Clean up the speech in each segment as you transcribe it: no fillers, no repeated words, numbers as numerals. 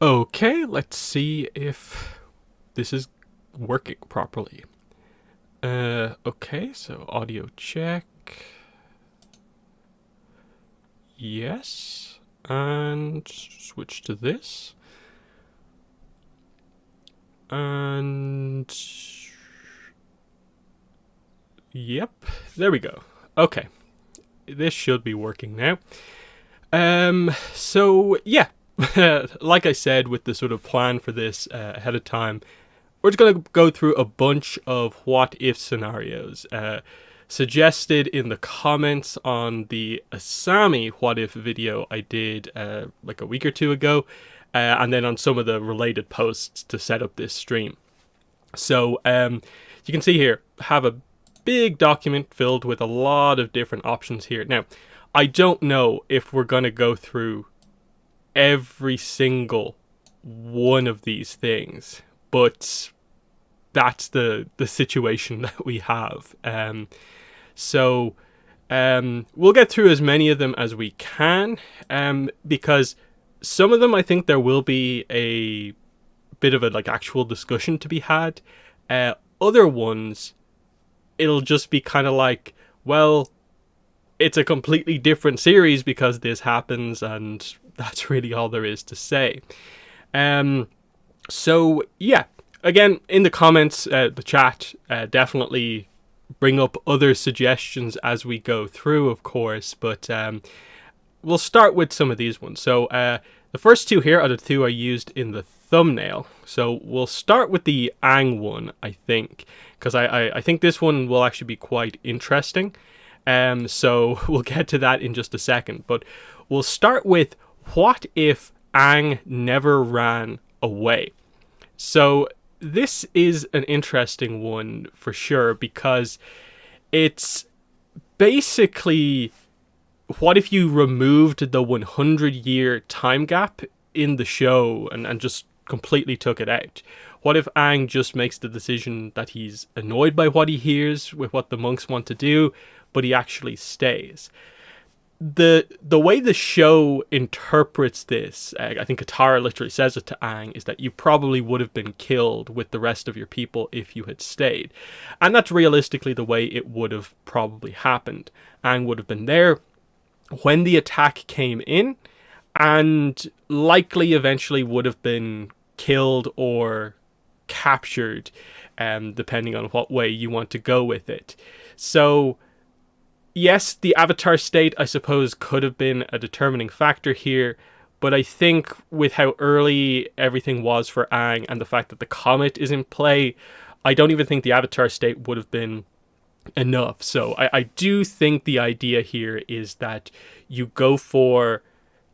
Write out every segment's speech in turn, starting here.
Okay, let's see if this is working properly. Okay, so audio check. Yes. And switch to this. And yep, there we go. Okay. This should be working now. So yeah, like I said, with the sort of plan for this ahead of time, we're just going to go through a bunch of what if scenarios suggested in the comments on the Asami what if video I did like a week or two ago, and then on some of the related posts to set up this stream. So you can see here, have a big document filled with a lot of different options here. Now, I don't know if we're going to go through every single one of these things, but that's the situation that we have. So we'll get through as many of them as we can, because some of them I think there will be a bit of a like actual discussion to be had. Other ones, it'll just be kind of like, well, it's a completely different series because this happens, and that's really all there is to say. So yeah, again, in the comments, the chat, definitely bring up other suggestions as we go through, of course, but we'll start with some of these ones. So the first two here are the two I used in the thumbnail. So we'll start with the Aang one, I think, because I think this one will actually be quite interesting. So we'll get to that in just a second. But we'll start with, what if Aang never ran away? So this is an interesting one for sure, because it's basically, what if you removed the 100-year time gap in the show and just completely took it out? What if Aang just makes the decision that he's annoyed by what he hears with what the monks want to do, but he actually stays? The way the show interprets this, I think Katara literally says it to Aang, is that you probably would have been killed with the rest of your people if you had stayed. And that's realistically the way it would have probably happened. Aang would have been there when the attack came in, and likely eventually would have been killed or captured, depending on what way you want to go with it. So yes, the Avatar state, I suppose, could have been a determining factor here, but I think with how early everything was for Aang and the fact that the comet is in play, I don't even think the Avatar state would have been enough. So I do think the idea here is that you go for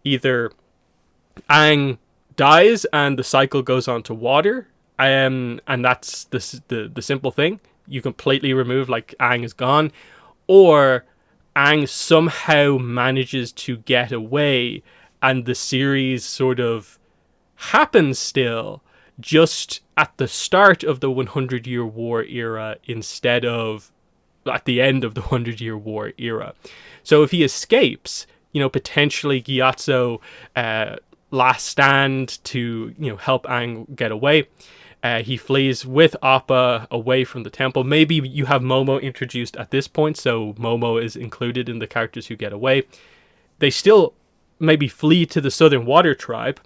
either Aang dies and the cycle goes on to water, and that's the simple thing. You completely remove, like, Aang is gone, or Aang somehow manages to get away and the series sort of happens still, just at the start of the 100-year war era instead of at the end of the 100-year war era. So if he escapes, potentially Gyatso last stand to, help Aang get away. He flees with Appa away from the temple. Maybe you have Momo introduced at this point, so Momo is included in the characters who get away. They still maybe flee to the Southern Water Tribe,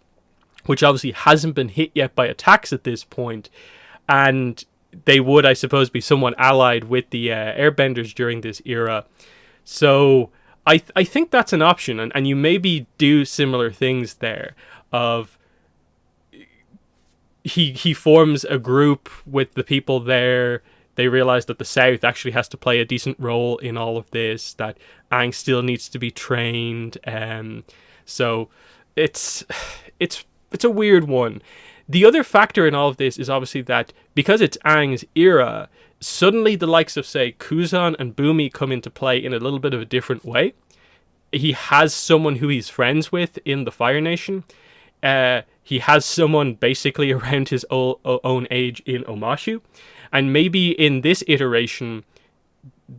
which obviously hasn't been hit yet by attacks at this point, and they would, I suppose, be somewhat allied with the Airbenders during this era. So I think that's an option, and you maybe do similar things there of he forms a group with the people there. They realize that the South actually has to play a decent role in all of this, that Aang still needs to be trained. So it's a weird one. The other factor in all of this is obviously that because it's Aang's era, suddenly the likes of, say, Kuzan and Bumi come into play in a little bit of a different way. He has someone who he's friends with in the Fire Nation. He has someone basically around his own age in Omashu. And maybe in this iteration,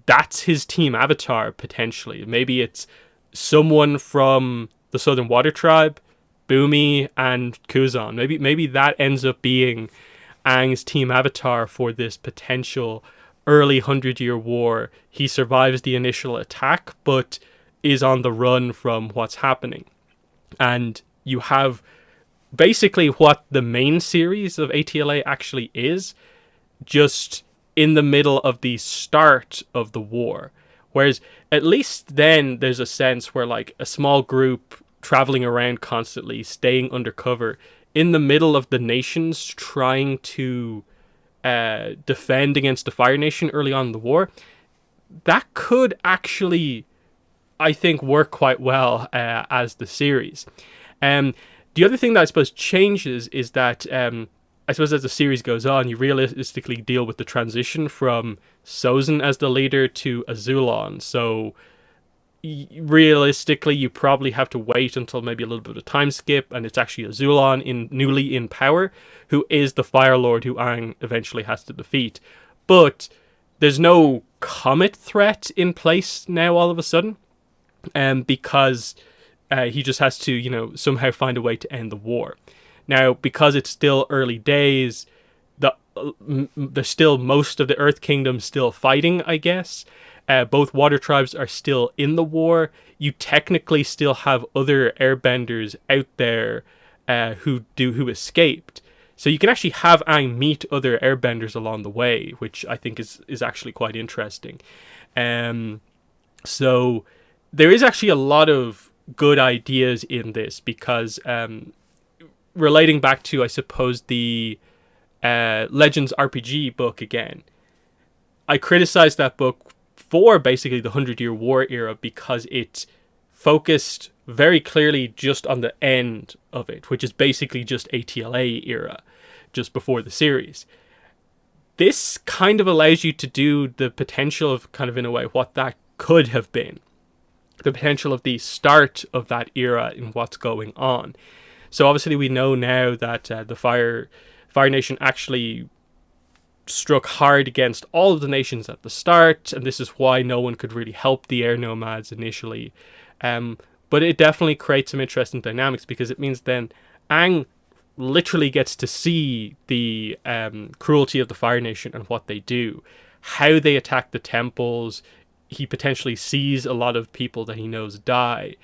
that's his team avatar, potentially. Maybe it's someone from the Southern Water Tribe, Bumi and Kuzan. Maybe that ends up being Aang's team avatar for this potential early 100-Year War. He survives the initial attack, but is on the run from what's happening. And you have basically what the main series of ATLA actually is, just in the middle of the start of the war. Whereas at least then there's a sense where like a small group traveling around constantly, staying undercover in the middle of the nations trying to defend against the Fire Nation early on in the war. That could actually, I think, work quite well as the series. The other thing that I suppose changes is that I suppose as the series goes on, you realistically deal with the transition from Sozin as the leader to Azula. So realistically, you probably have to wait until maybe a little bit of a time skip, and it's actually Azula newly in power, who is the Fire Lord who Aang eventually has to defeat. But there's no comet threat in place now all of a sudden, because he just has to, somehow find a way to end the war. Now, because it's still early days, there's still most of the Earth Kingdom still fighting, I guess. Both water tribes are still in the war. You technically still have other airbenders out there who escaped. So you can actually have Aang meet other airbenders along the way, which I think is actually quite interesting. So there is actually a lot of good ideas in this, because relating back to, I suppose, the Legends RPG book again, I criticized that book for basically the 100-Year War era because it focused very clearly just on the end of it, which is basically just ATLA era, just before the series. This kind of allows you to do the potential of, kind of in a way, what that could have been. The potential of the start of that era and what's going on. So obviously we know now that the Fire Nation actually struck hard against all of the nations at the start, and this is why no one could really help the air nomads initially. But it definitely creates some interesting dynamics, because it means then Aang literally gets to see the cruelty of the Fire Nation and what they do, how they attack the temples. He potentially sees a lot of people that he knows die,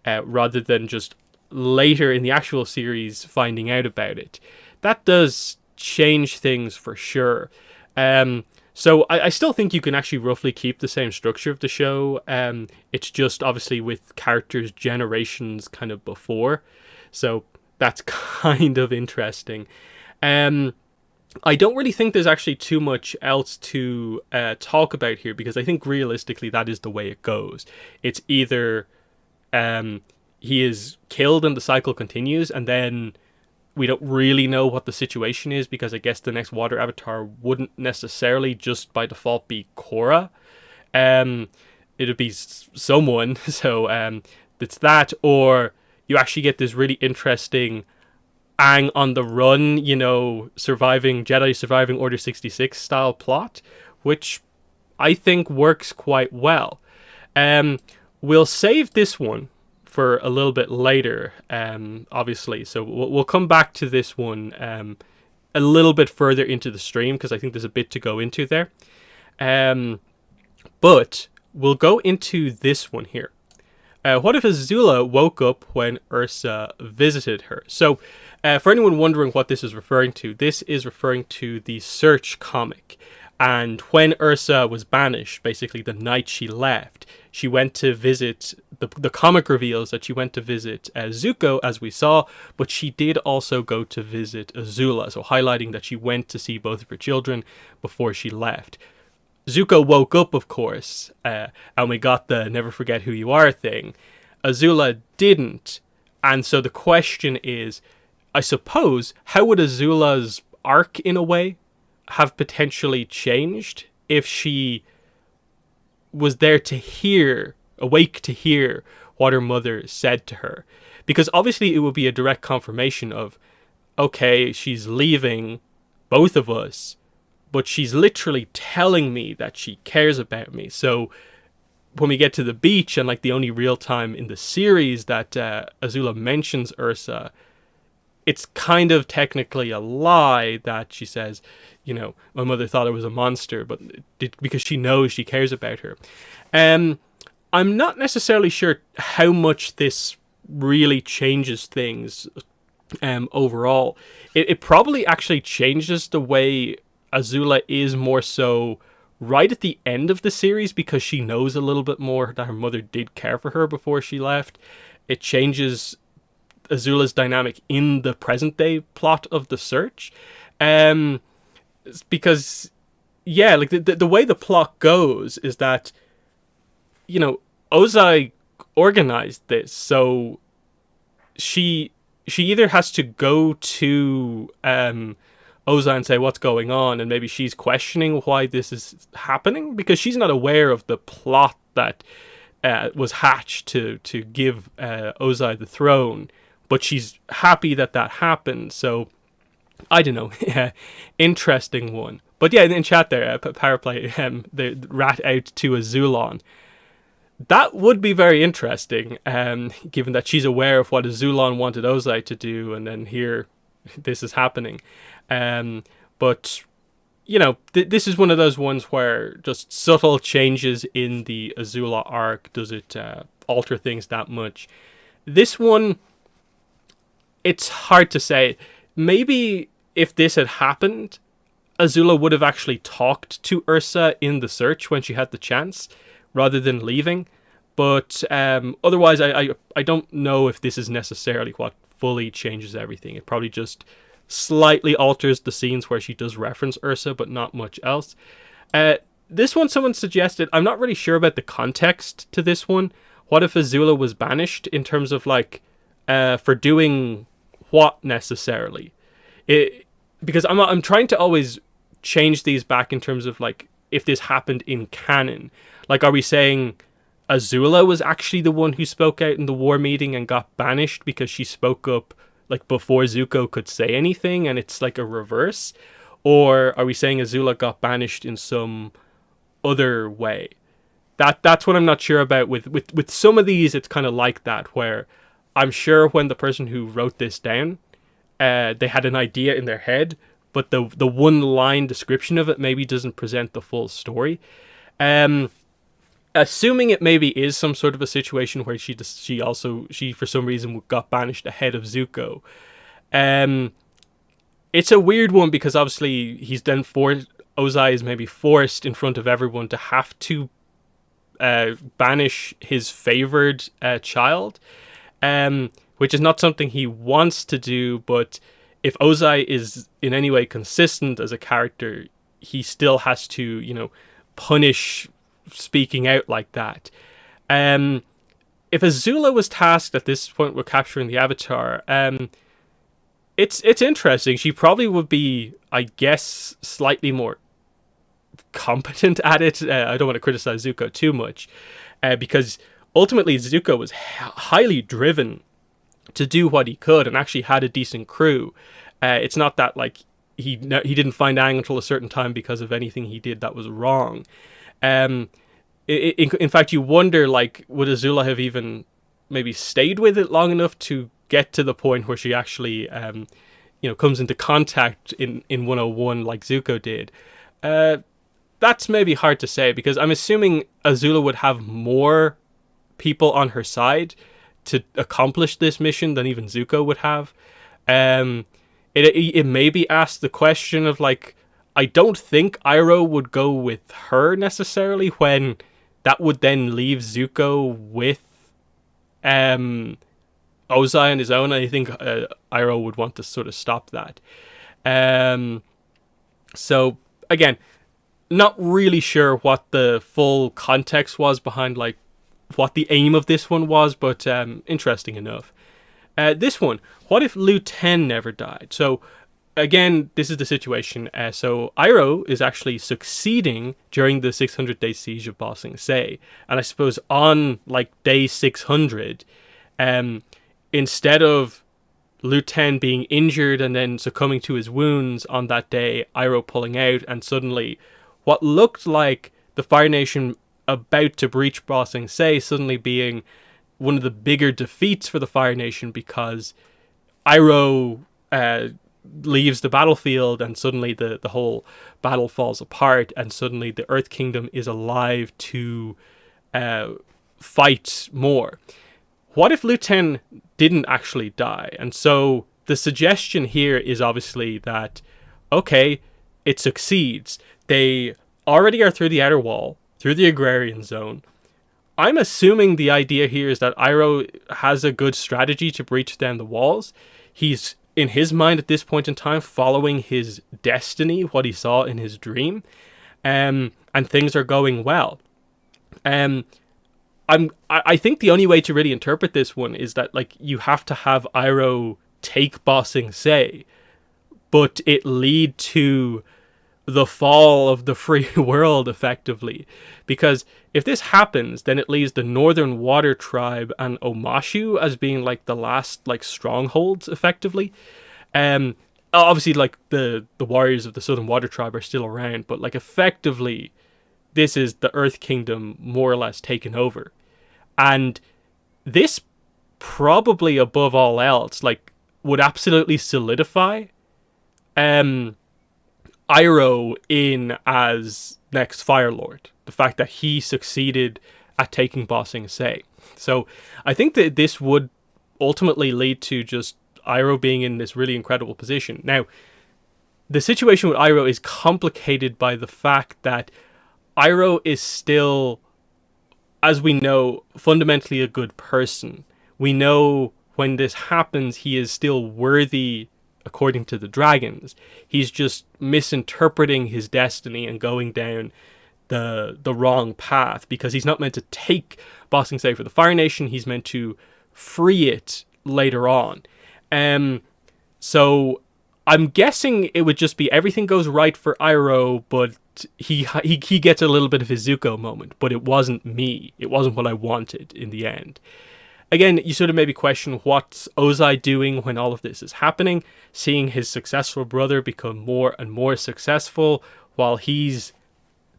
rather than just later in the actual series finding out about it. That does change things for sure. So I still think you can actually roughly keep the same structure of the show. It's just obviously with characters generations kind of before. So that's kind of interesting. I don't really think there's actually too much else to talk about here, because I think realistically that is the way it goes. It's either he is killed and the cycle continues, and then we don't really know what the situation is, because I guess the next water avatar wouldn't necessarily just by default be Korra. It'd be someone. So it's that, or you actually get this really interesting Aang on the run, Jedi surviving Order 66 style plot, which I think works quite well. We'll save this one for a little bit later, obviously. So we'll come back to this one a little bit further into the stream, because I think there's a bit to go into there. But we'll go into this one here. What if Azula woke up when Ursa visited her? So for anyone wondering what this is referring to, this is referring to the Search comic. And when Ursa was banished, basically the night she left, she went to visit, the comic reveals that she went to visit Zuko, as we saw, but she did also go to visit Azula, so highlighting that she went to see both of her children before she left. Zuko woke up, of course, and we got the never forget who you are thing. Azula didn't, and so the question is, I suppose, how would Azula's arc, in a way, have potentially changed if she was there to hear, awake to hear what her mother said to her? Because obviously it would be a direct confirmation of, okay, she's leaving both of us, but she's literally telling me that she cares about me. So when we get to the beach, and like the only real time in the series that Azula mentions Ursa, it's kind of technically a lie that she says, you know, my mother thought I was a monster, but because she knows she cares about her. I'm not necessarily sure how much this really changes things overall. It probably actually changes the way Azula is more so right at the end of the series, because she knows a little bit more that her mother did care for her before she left. It changes Azula's dynamic in the present day plot of the search. Because, yeah, like the way the plot goes is that, you know, Ozai organized this, so she either has to go to Ozai and say what's going on, and maybe she's questioning why this is happening, because she's not aware of the plot that was hatched to give Ozai the throne, but she's happy that happened. So I don't know. Interesting one. But yeah, in chat there, Powerplay, the rat out to Azulon. That would be very interesting, given that she's aware of what Azulon wanted Ozai to do, and then here this is happening. But, you know, this is one of those ones where just subtle changes in the Azula arc doesn't alter things that much. This one, it's hard to say. Maybe if this had happened, Azula would have actually talked to Ursa in the search when she had the chance, rather than leaving. But otherwise, I don't know if this is necessarily what fully changes everything. It probably just slightly alters the scenes where she does reference Ursa, but not much else. This one, someone suggested, I'm not really sure about the context to this one. What if Azula was banished in terms of, like, for doing what necessarily? Because I'm trying to always change these back in terms of, like, if this happened in canon. Like, are we saying Azula was actually the one who spoke out in the war meeting and got banished because she spoke up, like, before Zuko could say anything, and it's like a reverse? Or are we saying Azula got banished in some other way? That's what I'm not sure about. With some of these, it's kind of like that, where I'm sure when the person who wrote this down, they had an idea in their head, but the one line description of it maybe doesn't present the full story. Assuming it maybe is some sort of a situation where she for some reason got banished ahead of Zuko. It's a weird one, because obviously Ozai is maybe forced in front of everyone to have to banish his favored child, which is not something he wants to do. But if Ozai is in any way consistent as a character, he still has to, you know, punish speaking out like that. If Azula was tasked at this point with capturing the Avatar, it's interesting. She probably would be, I guess, slightly more competent at it. I don't want to criticize Zuko too much, because ultimately Zuko was highly driven to do what he could and actually had a decent crew. It's not that, like, he didn't find Aang until a certain time because of anything he did that was wrong. In fact, you wonder, like, would Azula have even maybe stayed with it long enough to get to the point where she actually, comes into contact in 101 like Zuko did? That's maybe hard to say, because I'm assuming Azula would have more people on her side to accomplish this mission than even Zuko would have. It maybe asked the question of, like, I don't think Iroh would go with her necessarily, when that would then leave Zuko with Ozai on his own. I think Iroh would want to sort of stop that. So again, not really sure what the full context was behind, like, what the aim of this one was, but interesting enough. This one, what if Lu-10 never died? So again, this is the situation. So Iroh is actually succeeding during the 600-day siege of Ba Sing Se, and I suppose on, like, day 600, instead of Lu-10 being injured and then succumbing to his wounds on that day, Iroh pulling out, and suddenly what looked like the Fire Nation about to breach Ba Sing Se suddenly being one of the bigger defeats for the Fire Nation, because Iroh leaves the battlefield and suddenly the whole battle falls apart, and suddenly the Earth Kingdom is alive to fight more. What if Lu Ten didn't actually die? And so the suggestion here is obviously that, okay, it succeeds. They already are through the outer wall, through the agrarian zone. I'm assuming the idea here is that Iroh has a good strategy to breach down the walls. He's, in his mind at this point in time, following his destiny, what he saw in his dream, and things are going well. I think the only way to really interpret this one is that, like, you have to have Iroh take Ba Sing Se, but it lead to the fall of the free world, effectively. Because if this happens, then it leaves the Northern Water Tribe and Omashu as being, like, the last, like, strongholds, effectively. Obviously, like, the warriors of the Southern Water Tribe are still around, but, like, effectively, this is the Earth Kingdom more or less taken over. And this probably, above all else, like, would absolutely solidify Iroh in as next Fire Lord. The fact that he succeeded at taking Ba Sing Se. So I think that this would ultimately lead to just Iroh being in this really incredible position. Now, the situation with Iroh is complicated by the fact that Iroh is still, as we know, fundamentally a good person. We know when this happens, he is still worthy according to the dragons. He's just misinterpreting his destiny and going down the wrong path, because he's not meant to take Ba Sing Se for the Fire Nation. He's meant to free it later on. So I'm guessing it would just be everything goes right for Iroh, but he gets a little bit of his Zuko moment, but it wasn't me. It wasn't what I wanted in the end. Again, you sort of maybe question what's Ozai doing when all of this is happening, seeing his successful brother become more and more successful while he's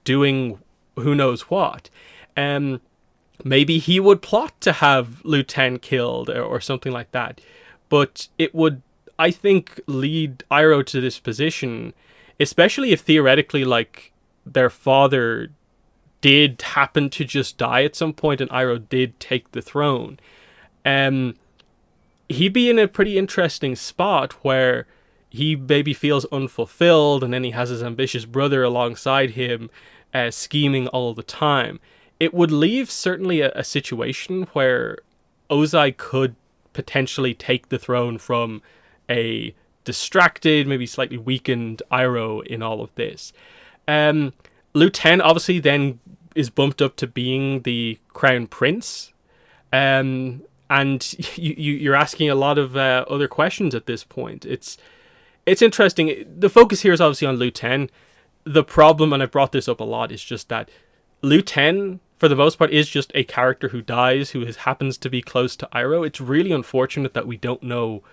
doing who knows what. Maybe he would plot to have Lu Ten killed or something like that. But it would, I think, lead Iroh to this position, especially if theoretically, like, their father did happen to just die at some point and Iroh did take the throne. He'd be in a pretty interesting spot where he maybe feels unfulfilled, and then he has his ambitious brother alongside him, scheming all the time. It would leave certainly a situation where Ozai could potentially take the throne from a distracted, maybe slightly weakened Iroh in all of this. Lu Ten obviously then is bumped up to being the crown prince. And you're asking a lot of other questions at this point. It's interesting. The focus here is obviously on Lu Ten. The problem, and I brought this up a lot, is just that Lu Ten, for the most part, is just a character who dies, who happens to be close to Iroh. It's really unfortunate that we don't know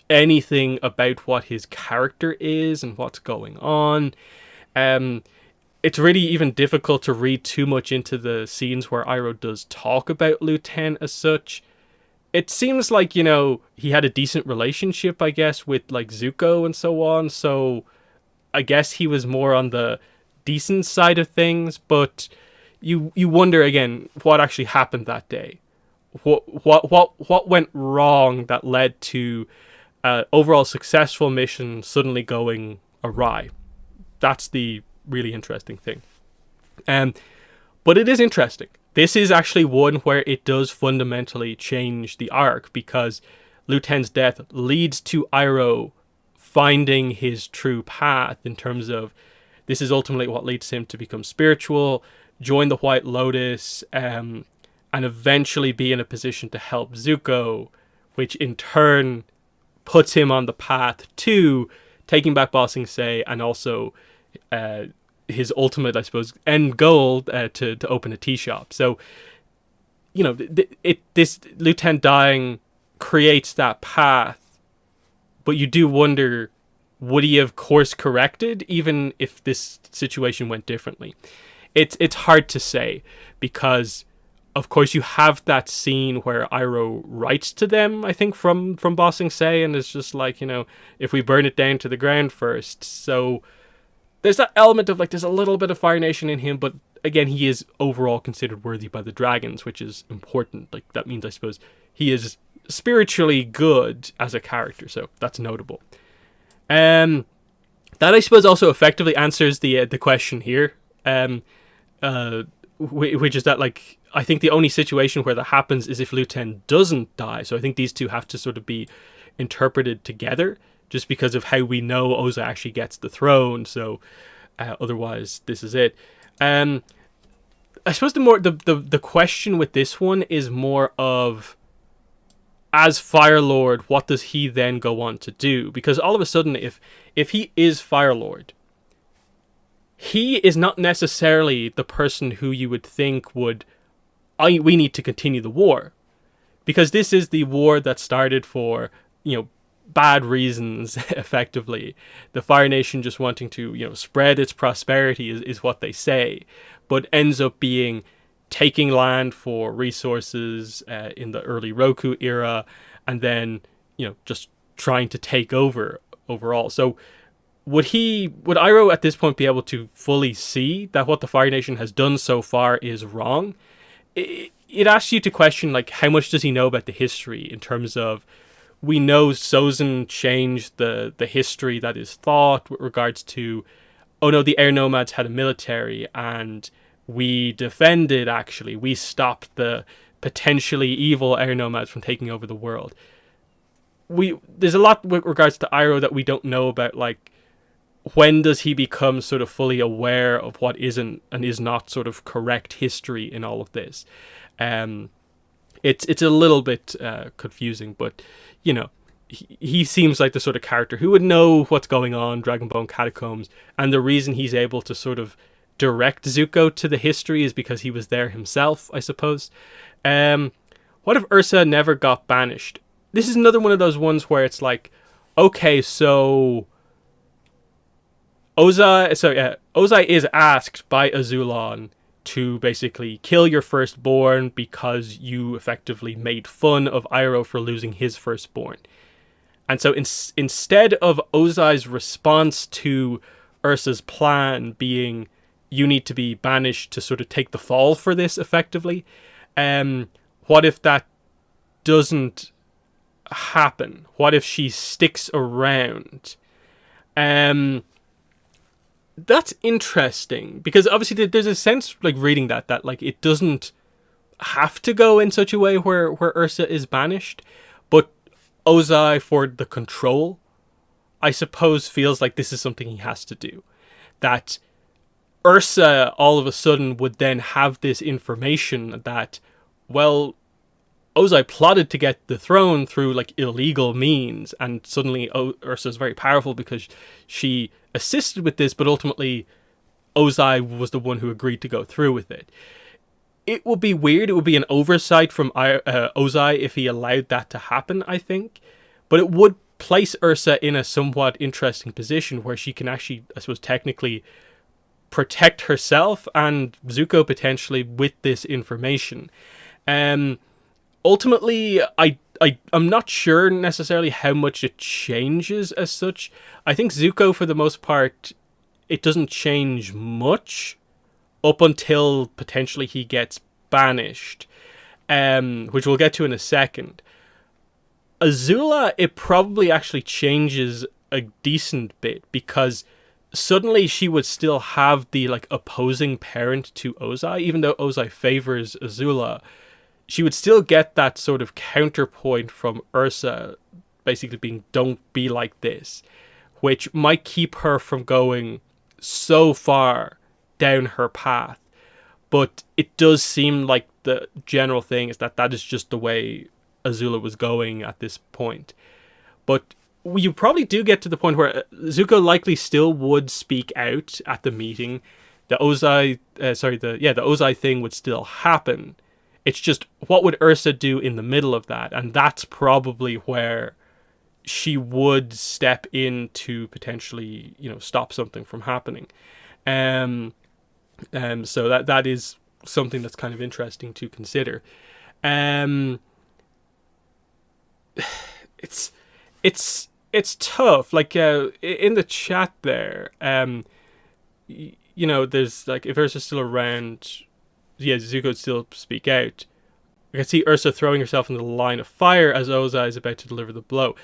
anything about what his character is and what's going on. It's really even difficult to read too much into the scenes where Iroh does talk about Lu Ten as such. It seems like, you know, he had a decent relationship, I guess, with, like, Zuko and so on, so I guess he was more on the decent side of things, but you wonder again what actually happened that day. What went wrong that led to overall successful mission suddenly going awry? That's the really interesting thing. But it is interesting. This is actually one where it does fundamentally change the arc, because Lu Ten's death leads to Iroh finding his true path in terms of this is ultimately what leads him to become spiritual, join the White Lotus, and eventually be in a position to help Zuko, which in turn puts him on the path to taking back Ba Sing Se and also his ultimate, I suppose, end goal to open a tea shop. So, you know, this Lu Ten dying creates that path, but you do would he have course corrected even if this situation went differently? it's hard to say, because of course you have that scene where Iroh writes to them, I think, from Ba Sing Se, and it's just like, if we burn it down to the ground first. So there's that element of like, there's a little bit of Fire Nation in him, but again, he is overall considered worthy by the dragons, which is important. Like, that means, I suppose, he is spiritually good as a character, so that's notable. That, I suppose, also effectively answers the question here, which is that, like, I think the only situation where that happens is if Lu Ten doesn't die. So I think these two have to sort of be interpreted together, just because of how we know Ozai actually gets the throne. So otherwise, this is it. I suppose the question with this one is more of, as Fire Lord, what does he then go on to do? Because all of a sudden, if he is Fire Lord, he is not necessarily the person who you would think would, we need to continue the war. Because this is the war that started for, bad reasons, effectively. The Fire Nation just wanting to, spread its prosperity is what they say. But ends up being taking land for resources in the early Roku era, and then, just trying to take over overall. So would Iroh at this point be able to fully see that what the Fire Nation has done so far is wrong? It asks you to question, like, how much does he know about the history, in terms of, we know Sozin changed the history that is thought with regards to, oh no, the air nomads had a military, and we defended, actually. We stopped the potentially evil air nomads from taking over the world. There's a lot with regards to Iroh that we don't know about, like, when does he become sort of fully aware of what isn't and is not sort of correct history in all of this. It's a little bit confusing, but, he seems like the sort of character who would know what's going on, Dragonbone Catacombs, and the reason he's able to sort of direct Zuko to the history is because he was there himself, I suppose. What if Ursa never got banished? This is another one of those ones where it's like, okay, so Ozai is asked by Azula to basically kill your firstborn because you effectively made fun of Iroh for losing his firstborn. And so instead of Ozai's response to Ursa's plan being, you need to be banished to sort of take the fall for this, effectively, what if that doesn't happen? What if she sticks around? That's interesting, because obviously there's a sense, like, reading that like, it doesn't have to go in such a way where Ursa is banished, but Ozai, for the control, I suppose, feels like this is something he has to do. That Ursa all of a sudden would then have this information that, well, Ozai plotted to get the throne through, like, illegal means, and suddenly Ursa is very powerful because she assisted with this, but ultimately Ozai was the one who agreed to go through with it. It would be weird. It would be an oversight from Ozai if he allowed that to happen, I think. But it would place Ursa in a somewhat interesting position where she can actually, I suppose, technically protect herself and Zuko potentially with this information. Ultimately, I'm not sure necessarily how much it changes as such. I think Zuko, for the most part, it doesn't change much up until potentially he gets banished, which we'll get to in a second. Azula, it probably actually changes a decent bit, because suddenly she would still have the, like, opposing parent to Ozai, even though Ozai favors Azula. She would still get that sort of counterpoint from Ursa, basically being, don't be like this, which might keep her from going so far down her path. But it does seem like the general thing is that is just the way Azula was going at this point. But you probably do get to the point where Zuko likely still would speak out at the meeting. The Ozai thing would still happen. It's just, what would Ursa do in the middle of that? And that's probably where she would step in to potentially, stop something from happening. So that is something that's kind of interesting to consider. Um, it's it's tough. Like in the chat there, there's like, if Ursa's still around, yeah, Zuko would still speak out. I can see Ursa throwing herself into the line of fire as Ozai is about to deliver the blow.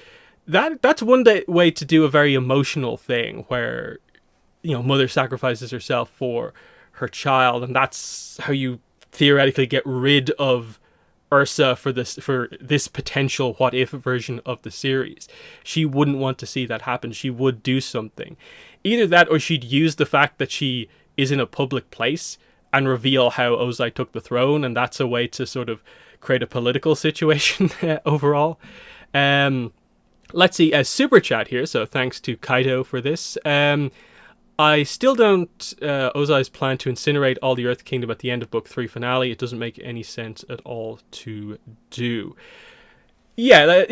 That's one way to do a very emotional thing where, mother sacrifices herself for her child, and that's how you theoretically get rid of Ursa for this potential what if version of the series. She wouldn't want to see that happen. She would do something. Either that, or she'd use the fact that she is in a public place and reveal how Ozai took the throne, and that's a way to sort of create a political situation overall. Let's see, a super chat here, so thanks to Kaito for this. I still don't Ozai's plan to incinerate all the Earth Kingdom at the end of Book 3 finale. It doesn't make any sense at all to do. Yeah,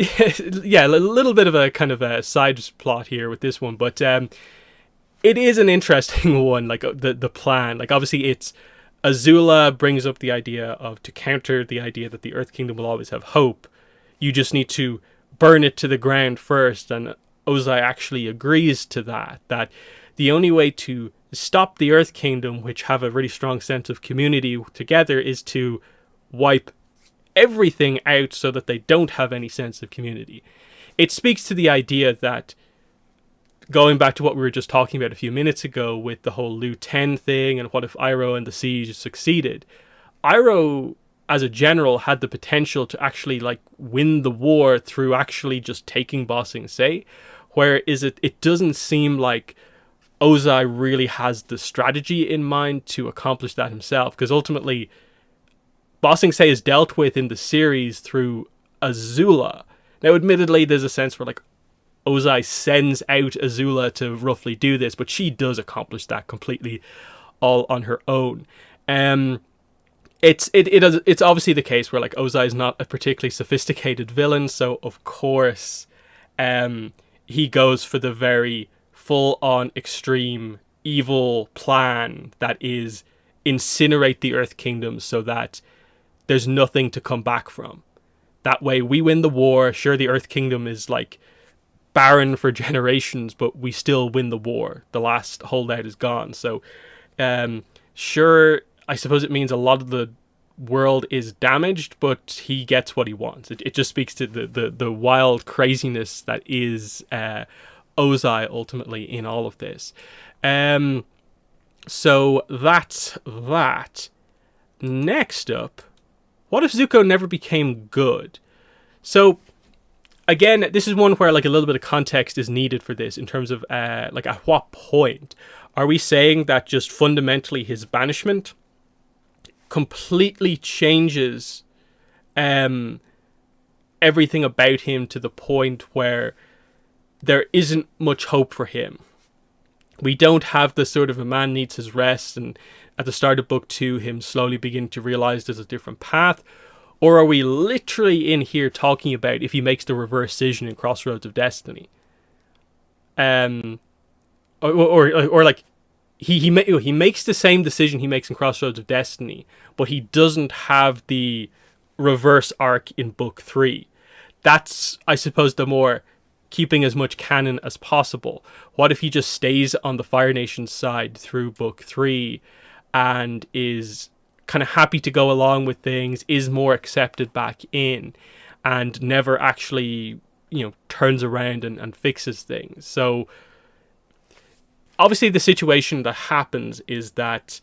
yeah, a little bit of a kind of a side plot here with this one, but it is an interesting one, like the plan. Like, obviously it's Azula brings up the idea of, to counter the idea that the Earth Kingdom will always have hope, you just need to burn it to the ground first, and Ozai actually agrees to that the only way to stop the Earth Kingdom, which have a really strong sense of community together, is to wipe everything out so that they don't have any sense of community. It speaks to the idea that, going back to what we were just talking about a few minutes ago with the whole Lu Ten thing, and what if Iroh and the siege succeeded, Iroh as a general had the potential to actually like win the war through actually just taking Ba Sing Se, whereas it doesn't seem like Ozai really has the strategy in mind to accomplish that himself, because ultimately Ba Sing Se is dealt with in the series through Azula. Now, admittedly, there's a sense where like Ozai sends out Azula to roughly do this, but she does accomplish that completely all on her own. It's obviously the case where like Ozai is not a particularly sophisticated villain, so of course he goes for the very full-on extreme evil plan that is incinerate the Earth Kingdom so that there's nothing to come back from. That way we win the war. Sure, the Earth Kingdom is like barren for generations, but we still win the war. The last holdout is gone. So sure, I suppose it means a lot of the world is damaged, but he gets what he wants. It just speaks to the wild craziness that is Ozai ultimately in all of this. So that's that. Next up, what if Zuko never became good? So again, this is one where like a little bit of context is needed for this, in terms of like at what point are we saying that just fundamentally his banishment completely changes everything about him to the point where there isn't much hope for him. We don't have the sort of a man needs his rest, and at the start of book 2 him slowly beginning to realize there's a different path. Or are we literally in here talking about if he makes the reverse decision in Crossroads of Destiny? Or like he makes the same decision he makes in Crossroads of Destiny, but he doesn't have the reverse arc in book 3. That's, I suppose, the more keeping as much canon as possible. What if he just stays on the Fire Nation side through book 3 and is kind of happy to go along with things, is more accepted back in, and never actually, turns around and fixes things? So obviously the situation that happens is that,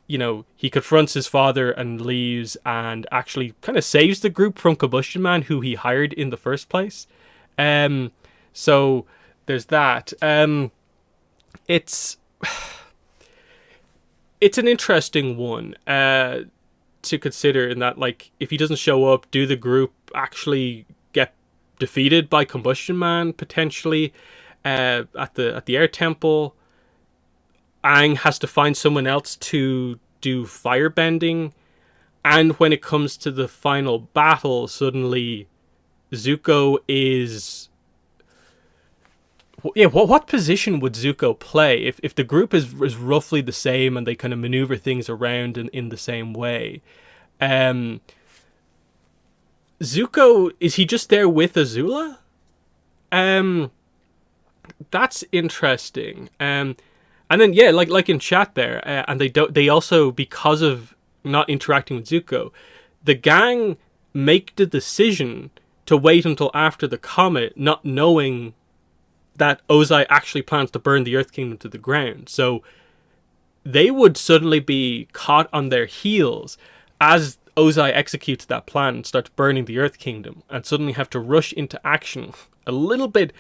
he confronts his father and leaves, and actually kind of saves the group from Combustion Man, who he hired in the first place. So there's that. It's an interesting one to consider, in that, like, if he doesn't show up, do the group actually get defeated by Combustion Man potentially at the Air Temple? Aang has to find someone else to do firebending, and when it comes to the final battle, suddenly Zuko is yeah, what position would Zuko play if the group is roughly the same and they kind of maneuver things around in the same way? Um, Zuko, is he just there with Azula? Um, that's interesting. And then yeah, like in chat there, and they also, because of not interacting with Zuko, the gang make the decision to wait until after the comet, not knowing that Ozai actually plans to burn the Earth Kingdom to the ground. So they would suddenly be caught on their heels as Ozai executes that plan and starts burning the Earth Kingdom, and suddenly have to rush into action a little bit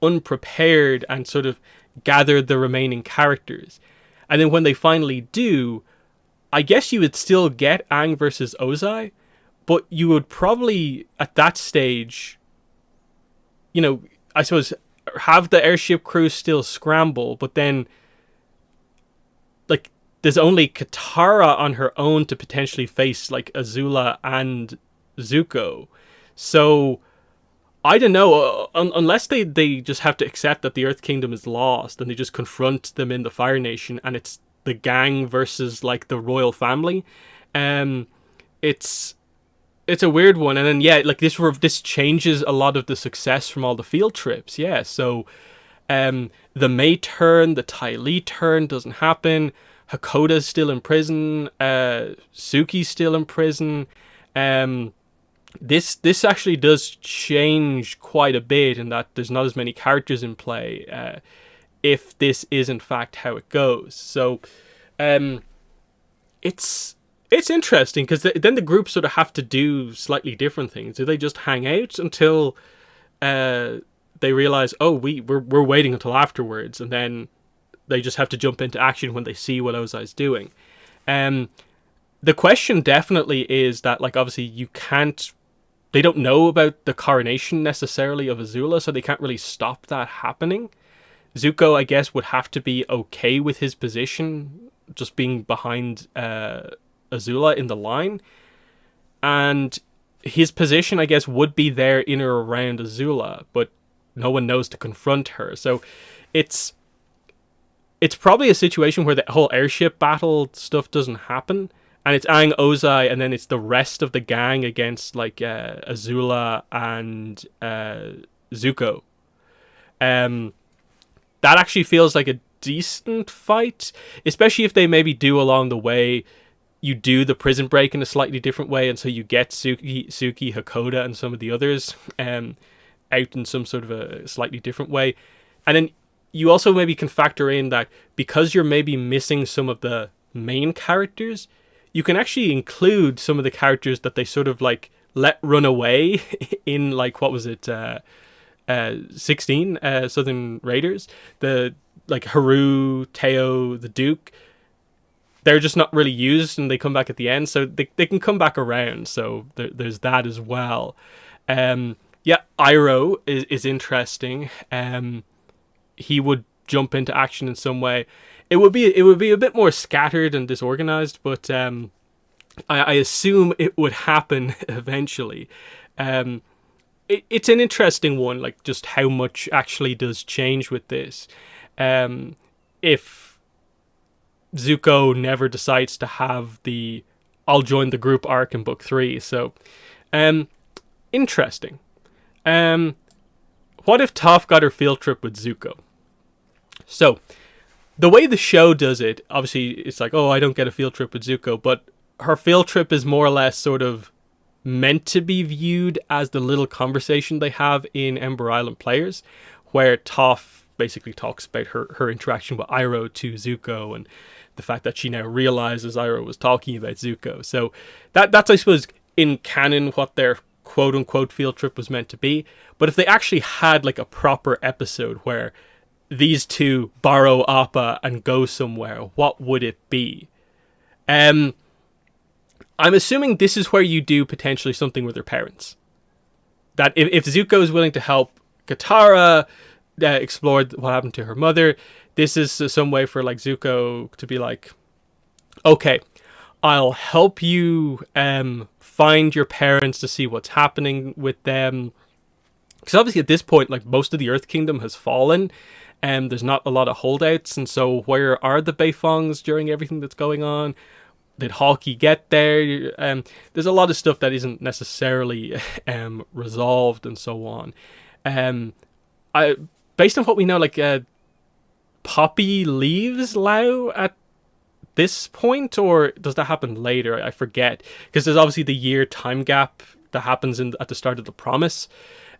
unprepared and sort of gather the remaining characters. And then when they finally do, I guess you would still get Aang versus Ozai, but you would probably, at that stage, I suppose, have the airship crew still scramble, but then, like, there's only Katara on her own to potentially face, like, Azula and Zuko. So, I don't know, unless they just have to accept that the Earth Kingdom is lost, and they just confront them in the Fire Nation, and it's the gang versus, like, the royal family. It's a weird one. And then yeah, like this changes a lot of the success from all the field trips. Yeah, so the May turn, the Ty Lee turn doesn't happen. Hakoda's still in prison. Suki's still in prison. This actually does change quite a bit in that there's not as many characters in play, if this is in fact how it goes. So it's interesting, because then the group sort of have to do slightly different things. Do they just hang out until they realize, oh, we're waiting until afterwards, and then they just have to jump into action when they see what Ozai's doing? The question definitely is that, like, obviously they don't know about the coronation necessarily of Azula, so they can't really stop that happening. Zuko, I guess, would have to be okay with his position, just being behind Azula in the line, and his position, I guess, would be there in or around Azula, but no one knows to confront her. So it's probably a situation where the whole airship battle stuff doesn't happen, and it's Aang, Ozai, and then it's the rest of the gang against, like, Azula and Zuko. That actually feels like a decent fight, especially if they maybe do along the way, you do the prison break in a slightly different way, and so you get Suki, Hakoda, and some of the others out in some sort of a slightly different way. And then you also maybe can factor in that because you're maybe missing some of the main characters, you can actually include some of the characters that they sort of, like, let run away in, like, what was it, 16 Southern Raiders, the, like, Haru, Teo, the Duke. They're just not really used, and they come back at the end, so they can come back around. So there's that as well. Yeah, Iroh is interesting. He would jump into action in some way. It would be a bit more scattered and disorganized, but I assume it would happen eventually. It's an interesting one, like, just how much actually does change with this. If Zuko never decides to have the I'll join the group arc in book 3. So, interesting. What if Toph got her field trip with Zuko? So, the way the show does it, obviously, it's like, oh, I don't get a field trip with Zuko, but her field trip is more or less sort of meant to be viewed as the little conversation they have in Ember Island Players, where Toph basically talks about her interaction with Iroh to Zuko, and the fact that she now realizes Iroh was talking about Zuko. So that's, I suppose, in canon what their quote-unquote field trip was meant to be. But if they actually had, like, a proper episode where these two borrow Appa and go somewhere, what would it be? I'm assuming this is where you do potentially something with their parents. That if Zuko is willing to help Katara explore what happened to her mother, this is some way for, like, Zuko to be like, okay, I'll help you find your parents to see what's happening with them. Because obviously at this point, like, most of the Earth Kingdom has fallen, and there's not a lot of holdouts, and so where are the Beifongs during everything that's going on? Did Hawkeye get there? There's a lot of stuff that isn't necessarily resolved and so on. I based on what we know, like, Poppy leaves Lao at this point, or does that happen later? I forget, because there's obviously the year time gap that happens at the start of the Promise.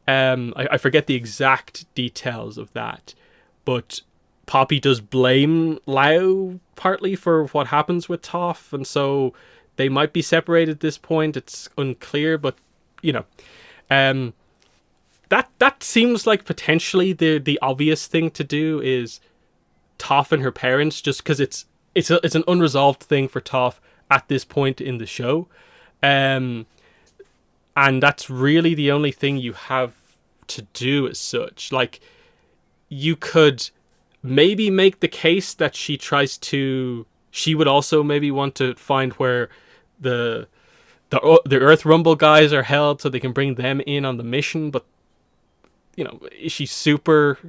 I forget the exact details of that, but Poppy does blame Lao partly for what happens with Toph, and so they might be separated at this point. It's unclear, but you know, that seems like potentially the obvious thing to do is Toph and her parents, just because it's an unresolved thing for Toph at this point in the show, and that's really the only thing you have to do as such. Like, you could maybe make the case that she would also maybe want to find where the Earth Rumble guys are held so they can bring them in on the mission, but you know, is she super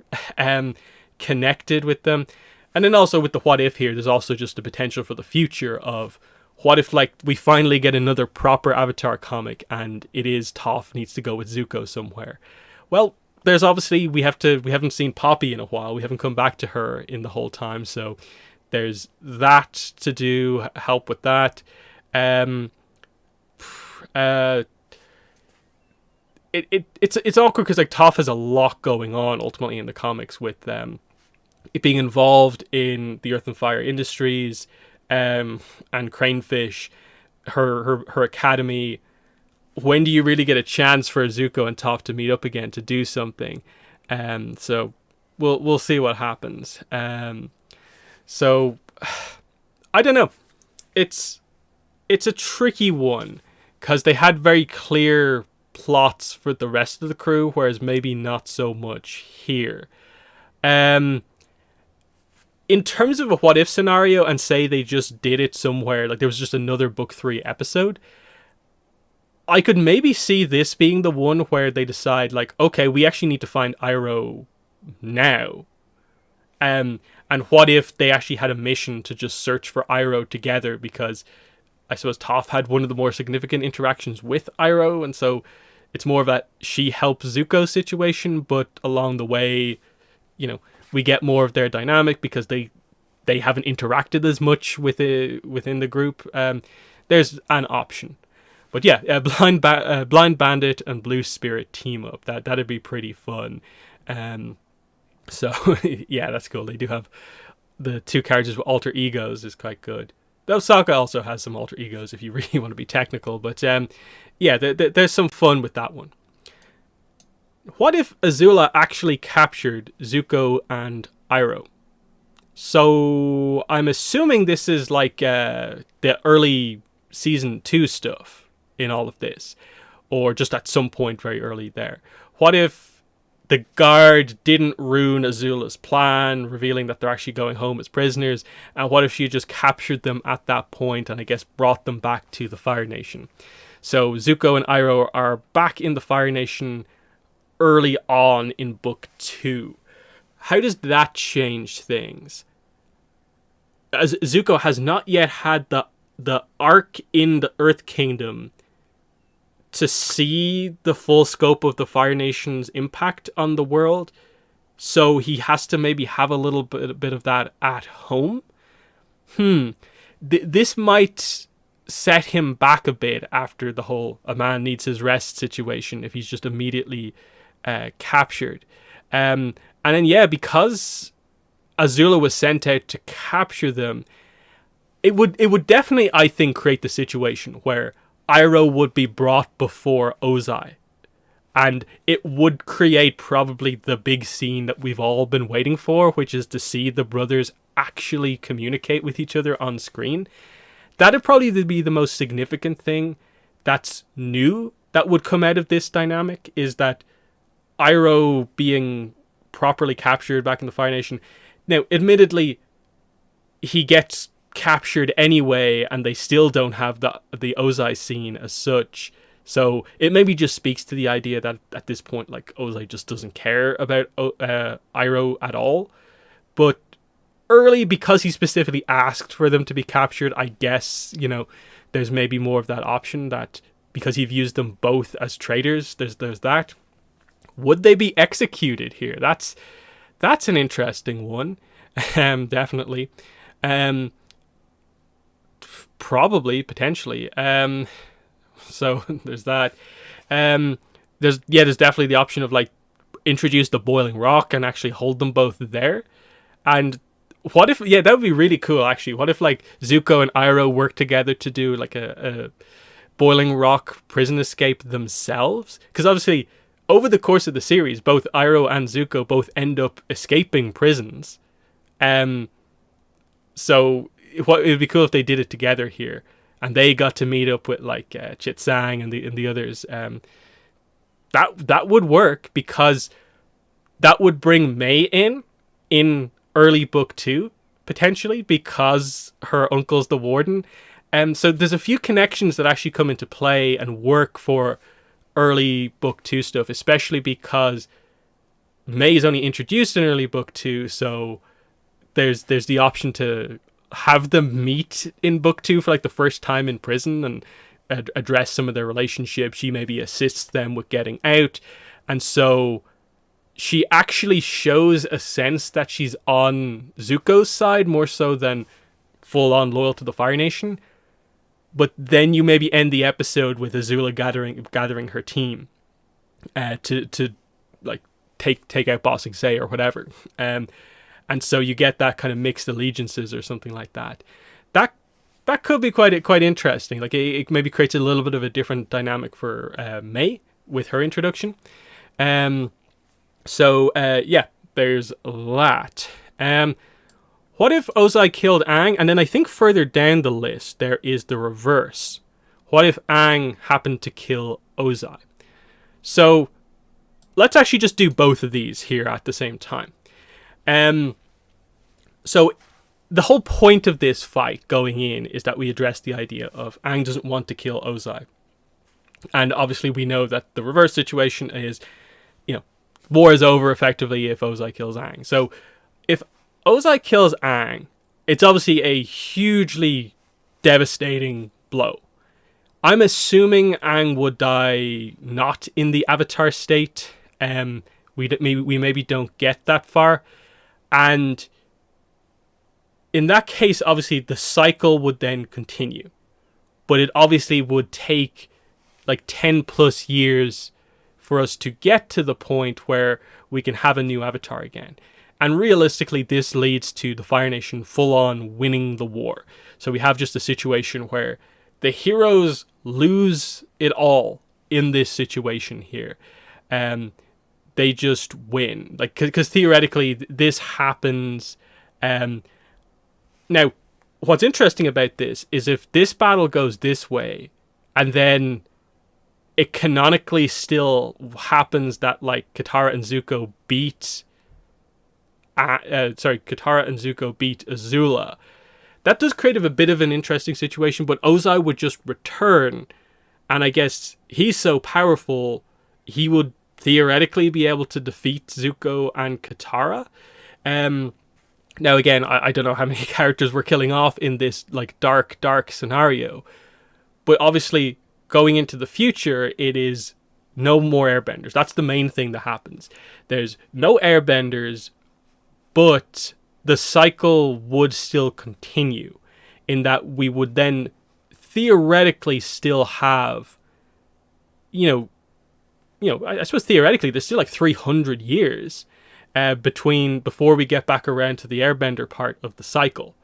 connected with them? And then also with the what if here, there's also just the potential for the future of what if, like, we finally get another proper Avatar comic and it is Toph needs to go with Zuko somewhere. Well, there's obviously, we haven't seen Poppy in a while. We haven't come back to her in the whole time, so there's that to do, help with that. It's awkward because, like, Toph has a lot going on ultimately in the comics with it being involved in the Earth and Fire Industries, and Cranefish, her academy. When do you really get a chance for Zuko and Toph to meet up again to do something? So we'll see what happens. So I don't know. It's a tricky one because they had very clear plots for the rest of the crew, whereas maybe not so much here. In terms of a what if scenario, and say they just did it somewhere, like there was just another book 3 episode, I could maybe see this being the one where they decide, like, okay, we actually need to find Iroh now. And what if they actually had a mission to just search for Iroh together, because I suppose Toph had one of the more significant interactions with Iroh, and so it's more of a she helps Zuko situation, but along the way, you know, we get more of their dynamic because they haven't interacted as much within the group. There's an option. But yeah, Blind Bandit and Blue Spirit team up. That'd be pretty fun. So yeah, that's cool. They do have the two characters with alter egos is quite good. Though Sokka also has some alter egos if you really want to be technical. But yeah, there's some fun with that one. What if Azula actually captured Zuko and Iroh? So I'm assuming this is like the early season 2 stuff in all of this, or just at some point very early there. What if the guard didn't ruin Azula's plan, revealing that they're actually going home as prisoners, and what if she just captured them at that point and I guess brought them back to the Fire Nation? So Zuko and Iroh are back in the Fire Nation early on in book 2. How does that change things? As Zuko has not yet had the arc in the Earth Kingdom to see the full scope of the Fire Nation's impact on the world, so he has to maybe have a little bit of that at home. This might set him back a bit after the whole a man needs his rest situation if he's just immediately captured. And then yeah, because Azula was sent out to capture them, it would definitely, I think, create the situation where Iroh would be brought before Ozai. And it would create probably the big scene that we've all been waiting for, which is to see the brothers actually communicate with each other on screen. That'd probably be the most significant thing that's new that would come out of this dynamic, is that Iroh being properly captured back in the Fire Nation. Now, admittedly, he gets captured anyway, and they still don't have the Ozai scene as such. So it maybe just speaks to the idea that at this point, like, Ozai just doesn't care about Iroh at all. But early, because he specifically asked for them to be captured, I guess, there's maybe more of that option, that because he views them both as traitors, there's that. Would they be executed here? That's an interesting one. Definitely. Probably, potentially. So there's that. There's definitely the option of, like, introduce the boiling rock and actually hold them both there. And what if, that would be really cool, actually. What if, like, Zuko and Iroh work together to do, like, a boiling rock prison escape themselves? Because obviously, over the course of the series, both Iroh and Zuko both end up escaping prisons. So it would be cool if they did it together here, and they got to meet up with, like, Chit Sang and the others. That would work, because that would bring May in early book 2, potentially, because her uncle's the warden. So there's a few connections that actually come into play and work for early book 2 stuff, especially because May is only introduced in early book 2, so there's the option to have them meet in book 2 for, like, the first time in prison and address some of their relationships. She maybe assists them with getting out, and so she actually shows a sense that she's on Zuko's side more so than full on loyal to the Fire Nation. But then you maybe end the episode with Azula gathering her team to like take out Ba Sing Se or whatever. And so you get that kind of mixed allegiances or something like that. That could be quite interesting. Like, it maybe creates a little bit of a different dynamic for May with her introduction. So there's that. What if Ozai killed Aang? And then I think further down the list there is the reverse. What if Aang happened to kill Ozai? So let's actually just do both of these here at the same time. So the whole point of this fight going in is that we address the idea of Aang doesn't want to kill Ozai. And obviously we know that the reverse situation is, war is over effectively if Ozai kills Aang. So if Ozai kills Aang, it's obviously a hugely devastating blow. I'm assuming Aang would die not in the Avatar state. We maybe don't get that far. And in that case, obviously, the cycle would then continue. But it obviously would take like 10 plus years for us to get to the point where we can have a new Avatar again. And realistically, this leads to the Fire Nation full-on winning the war. So we have just a situation where the heroes lose it all in this situation here. They just win. Like, because theoretically, this happens. Now, what's interesting about this is if this battle goes this way, and then it canonically still happens that, like, Katara and Zuko beat Azula. That does create a bit of an interesting situation, but Ozai would just return, and I guess he's so powerful, he would theoretically be able to defeat Zuko and Katara. Now again, I don't know how many characters we're killing off in this, like, dark scenario, but obviously going into the future, it is no more airbenders. That's the main thing that happens. There's no airbenders, but the cycle would still continue in that we would then theoretically still have, I suppose theoretically there's still like 300 years before we get back around to the airbender part of the cycle,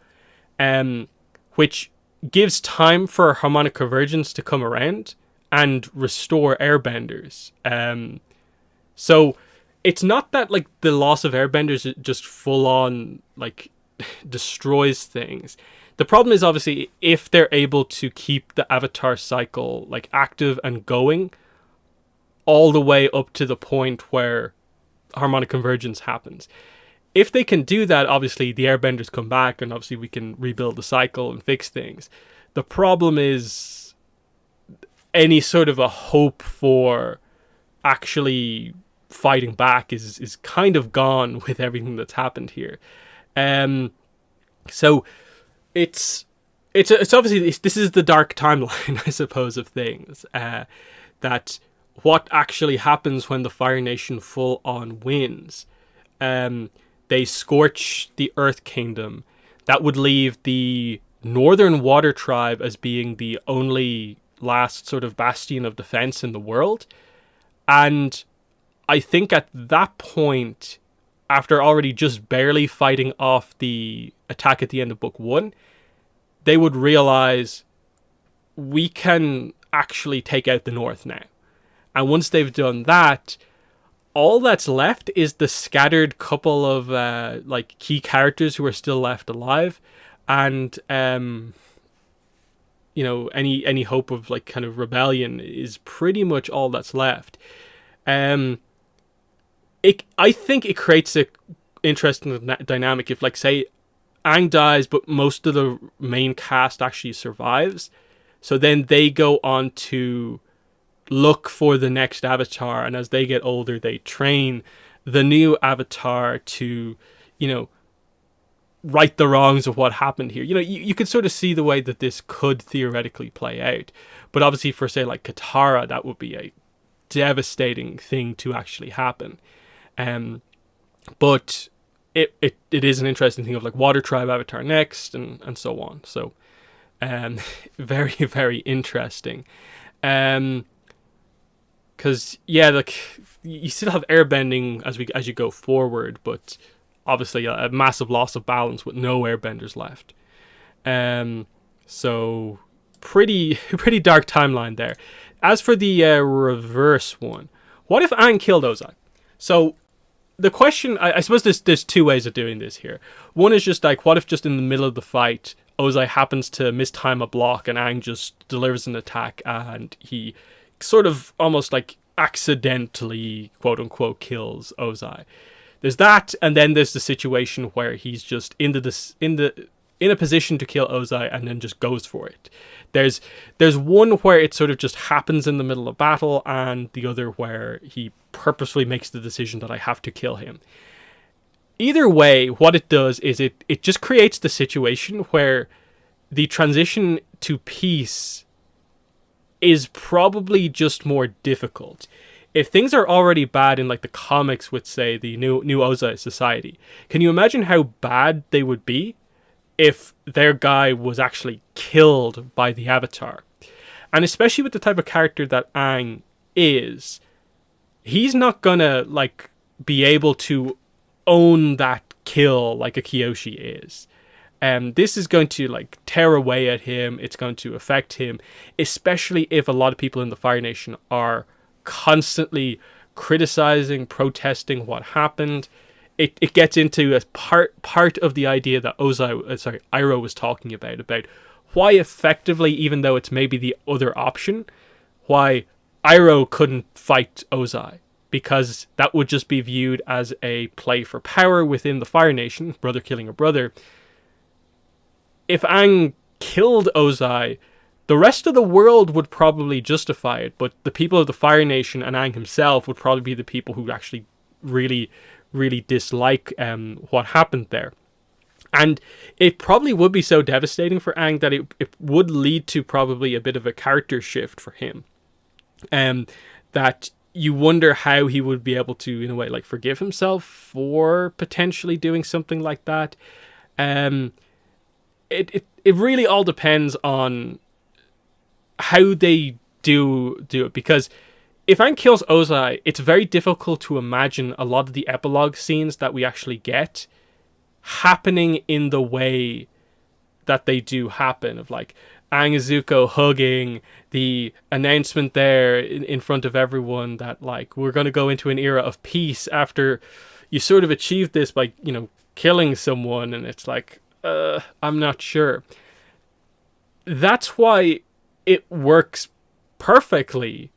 which gives time for harmonic convergence to come around and restore airbenders. So it's not that, like, the loss of airbenders just full on, like, destroys things. The problem is obviously if they're able to keep the Avatar cycle, like, active and going all the way up to the point where harmonic convergence happens. If they can do that, obviously the airbenders come back and obviously we can rebuild the cycle and fix things. The problem is any sort of a hope for actually fighting back is kind of gone with everything that's happened here. So it's obviously, this is the dark timeline, I suppose, of things. That what actually happens when the Fire Nation full on wins. They scorch the Earth Kingdom. That would leave the Northern Water Tribe as being the only last sort of bastion of defense in the world. And I think at that point, after already just barely fighting off the attack at the end of Book 1, they would realize we can actually take out the North now. And once they've done that, all that's left is the scattered couple of like key characters who are still left alive, and you know, any hope of like kind of rebellion is pretty much all that's left. I think it creates a interesting dynamic if, like, say, Aang dies, but most of the main cast actually survives. So then they go on to look for the next avatar, and as they get older, they train the new avatar to, you know, right the wrongs of what happened here. You know, you could sort of see the way that this could theoretically play out. But obviously for, say, like Katara, that would be a devastating thing to actually happen. But it is an interesting thing of like Water Tribe Avatar next and so on. So very, very interesting. Because yeah, like you still have airbending as you go forward, but obviously a massive loss of balance with no airbenders left. So pretty dark timeline there. As for the reverse one, what if Aang killed Ozai? So the question, I suppose there's two ways of doing this here. One is just like, what if just in the middle of the fight, Ozai happens to mistime a block and Aang just delivers an attack and he sort of almost like accidentally, quote unquote, kills Ozai. There's that, and then there's the situation where he's just in a position to kill Ozai and then just goes for it. There's one where it sort of just happens in the middle of battle, and the other where he purposefully makes the decision that I have to kill him. Either way, what it does is it just creates the situation where the transition to peace is probably just more difficult. If things are already bad in like the comics with, say, the new Ozai society, can you imagine how bad they would be if their guy was actually killed by the Avatar? And especially with the type of character that Aang is, he's not gonna like be able to own that kill like a Kyoshi is. This is going to like tear away at him. It's going to affect him, especially if a lot of people in the Fire Nation are constantly criticizing, protesting what happened. It gets into a part of the idea that Iroh was talking about why effectively, even though it's maybe the other option, why Iroh couldn't fight Ozai, because that would just be viewed as a play for power within the Fire Nation, brother killing a brother. If Aang killed Ozai, the rest of the world would probably justify it, but the people of the Fire Nation and Aang himself would probably be the people who actually really, really dislike what happened there. And it probably would be so devastating for Aang that it would lead to probably a bit of a character shift for him. That you wonder how he would be able to, in a way, like forgive himself for potentially doing something like that. It really all depends on how they do it, because if Aang kills Ozai, it's very difficult to imagine a lot of the epilogue scenes that we actually get happening in the way that they do happen, of like Aang and Zuko hugging, the announcement there in front of everyone that like we're going to go into an era of peace after you sort of achieved this by, you know, killing someone, and it's like I'm not sure. That's why it works perfectly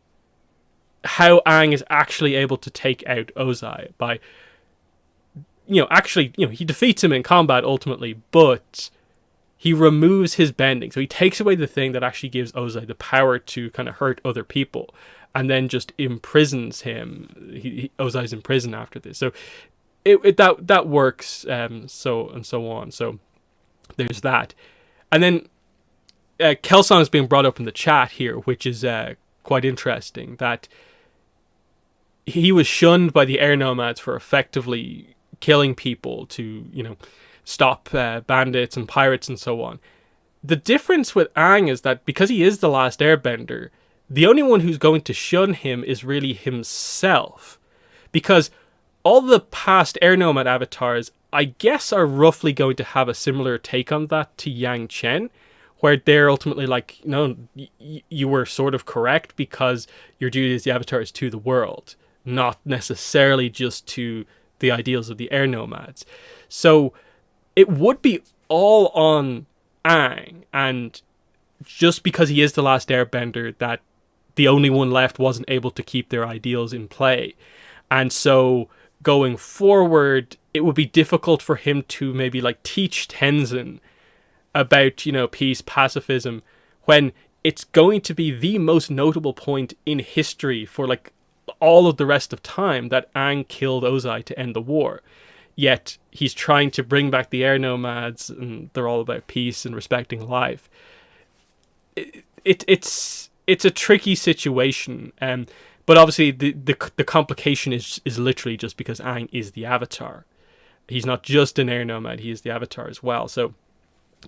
how Aang is actually able to take out Ozai by, you know, actually, you know, he defeats him in combat ultimately, but he removes his bending. So he takes away the thing that actually gives Ozai the power to kind of hurt other people, and then just imprisons him. Ozai's in prison after this. So that works, so and so on. So there's that. And then Kelsong is being brought up in the chat here, which is quite interesting, that he was shunned by the air nomads for effectively killing people to, stop bandits and pirates and so on. The difference with Aang is that because he is the last airbender, the only one who's going to shun him is really himself. Because all the past air nomad avatars, I guess, are roughly going to have a similar take on that to Yang Chen, where they're ultimately like, no, you were sort of correct because your duty as the avatar is to the world, not necessarily just to the ideals of the air nomads. So it would be all on Aang, and just because he is the last airbender, that the only one left wasn't able to keep their ideals in play. And so going forward, it would be difficult for him to maybe like teach Tenzin about, peace, pacifism, when it's going to be the most notable point in history for like all of the rest of time that Aang killed Ozai to end the war. Yet he's trying to bring back the air nomads, and they're all about peace and respecting life. It's a tricky situation, but obviously the complication is literally just because Aang is the avatar. He's not just an air nomad; he is the avatar as well. So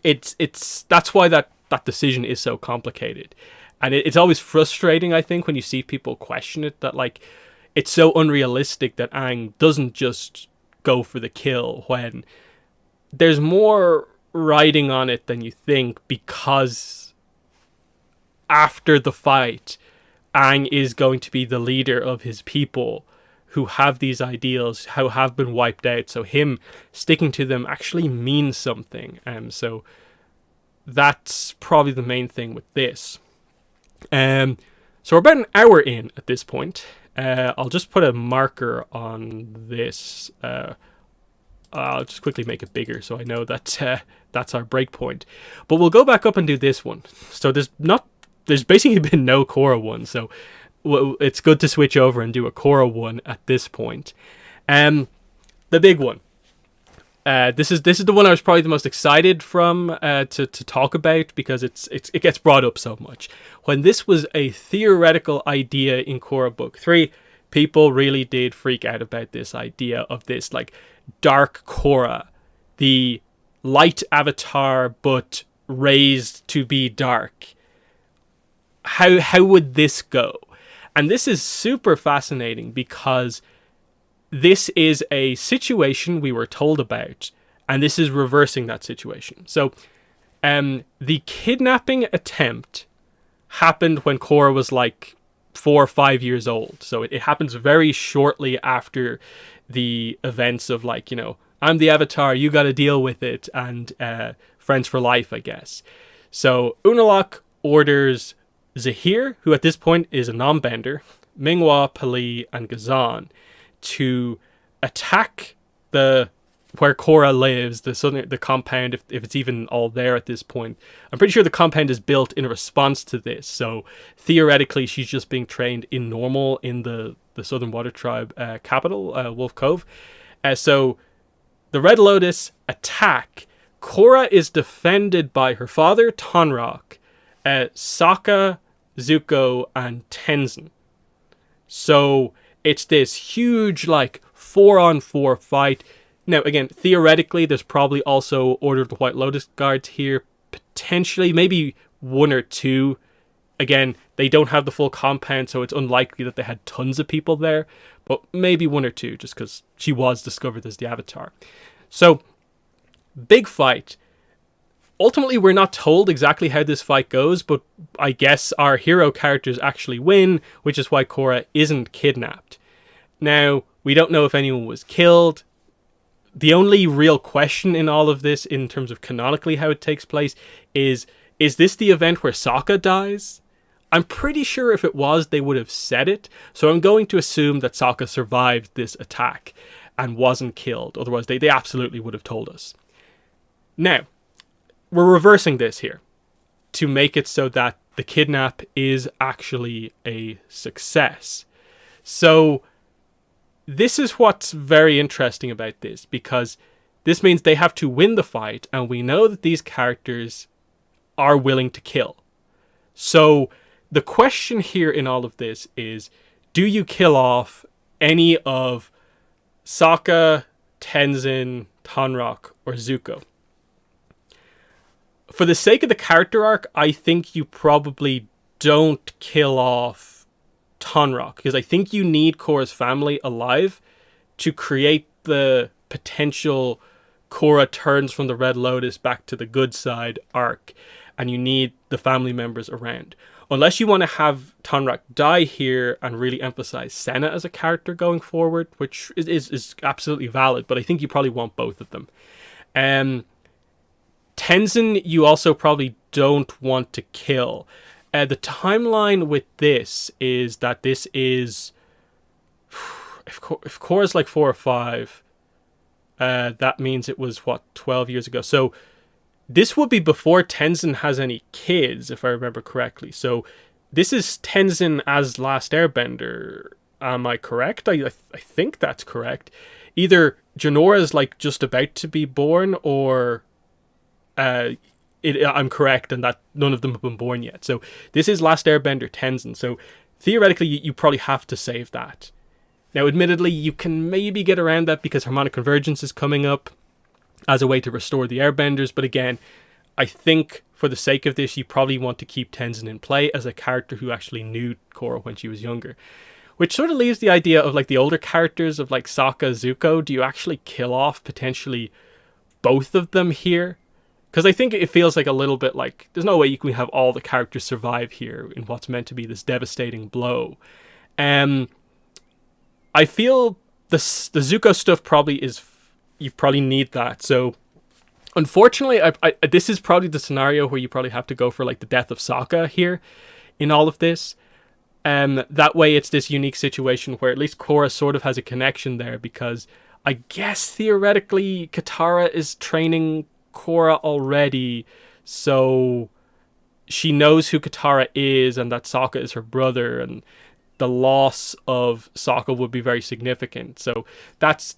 that's why that decision is so complicated, and it's always frustrating, I think, when you see people question it, that like it's so unrealistic that Aang doesn't just go for the kill, when there's more riding on it than you think, because after the fight, Aang is going to be the leader of his people who have these ideals, who have been wiped out. So him sticking to them actually means something. So that's probably the main thing with this. So we're about an hour in at this point. I'll just put a marker on this. I'll just quickly make it bigger so I know that that's our break point. But we'll go back up and do this one. So there's basically been no Korra one, so it's good to switch over and do a Korra one at this point. The big one. This is the one I was probably the most excited from to talk about, because it gets brought up so much. When this was a theoretical idea in Korra Book 3, people really did freak out about this idea of this like dark Korra, the light avatar but raised to be dark. How would this go? And this is super fascinating, because this is a situation we were told about, and this is reversing that situation. So the kidnapping attempt happened when Korra was like 4 or 5 years old. So it happens very shortly after the events of like, I'm the avatar, you got to deal with it, and friends for life, I guess. So Unalaq orders Zahir, who at this point is a non-bender, Minghua, Pali, and Ghazan, to attack where Korra lives, the compound, if it's even all there at this point. I'm pretty sure the compound is built in response to this, so theoretically she's just being trained in normal in the Southern Water Tribe capital, Wolf Cove. So the Red Lotus attack. Korra is defended by her father, Tonraq, Sokka, Zuko, and Tenzin. So it's this huge like 4-on-4 fight. Now, again, theoretically, there's probably also Order of the White Lotus guards here. Potentially, maybe 1 or 2. Again, they don't have the full compound, so it's unlikely that they had tons of people there. But maybe 1 or 2, just because she was discovered as the Avatar. So, big fight. Ultimately, we're not told exactly how this fight goes, but I guess our hero characters actually win, which is why Korra isn't kidnapped. Now, we don't know if anyone was killed. The only real question in all of this, in terms of canonically how it takes place, is this the event where Sokka dies? I'm pretty sure if it was, they would have said it, so I'm going to assume that Sokka survived this attack and wasn't killed. Otherwise, they absolutely would have told us. Now, we're reversing this here to make it so that the kidnap is actually a success. So this is what's very interesting about this, because this means they have to win the fight, and we know that these characters are willing to kill. So the question here in all of this is, do you kill off any of Sokka, Tenzin, Tonraq, or Zuko? For the sake of the character arc, I think you probably don't kill off Tonraq, because I think you need Korra's family alive to create the potential Korra turns from the Red Lotus back to the good side arc, and you need the family members around. Unless you want to have Tonraq die here and really emphasize Senna as a character going forward, which is absolutely valid, but I think you probably want both of them. Tenzin, you also probably don't want to kill. The timeline with this is that this is... If Korra's like 4 or 5, that means it was, 12 years ago. So this would be before Tenzin has any kids, if I remember correctly. So this is Tenzin as Last Airbender. Am I correct? I think that's correct. Either Janora's like just about to be born, or I'm correct and that none of them have been born yet. So this is Last Airbender Tenzin. So theoretically, you probably have to save that. Now, admittedly, you can maybe get around that because Harmonic Convergence is coming up as a way to restore the Airbenders. But again, I think for the sake of this, you probably want to keep Tenzin in play as a character who actually knew Korra when she was younger. Which sort of leaves the idea of like the older characters of like Sokka, Zuko. Do you actually kill off potentially both of them here? Because I think it feels like a little bit like there's no way you can have all the characters survive here in what's meant to be this devastating blow. I feel the Zuko stuff probably is... You probably need that. So, unfortunately, this is probably the scenario where you probably have to go for like the death of Sokka here in all of this. That way it's this unique situation where at least Korra sort of has a connection there, because I guess theoretically Katara is training Korra already, so she knows who Katara is and that Sokka is her brother, and the loss of Sokka would be very significant. So that's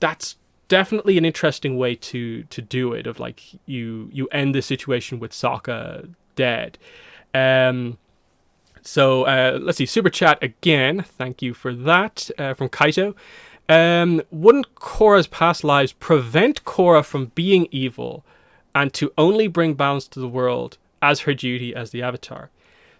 definitely an interesting way to do it, of like you end the situation with Sokka dead. So let's see, super chat again, thank you for that, from Kaito. Wouldn't Korra's past lives prevent Korra from being evil and to only bring balance to the world as her duty as the Avatar?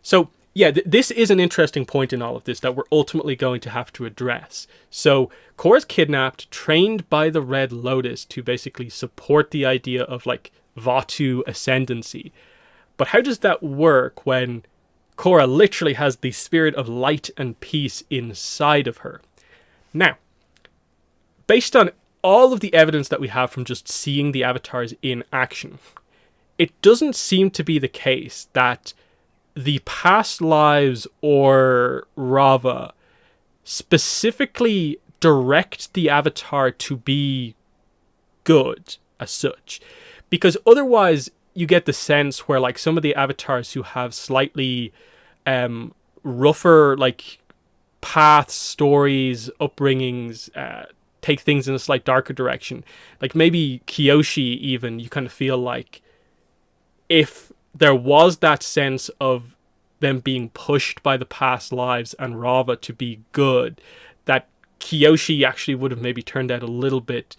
So yeah, this is an interesting point in all of this that we're ultimately going to have to address. So Korra's kidnapped, trained by the Red Lotus to basically support the idea of like Vatu ascendancy. But how does that work when Korra literally has the spirit of light and peace inside of her? Now, based on all of the evidence that we have from just seeing the avatars in action, it doesn't seem to be the case that the past lives or Rava specifically direct the avatar to be good as such. Because otherwise you get the sense where like some of the avatars who have slightly rougher like paths, stories, upbringings, take things in a slight darker direction. Like maybe Kyoshi even, you kind of feel like if there was that sense of them being pushed by the past lives and Rava to be good, that Kyoshi actually would have maybe turned out a little bit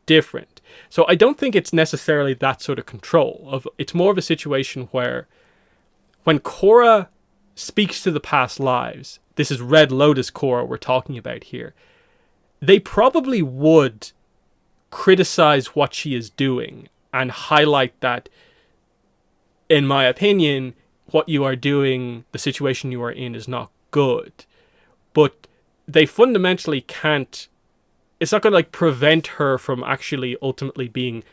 different. So I don't think it's necessarily that sort of control. It's more of a situation where when Korra speaks to the past lives, this is Red Lotus Korra we're talking about here, they probably would criticize what she is doing and highlight that, in my opinion, what you are doing, the situation you are in, is not good. But they fundamentally can't... It's not going to like prevent her from actually ultimately being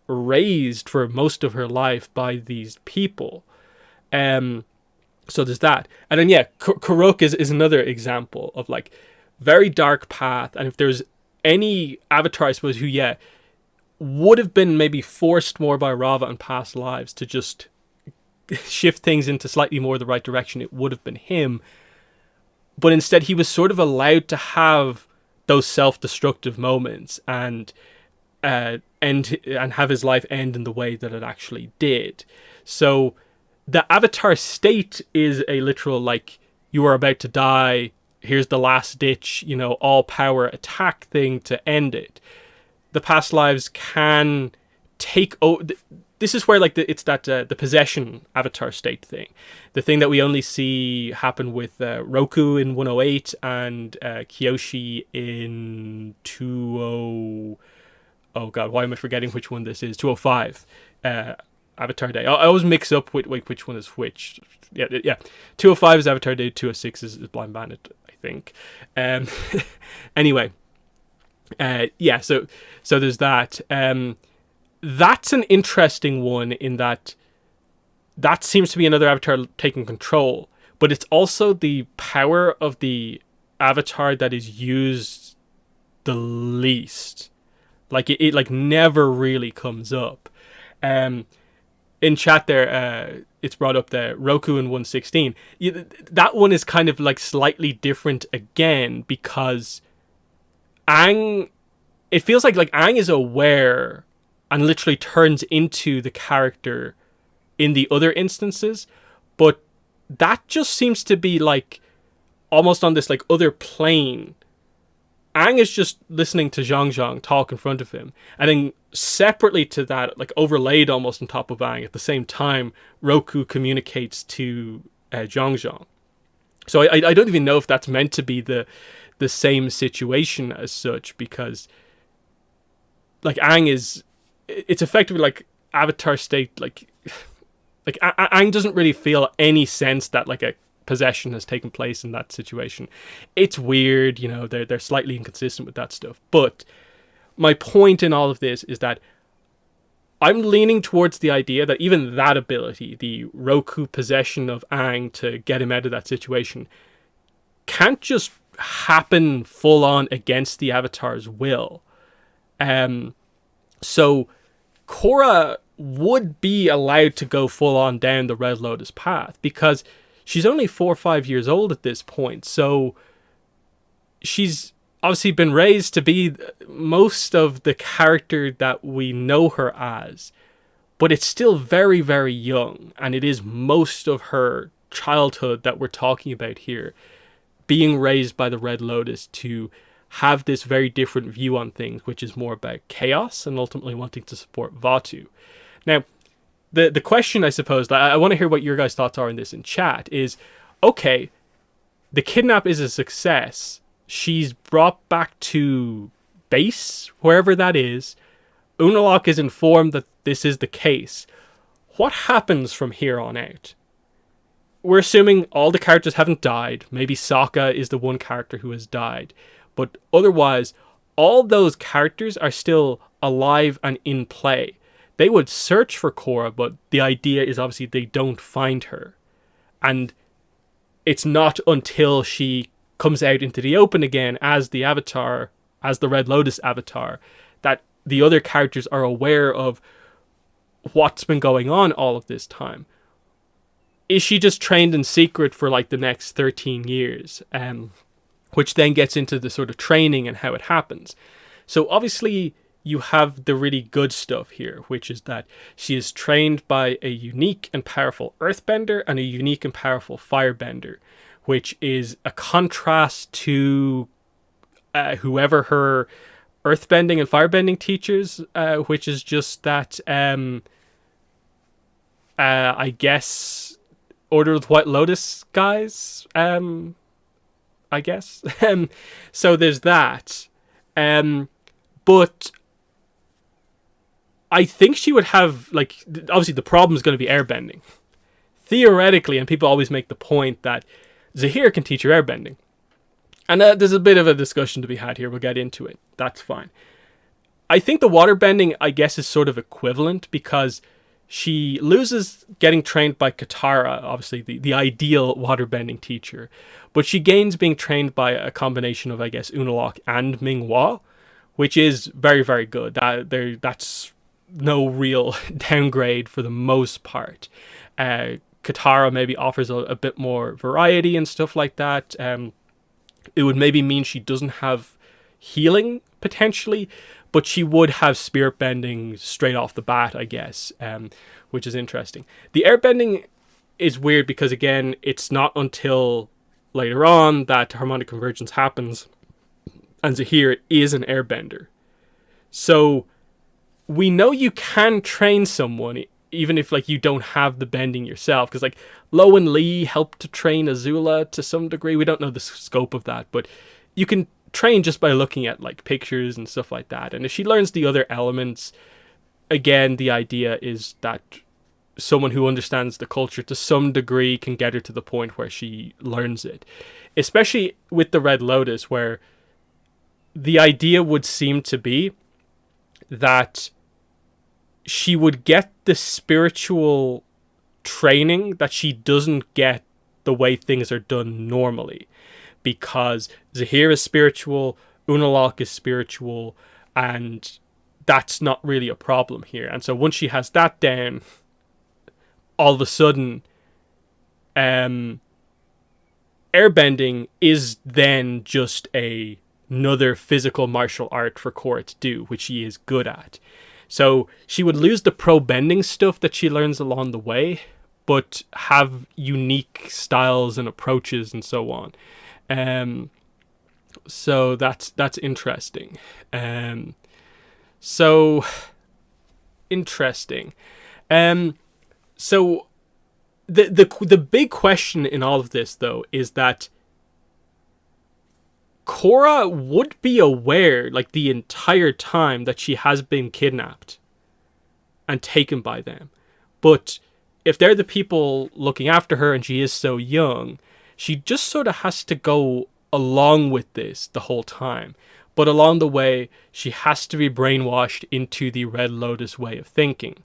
raised for most of her life by these people. So there's that. And then yeah, Karuk is another example of like very dark path. And if there's any avatar, I suppose, who would have been maybe forced more by Rava and past lives to just shift things into slightly more the right direction, it would have been him. But instead, he was sort of allowed to have those self-destructive moments and have his life end in the way that it actually did. So the Avatar state is a literal, like, you are about to die, here's the last ditch, all power attack thing to end it. The past lives can take over. This is where, like, it's that the possession Avatar state thing, the thing that we only see happen with Roku in 108 and Kyoshi in 20. Oh god, why am I forgetting which one this is? 205. Avatar Day. I always mix up which one is which. Yeah. 205 is Avatar Day. 206 is Blind Bandit, I think. Anyway. So there's that. That's an interesting one in that seems to be another Avatar taking control, but it's also the power of the Avatar that is used the least. Like it like never really comes up. In chat there, it's brought up there, Roku in 116. That one is kind of like slightly different again because Aang, it feels like Aang is aware and literally turns into the character in the other instances, but that just seems to be like almost on this like other plane. Aang is just listening to Zhang talk in front of him, and then separately to that, like overlaid almost on top of Aang at the same time, Roku communicates to Zhang. So I don't even know if that's meant to be the same situation as such, because like it's effectively like Avatar state, like Aang doesn't really feel any sense that like a possession has taken place in that situation. It's weird, they're slightly inconsistent with that stuff. But my point in all of this is that I'm leaning towards the idea that even that ability, the Roku possession of Aang to get him out of that situation, can't just happen full on against the Avatar's will. So Korra would be allowed to go full on down the Red Lotus path because she's only 4 or 5 years old at this point. So she's obviously been raised to be most of the character that we know her as, but it's still very, very young, and it is most of her childhood that we're talking about here, being raised by the Red Lotus to have this very different view on things, which is more about chaos and ultimately wanting to support Vaatu. Now, the question, I suppose, I want to hear what your guys' thoughts are on this in chat, is, okay, the kidnap is a success. She's brought back to base, wherever that is. Unalaq is informed that this is the case. What happens from here on out? We're assuming all the characters haven't died. Maybe Sokka is the one character who has died. But otherwise, all those characters are still alive and in play. They would search for Korra, but the idea is obviously they don't find her. And it's not until she comes out into the open again as the Avatar, as the Red Lotus Avatar, that the other characters are aware of what's been going on all of this time. Is she just trained in secret for like the next 13 years? Which then gets into the sort of training and how it happens. So obviously you have the really good stuff here, which is that she is trained by a unique and powerful earthbender and a unique and powerful firebender, which is a contrast to whoever her earthbending and firebending teachers, which is just that, I guess, Order of the White Lotus guys, I guess. So there's that. But I think she would have, like, obviously the problem is going to be airbending. Theoretically, and people always make the point that Zahir can teach her airbending. And there's a bit of a discussion to be had here. We'll get into it. That's fine. I think the waterbending, I guess, is sort of equivalent because she loses getting trained by Katara, obviously the ideal waterbending teacher. But she gains being trained by a combination of, I guess, Unalaq and Minghua, which is very, very good. That's no real downgrade for the most part. Katara maybe offers a bit more variety and stuff like that. It would maybe mean she doesn't have healing potentially, but she would have spirit bending straight off the bat, I guess, which is interesting. The airbending is weird because, again, it's not until later on that harmonic convergence happens, and Zahir is an airbender. So we know you can train someone even if like you don't have the bending yourself, because like Lo and Lee helped to train Azula to some degree. We don't know the scope of that, but you can train just by looking at like pictures and stuff like that. And if she learns the other elements, again, the idea is that someone who understands the culture to some degree can get her to the point where she learns it, especially with the Red Lotus, where the idea would seem to be that she would get the spiritual training that she doesn't get the way things are done normally, because Zahir is spiritual, Unalaq is spiritual, and that's not really a problem here. And so once she has that down, all of a sudden airbending is then just another physical martial art for Korra to do, which she is good at. So she would lose the pro-bending stuff that she learns along the way, but have unique styles and approaches and so on. So that's interesting. So interesting. So the big question in all of this, though, is that Korra would be aware, like, the entire time that she has been kidnapped and taken by them. But if they're the people looking after her and she is so young, she just sort of has to go along with this the whole time. But along the way, she has to be brainwashed into the Red Lotus way of thinking.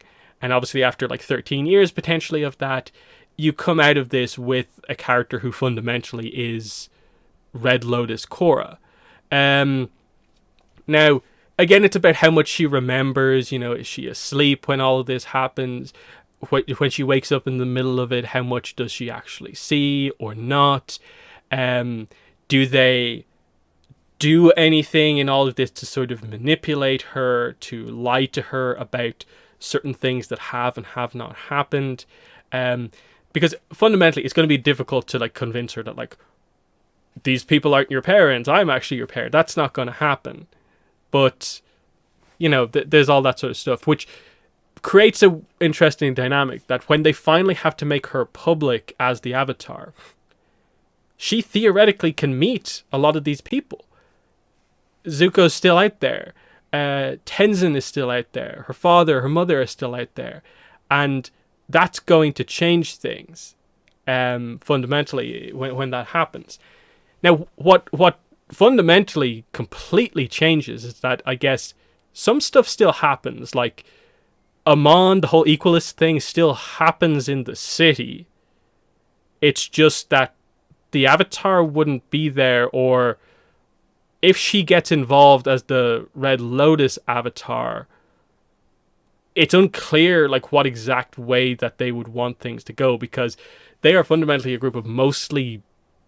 And obviously after like 13 years potentially of that, you come out of this with a character who fundamentally is Red Lotus Korra. Now, again, it's about how much she remembers. You know, is she asleep when all of this happens? When she wakes up in the middle of it, how much does she actually see or not? Do they do anything in all of this to sort of manipulate her, to lie to her about certain things that have and have not happened? Because fundamentally, it's going to be difficult to like convince her that like, these people aren't your parents, I'm actually your parent. That's not going to happen. But, you know, there's all that sort of stuff, which creates an interesting dynamic that when they finally have to make her public as the Avatar, she theoretically can meet a lot of these people. Zuko's still out there. Tenzin is still out there. Her father, her mother are still out there. And that's going to change things fundamentally when that happens. Now, what fundamentally completely changes is that, I guess, some stuff still happens. Like, Amon, the whole equalist thing, still happens in the city. It's just that the Avatar wouldn't be there, or if she gets involved as the Red Lotus Avatar, it's unclear like what exact way that they would want things to go, because they are fundamentally a group of mostly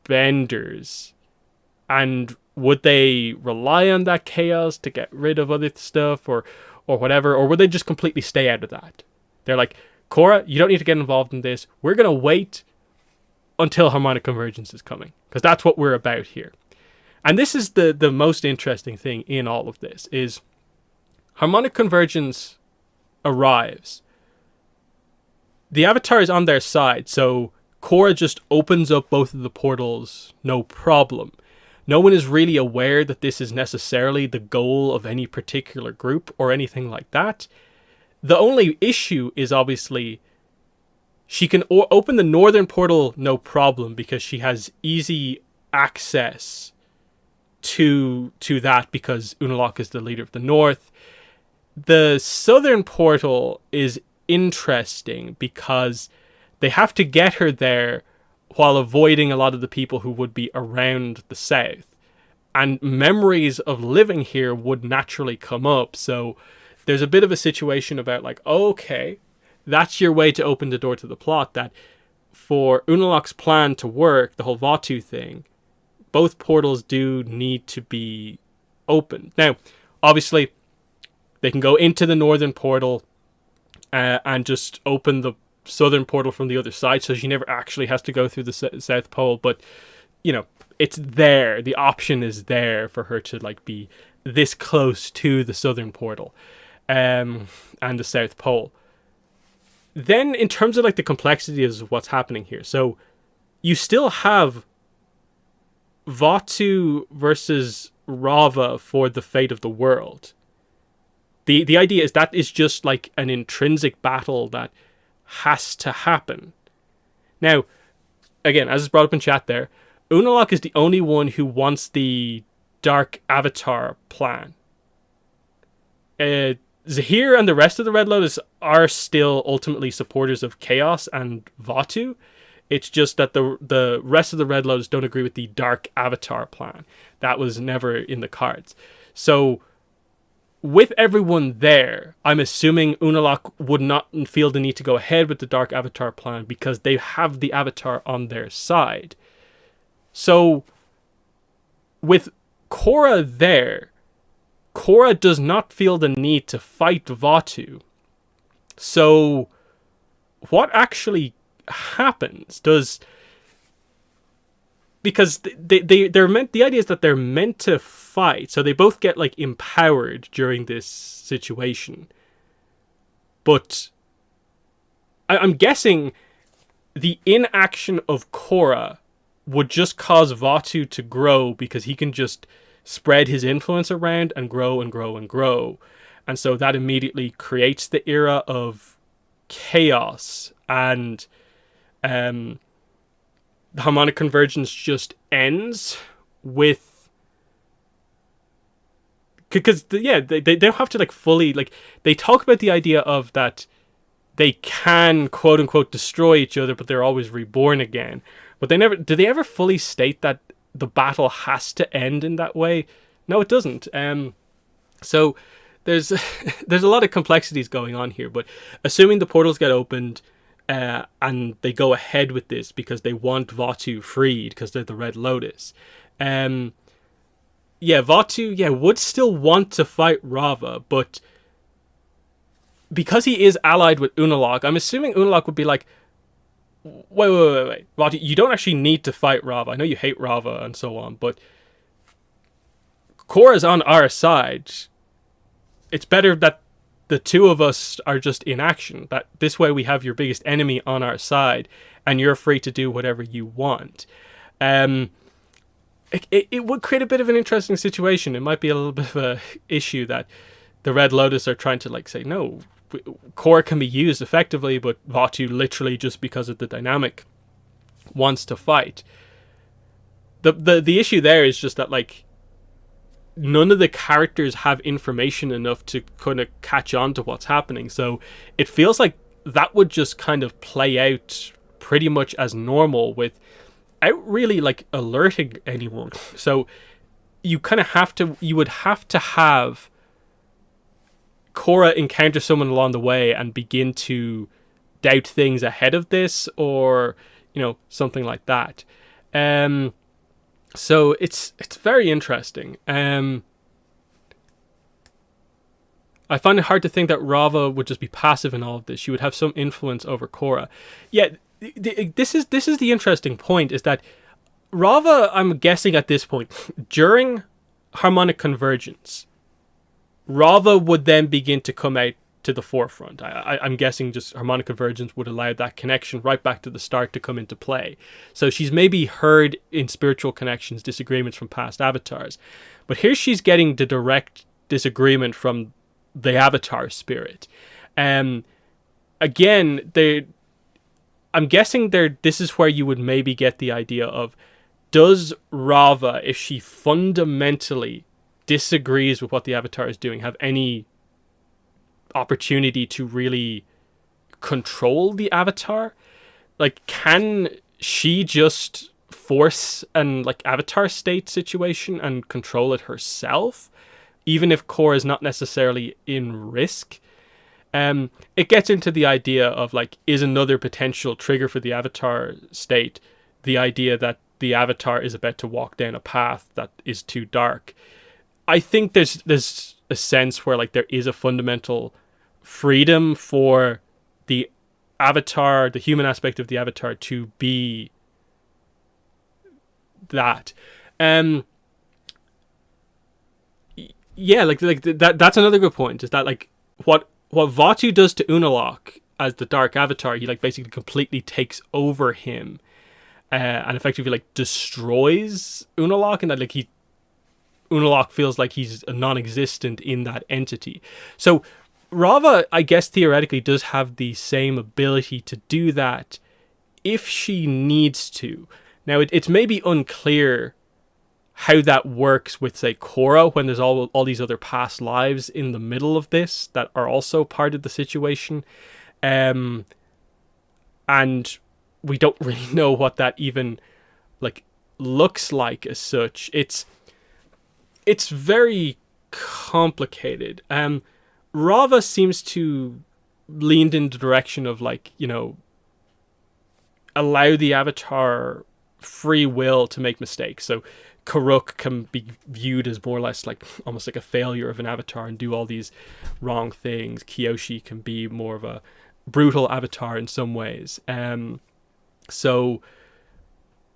benders, and would they rely on that chaos to get rid of other stuff or whatever, or would they just completely stay out of that? They're like, Korra, you don't need to get involved in this. We're going to wait until harmonic convergence is coming, because that's what we're about here. And this is the most interesting thing in all of this, is harmonic convergence arrives. The Avatar is on their side, so Korra just opens up both of the portals, no problem. No one is really aware that this is necessarily the goal of any particular group or anything like that. The only issue is obviously she can open the northern portal no problem, because she has easy access to that, because Unalaq is the leader of the north. The southern portal is interesting because they have to get her there while avoiding a lot of the people who would be around the south. and memories of living here would naturally come up. So there's a bit of a situation about like, okay, that's your way to open the door to the plot, that for Unalaq's plan to work, the whole Vaatu thing, both portals do need to be opened. Now, obviously, they can go into the northern portal and just open the southern portal from the other side, so she never actually has to go through the South Pole. But, you know, it's there. The option is there for her to like be this close to the southern portal and the South Pole. Then, in terms of like the complexity of what's happening here, so you still have Vaatu versus Rava for the fate of the world. The idea is that is just like an intrinsic battle that has to happen. Now, again, as is brought up in chat there, Unalaq is the only one who wants the Dark Avatar plan. Zahir and the rest of the Red Lotus are still ultimately supporters of Chaos and Vaatu. It's just that the rest of the Red Lotus don't agree with the Dark Avatar plan. That was never in the cards. So, with everyone there, I'm assuming Unalaq would not feel the need to go ahead with the Dark Avatar plan because they have the Avatar on their side. So, with Korra there, Korra does not feel the need to fight Vaatu. So, what actually happens? Because they're meant, the idea is that they're meant to fight, so they both get like empowered during this situation. But I'm guessing the inaction of Korra would just cause Vaatu to grow because he can just spread his influence around and grow and grow and grow. And so that immediately creates the era of chaos, and the harmonic convergence just ends with, because they don't have to like fully, like, they talk about the idea of that they can quote unquote destroy each other, but they're always reborn again. But do they ever fully state that the battle has to end in that way? No, it doesn't. So there's there's a lot of complexities going on here, but assuming the portals get opened, and they go ahead with this because they want Vaatu freed because they're the Red Lotus. Vaatu, would still want to fight Rava, but because he is allied with Unalaq, I'm assuming Unalaq would be like, wait. Vaatu, you don't actually need to fight Rava. I know you hate Rava and so on, but Korra's on our side. It's better that the two of us are just in action. That this way we have your biggest enemy on our side, and you're free to do whatever you want. It would create a bit of an interesting situation. It might be a little bit of a issue that the Red Lotus are trying to like say, no, Korra can be used effectively, but Vaatu literally just because of the dynamic wants to fight. The issue there is just that like none of the characters have information enough to kind of catch on to what's happening. So it feels like that would just kind of play out pretty much as normal without really like alerting anyone. So you would have to have Korra encounter someone along the way and begin to doubt things ahead of this, or something like that. So it's very interesting. I find it hard to think that Rava would just be passive in all of this. She would have some influence over Korra. Yeah, this is the interesting point, is that Rava, I'm guessing at this point, during harmonic convergence, Rava would then begin to come out to the forefront. I'm guessing just harmonic convergence would allow that connection right back to the start to come into play. So she's maybe heard in spiritual connections disagreements from past avatars, but here she's getting the direct disagreement from the avatar spirit. Again, I'm guessing this is where you would maybe get the idea of, does Rava, if she fundamentally disagrees with what the avatar is doing, have any opportunity to really control the avatar? Like, can she just force an like avatar state situation and control it herself, even if Korra is not necessarily in risk. It gets into the idea of like, is another potential trigger for the avatar state the idea that the avatar is about to walk down a path that is too dark. I think there's a sense where like there is a fundamental freedom for the avatar, the human aspect of the avatar, to be that. Yeah, like that. That's another good point. Is that like what Vaatu does to Unalaq as the Dark Avatar? He like basically completely takes over him, and effectively like destroys Unalaq, and that like Unalaq feels like he's non-existent in that entity. So Raava, I guess theoretically, does have the same ability to do that if she needs to. Now it's maybe unclear how that works with, say, Korra, when there's all these other past lives in the middle of this that are also part of the situation. And we don't really know what that even like looks like as such. It's very complicated. Raava seems to lean in the direction of like, you know, allow the avatar free will to make mistakes. So Karuk can be viewed as more or less like almost like a failure of an avatar and do all these wrong things. Kyoshi can be more of a brutal avatar in some ways. So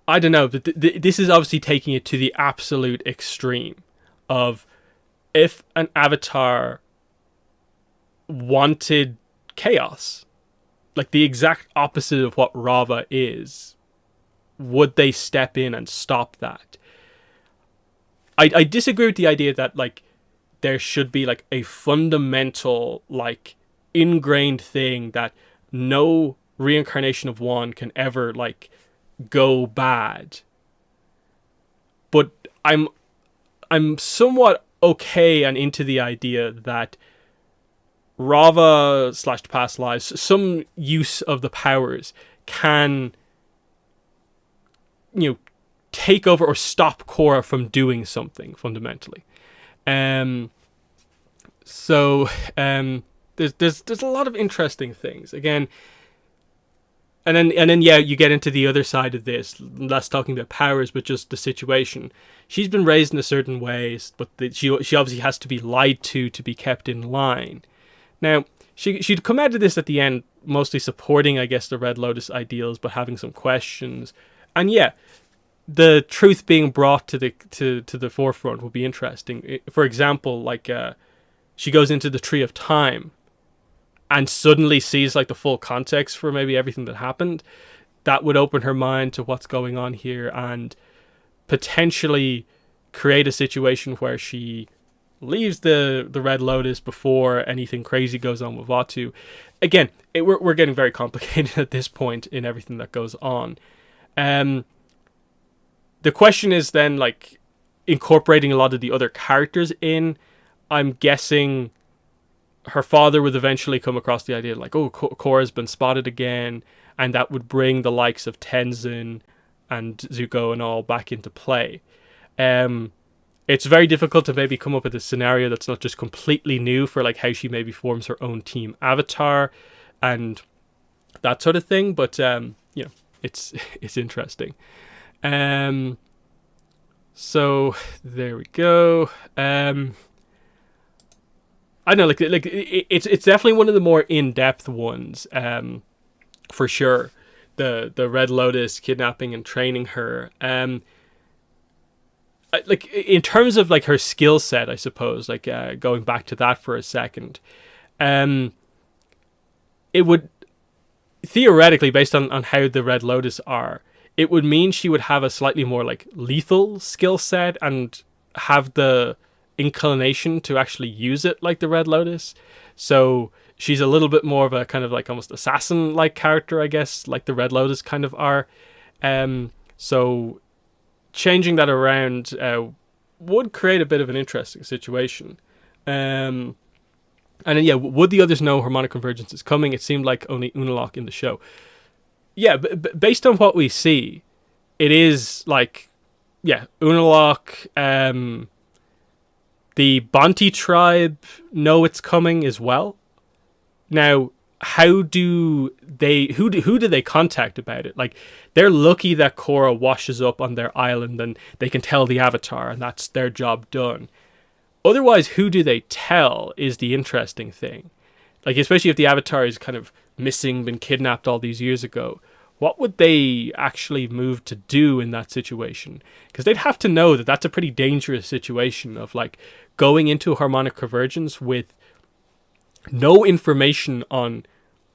I don't know. This is obviously taking it to the absolute extreme of if an avatar wanted chaos, like the exact opposite of what Raava is, would they step in and stop that? I disagree with the idea that like there should be like a fundamental like ingrained thing that no reincarnation of one can ever like go bad. But I'm somewhat okay and into the idea that Raava / past lives, some use of the powers can, you know, take over or stop Korra from doing something fundamentally. So there's a lot of interesting things again, and then yeah, you get into the other side of this, less talking about powers but just the situation. She's been raised in a certain way, but she obviously has to be lied to be kept in line. Now she'd come out of this at the end mostly supporting, I guess, the Red Lotus ideals, but having some questions. And yeah, the truth being brought to the forefront will be interesting. For example, like she goes into the Tree of Time and suddenly sees like the full context for maybe everything that happened. That would open her mind to what's going on here and potentially create a situation where she leaves the Red Lotus before anything crazy goes on with Vaatu. Again, we're getting very complicated at this point in everything that goes on. The question is then like incorporating a lot of the other characters in. I'm guessing her father would eventually come across the idea like, oh, Korra's been spotted again, and that would bring the likes of Tenzin and Zuko and all back into play. It's very difficult to maybe come up with a scenario that's not just completely new for like how she maybe forms her own team avatar and that sort of thing. But you know, it's interesting. So there we go. I don't know, like it's definitely one of the more in-depth ones, for sure. The Red Lotus kidnapping and training her. Like in terms of like her skill set, I suppose, like going back to that for a second, it would theoretically, based on how the Red Lotus are, it would mean she would have a slightly more like lethal skill set and have the inclination to actually use it like the Red Lotus. So she's a little bit more of a kind of like almost assassin-like character, I guess, like the Red Lotus kind of are. So changing that around would create a bit of an interesting situation. And then, yeah, would the others know harmonic convergence is coming? It seemed like only Unalaq in the show. Yeah, based on what we see, it is like, yeah, Unalaq, the Bonte tribe know it's coming as well. Now, how do they, who do they contact about it? Like, they're lucky that Korra washes up on their island and they can tell the Avatar and that's their job done. Otherwise, who do they tell is the interesting thing. Like, especially if the Avatar is kind of missing, been kidnapped all these years ago. What would they actually move to do in that situation? Because they'd have to know that that's a pretty dangerous situation of, like, going into harmonic convergence with no information on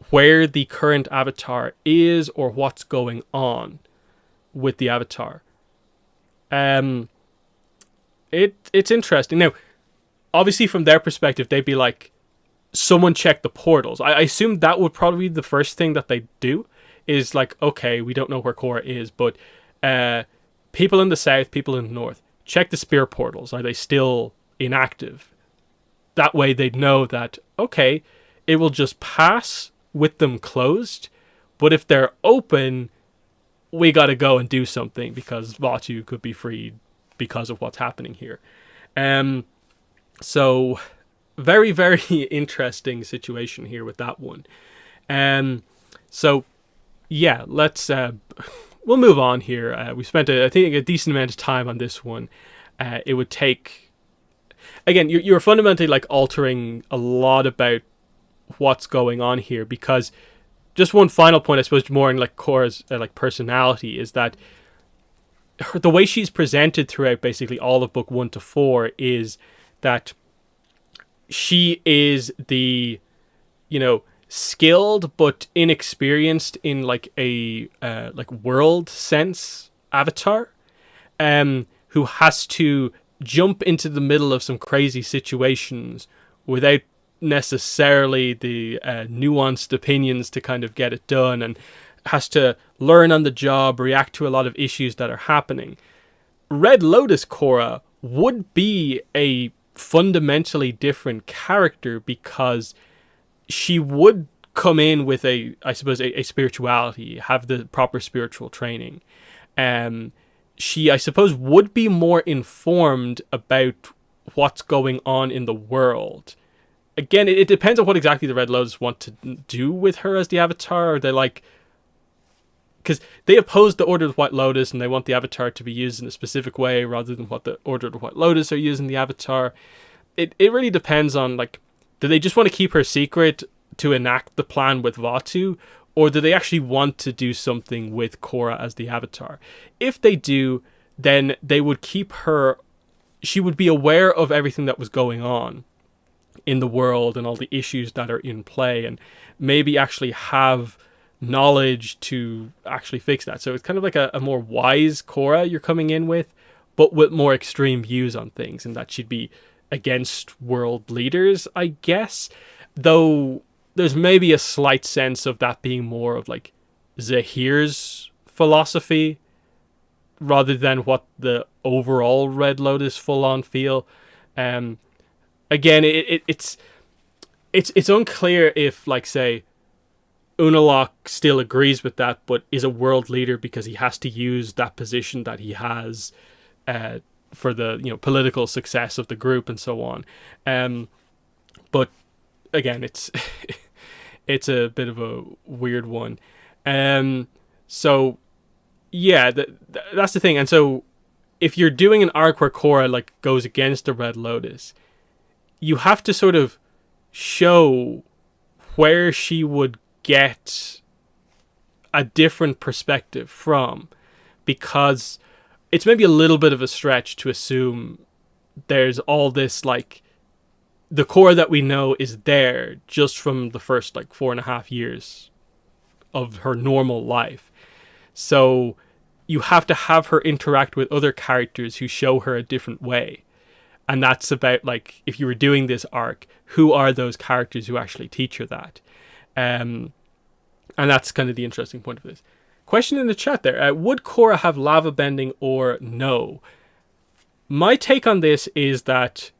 where the current Avatar is or what's going on with the Avatar. It's interesting. Now, obviously from their perspective, they'd be like, someone check the portals. I assume that would probably be the first thing that they do. Is like, okay, we don't know where Korra is, but people in the south, people in the north, check the spear portals. Are they still inactive? That way they'd know that, okay, it will just pass with them closed, but if they're open, we got to go and do something because Vaatu could be freed because of what's happening here. So very, very interesting situation here with that one. So yeah, let's we'll move on here. We spent I think a decent amount of time on this one. It would take, again, you're fundamentally like altering a lot about what's going on here, because just one final point, I suppose, more in like Korra's like personality, is that the way she's presented throughout basically all of book 1 to 4 is that she is the, skilled but inexperienced in like a like world sense Avatar, who has to jump into the middle of some crazy situations without necessarily the nuanced opinions to kind of get it done, and has to learn on the job, react to a lot of issues that are happening. Red Lotus Korra would be a fundamentally different character, because she would come in with a spirituality, have the proper spiritual training. She, I suppose, would be more informed about what's going on in the world. Again, it depends on what exactly the Red Lotus want to do with her as the Avatar. Or they like, because they oppose the Order of the White Lotus and they want the Avatar to be used in a specific way rather than what the Order of the White Lotus are using the Avatar. It really depends on, like, do they just want to keep her secret to enact the plan with Vaatu, or do they actually want to do something with Korra as the Avatar? If they do, then they would keep her, she would be aware of everything that was going on in the world and all the issues that are in play, and maybe actually have knowledge to actually fix that. So it's kind of like a more wise Korra you're coming in with, but with more extreme views on things, and that she'd be against world leaders, I guess. Though there's maybe a slight sense of that being more of like Zahir's philosophy rather than what the overall Red Lotus full-on feel. Again, it's unclear if, like, say, Unalaq still agrees with that, but is a world leader because he has to use that position that he has for the political success of the group and so on. But again, it's it's a bit of a weird one. So yeah, that's the thing. And so if you're doing an arc where Korra like goes against the Red Lotus, you have to sort of show where she would get a different perspective from, because it's maybe a little bit of a stretch to assume there's all this, like, the Korra that we know is there just from the first, like, 4.5 years of her normal life. So you have to have her interact with other characters who show her a different way. And that's about, like, if you were doing this arc, who are those characters who actually teach her that? And that's kind of the interesting point of this. Question in the chat there. Would Korra have lava bending or no? My take on this is that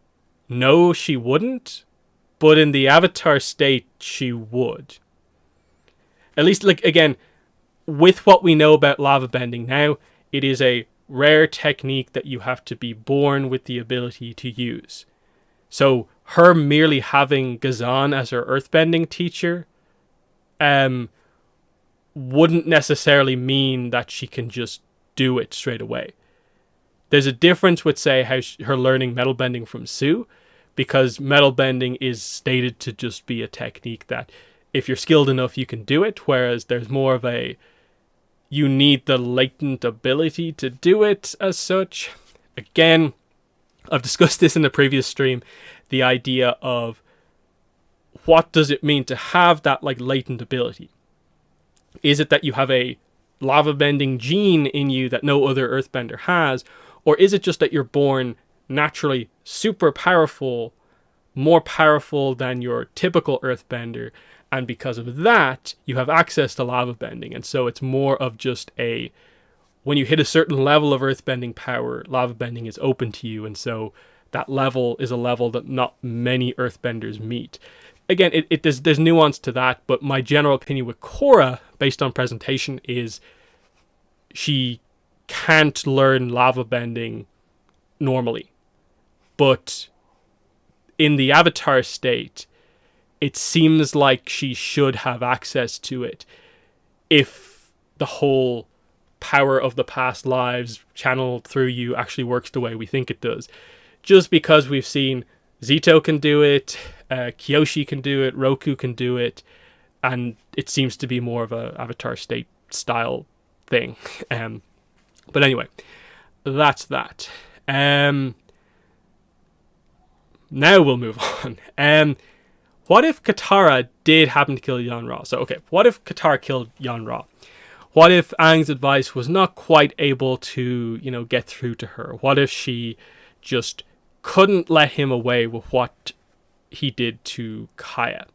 no, she wouldn't. But in the Avatar state, she would. At least, like, again, with what we know about lava bending now, it is a rare technique that you have to be born with the ability to use. So her merely having Ghazan as her earthbending teacher wouldn't necessarily mean that she can just do it straight away. There's a difference with, say, how her learning metal bending from Su, because metal bending is stated to just be a technique that if you're skilled enough, you can do it, whereas there's more of a, you need the latent ability to do it as such. Again, I've discussed this in the previous stream, the idea of what does it mean to have that like latent ability? Is it that you have a lava bending gene in you that no other earthbender has? Or is it just that you're born naturally super powerful, more powerful than your typical earthbender, and because of that, you have access to lava bending? And so it's more of just a, when you hit a certain level of earthbending power, lava bending is open to you, and so that level is a level that not many earthbenders meet. Again, there's nuance to that, but my general opinion with Korra, based on presentation, is she can't learn lava bending normally. But in the Avatar state, it seems like she should have access to it if the whole power of the past lives channeled through you actually works the way we think it does. Just because we've seen Zito can do it, Kyoshi can do it, Roku can do it, and it seems to be more of a Avatar state style thing. But anyway, that's that. Now we'll move on. What if Katara did happen to kill Yon Rha? So, okay, what if Katara killed Yon Rha? What if Aang's advice was not quite able to, get through to her? What if she just couldn't let him away with what he did to Kaya?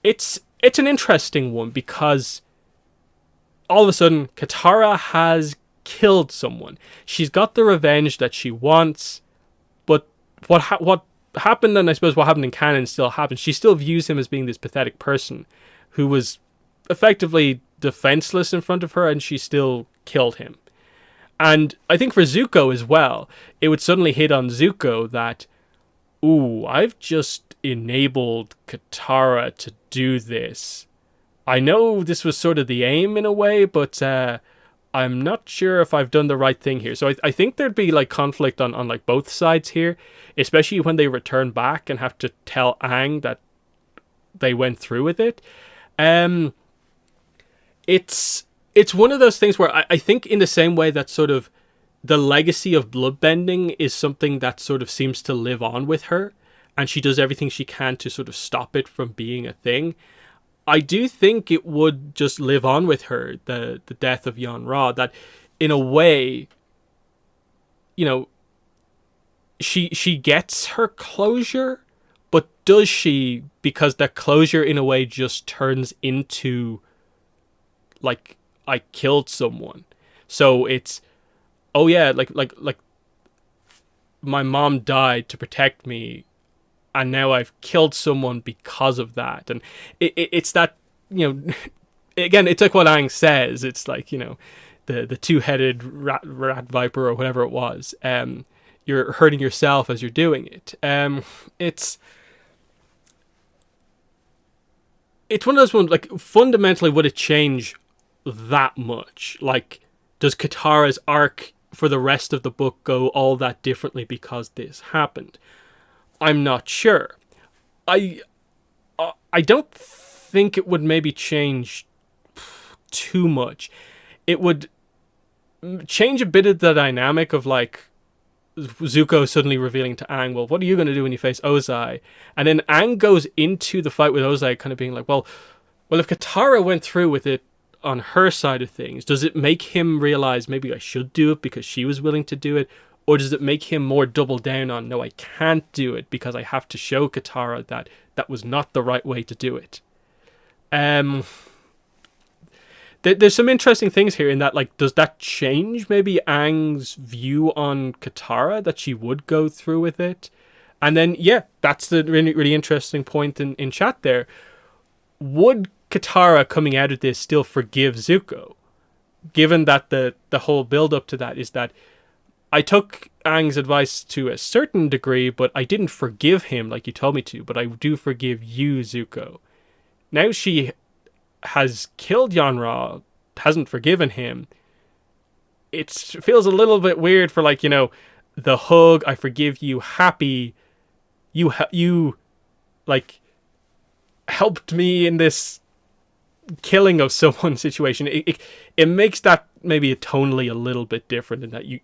It's an interesting one, because all of a sudden Katara has killed someone. She's got the revenge that she wants, but what happened, and I suppose what happened in canon still happens. She still views him as being this pathetic person who was effectively defenseless in front of her, and she still killed him. And I think for Zuko as well, it would suddenly hit on Zuko that, ooh, I've just enabled Katara to do this. I know this was sort of the aim in a way, but I'm not sure if I've done the right thing here. So I think there'd be like conflict on like both sides here, especially when they return back and have to tell Aang that they went through with it. It's one of those things where I think in the same way that sort of the legacy of bloodbending is something that sort of seems to live on with her, and she does everything she can to sort of stop it from being a thing. I do think it would just live on with her, the death of Yon Rha, that in a way, she gets her closure, but does she? Because that closure in a way just turns into like, I killed someone. So it's, oh yeah, like my mom died to protect me, and now I've killed someone because of that. And it's that, again, it's like what Aang says. It's like, the two-headed rat viper or whatever it was. You're hurting yourself as you're doing it. It's one of those ones, like, fundamentally, would it change that much? Like, does Katara's arc for the rest of the book go all that differently because this happened? I'm not sure. I don't think it would maybe change too much. It would change a bit of the dynamic of like Zuko suddenly revealing to Aang, well, what are you going to do when you face Ozai? And then Aang goes into the fight with Ozai kind of being like, well, if Katara went through with it on her side of things, does it make him realize maybe I should do it because she was willing to do it? Or does it make him more double down on, no, I can't do it because I have to show Katara that that was not the right way to do it? There's some interesting things here in that, like, does that change maybe Aang's view on Katara, that she would go through with it? And then, yeah, that's the really, really interesting point in chat there. Would Katara coming out of this still forgive Zuko? given that the whole build up to that is that I took Aang's advice to a certain degree, but I didn't forgive him like you told me to, but I do forgive you, Zuko. Now she has killed Yon Rha, hasn't forgiven him. It feels a little bit weird for, like, the hug, I forgive you, happy, you like, helped me in this killing of someone situation. It makes that maybe tonally a little bit different, in that you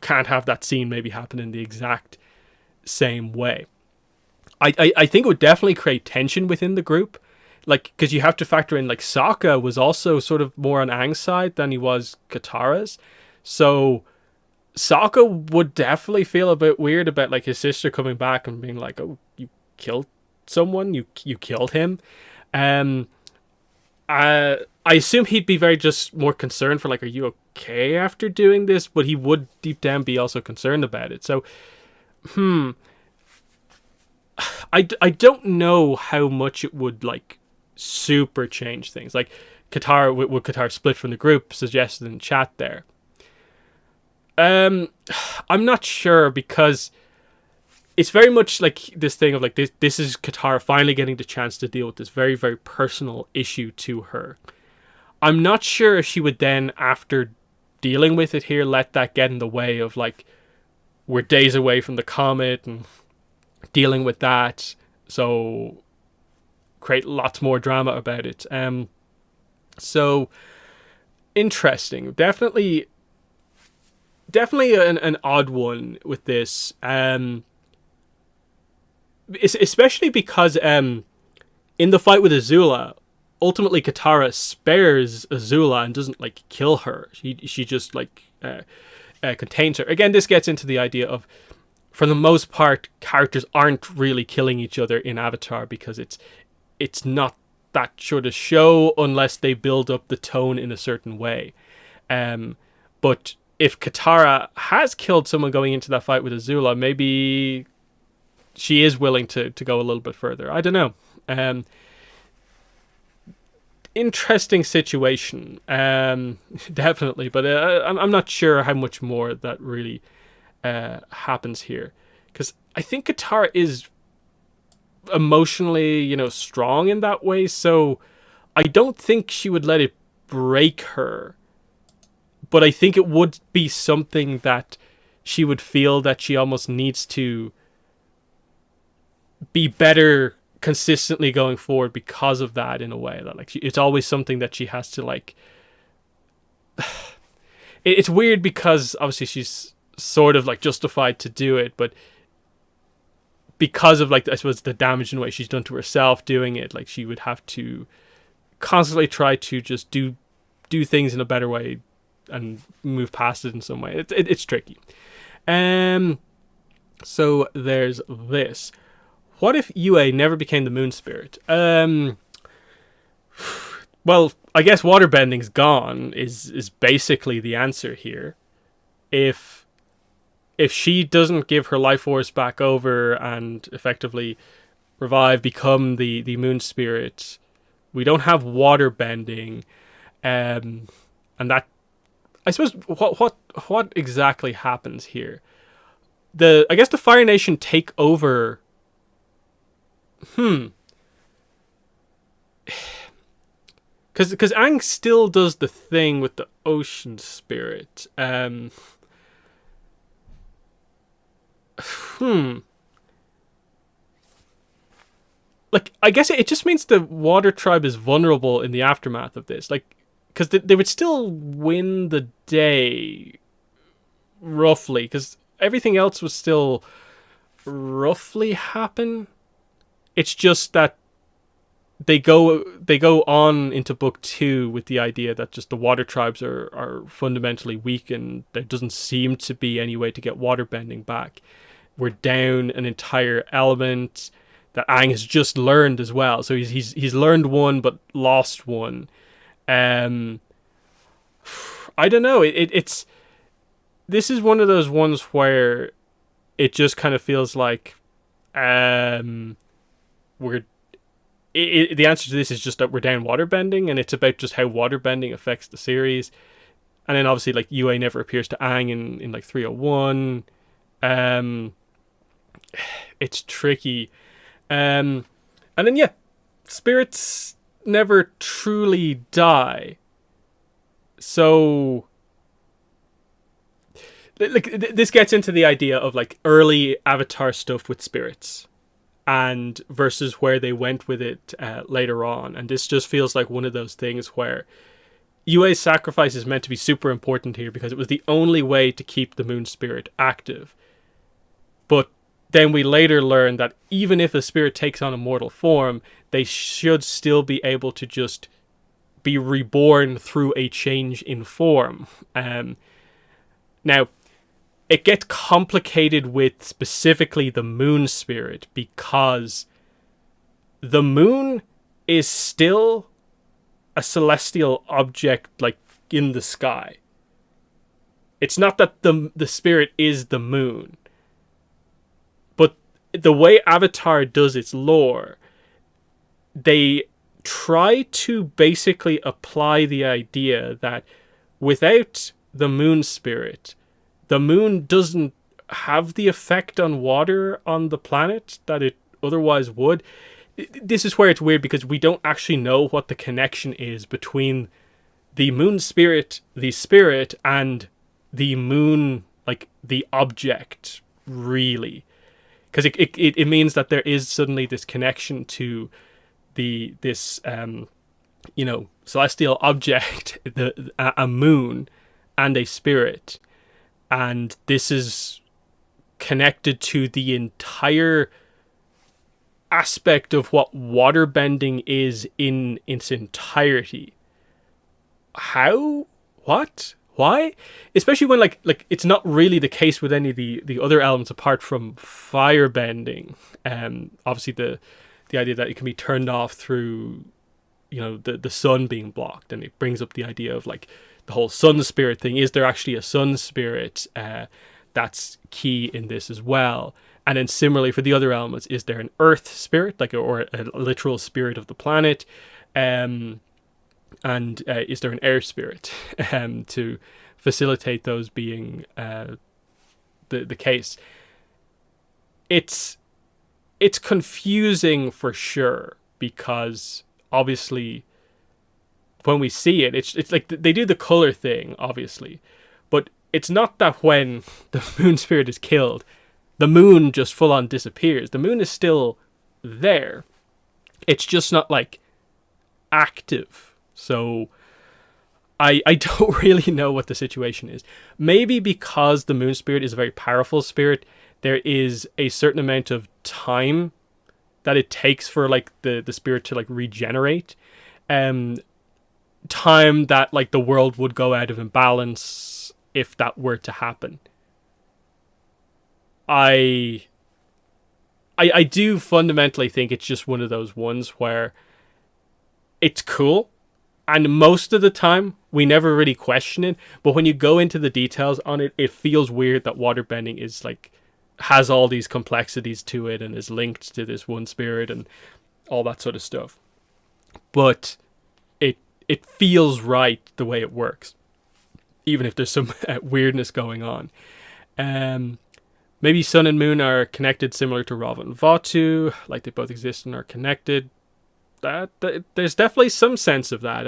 can't have that scene maybe happen in the exact same way. I think it would definitely create tension within the group, like, because you have to factor in, like, Sokka was also sort of more on Aang's side than he was Katara's, so Sokka would definitely feel a bit weird about, like, his sister coming back and being like, oh, you killed someone, you killed him. I assume he'd be very just more concerned for, like, are you okay after doing this? But he would deep down be also concerned about it. So, I don't know how much it would, like, super change things. Like, Katara, would Katara split from the group, suggested in chat there. I'm not sure, because it's very much like this thing of, like, this is Katara finally getting the chance to deal with this very, very personal issue to her. I'm not sure if she would then, after dealing with it here, let that get in the way of, like, we're days away from the comet and dealing with that, so create lots more drama about it. So interesting. Definitely an odd one with this. Especially because in the fight with Azula, ultimately Katara spares Azula and doesn't, like, kill her. She just, like, contains her. Again, this gets into the idea of, for the most part, characters aren't really killing each other in Avatar, because it's not that sort of show unless they build up the tone in a certain way. But if Katara has killed someone going into that fight with Azula, maybe she is willing to go a little bit further. I don't know. Interesting situation, definitely, but I'm not sure how much more that really happens here, because I think Katara is emotionally, strong in that way, so I don't think she would let it break her, but I think it would be something that she would feel that she almost needs to be better consistently going forward because of that, in a way that, like, it's always something that she has to, like, it's weird because obviously she's sort of, like, justified to do it, but because of, like, I suppose the damage in the way she's done to herself doing it, like, she would have to constantly try to just do things in a better way and move past it in some way. It's tricky. So there's this. What if Yue never became the moon spirit? Well, I guess waterbending's gone is basically the answer here. If she doesn't give her life force back over and effectively revive, become the moon spirit, we don't have waterbending, and that, I suppose, what exactly happens here? I guess the Fire Nation take over. Because Aang still does the thing with the ocean spirit. Like, I guess it just means the water tribe is vulnerable in the aftermath of this. Like, because they would still win the day, roughly, because everything else would still roughly happen. It's just that they go on into book 2 with the idea that just the water tribes are fundamentally weak, and there doesn't seem to be any way to get water bending back. We're down an entire element that Aang has just learned as well. So he's learned one but lost one. I don't know. It's this is one of those ones where it just kind of feels like the answer to this is just that we're down waterbending, and it's about just how waterbending affects the series. And then obviously like Yue never appears to Aang in like 301. It's tricky. And then yeah, spirits never truly die. So like this gets into the idea of like early Avatar stuff with spirits and versus where they went with it later on. And this just feels like one of those things where Yue's sacrifice is meant to be super important here because it was the only way to keep the moon spirit active. But then we later learn that even if a spirit takes on a mortal form, they should still be able to just be reborn through a change in form. Now, it gets complicated with specifically the moon spirit because the moon is still a celestial object like in the sky. It's not that the spirit is the moon. But the way Avatar does its lore, they try to basically apply the idea that without the moon spirit, the moon doesn't have the effect on water on the planet that it otherwise would. This is where it's weird because we don't actually know what the connection is between the moon spirit, and the moon, like the object, really. Because it means that there is suddenly this connection to this celestial object, a moon, and a spirit. And this is connected to the entire aspect of what waterbending is in its entirety. How? What? Why? Especially when like it's not really the case with any of the other elements apart from firebending. Obviously the idea that it can be turned off through, the sun being blocked, and it brings up the idea of like the whole sun spirit thing. Is there actually a sun spirit? That's key in this as well. And then similarly for the other elements, is there an earth spirit, or a literal spirit of the planet? And is there an air spirit to facilitate those being the case? It's confusing for sure, because obviously when we see it, it's like they do the color thing, obviously, but it's not that when the moon spirit is killed, the moon just full on disappears. The moon is still there. It's just not like active. So I don't really know what the situation is. Maybe because the moon spirit is a very powerful spirit, there is a certain amount of time that it takes for like the spirit to like regenerate. Time that like the world would go out of imbalance if that were to happen. I do fundamentally think it's just one of those ones where it's cool, and most of the time we never really question it, but when you go into the details on it, it feels weird that waterbending is like has all these complexities to it and is linked to this one spirit and all that sort of stuff. But it feels right the way it works, even if there's some weirdness going on. Maybe Sun and Moon are connected similar to Raava and Vatu, like they both exist and are connected. That there's definitely some sense of that.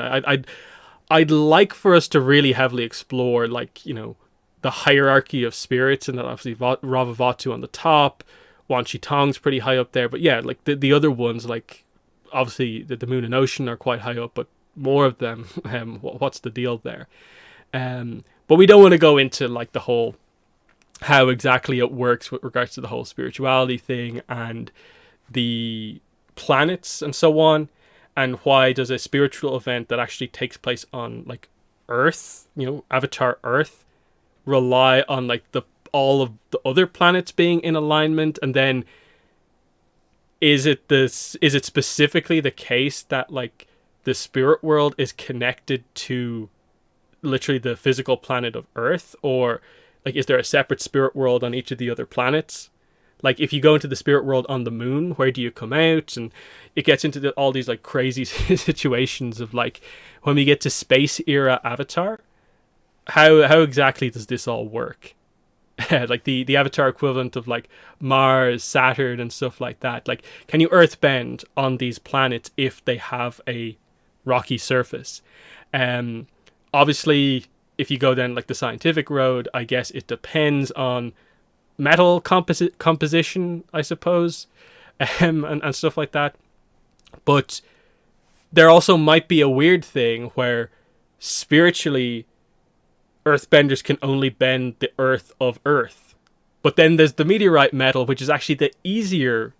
I'd like for us to really heavily explore, like, the hierarchy of spirits, and that obviously Raava Vatu on the top, Wan Shi Tong's pretty high up there, but yeah, like the other ones, like obviously the Moon and Ocean are quite high up, but more of them, what's the deal there? But we don't want to go into like the whole how exactly it works with regards to the whole spirituality thing and the planets and so on, and why does a spiritual event that actually takes place on like Earth, Avatar Earth, rely on like all of the other planets being in alignment? And then is it specifically the case that like the spirit world is connected to literally the physical planet of Earth, or like is there a separate spirit world on each of the other planets? Like if you go into the spirit world on the moon, where do you come out? And it gets into all these like crazy situations of like when we get to space era Avatar, how exactly does this all work? Like the Avatar equivalent of like Mars, Saturn, and stuff like that. Like, can you earthbend on these planets if they have a rocky surface? Obviously, if you go down like the scientific road, I guess it depends on metal composition, I suppose, and stuff like that. But there also might be a weird thing where spiritually earthbenders can only bend the earth of Earth. But then there's the meteorite metal, which is actually the easier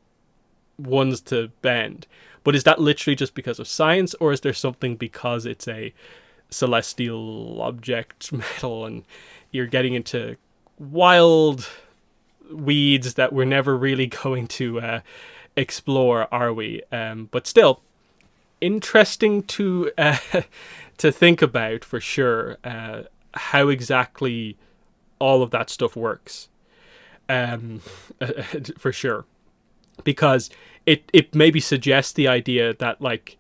ones to bend. But is that literally just because of science, or is there something because it's a celestial object metal and you're getting into wild weeds that we're never really going to explore, are we? But still, interesting to think about for sure. How exactly all of that stuff works, for sure, because it maybe suggests the idea that like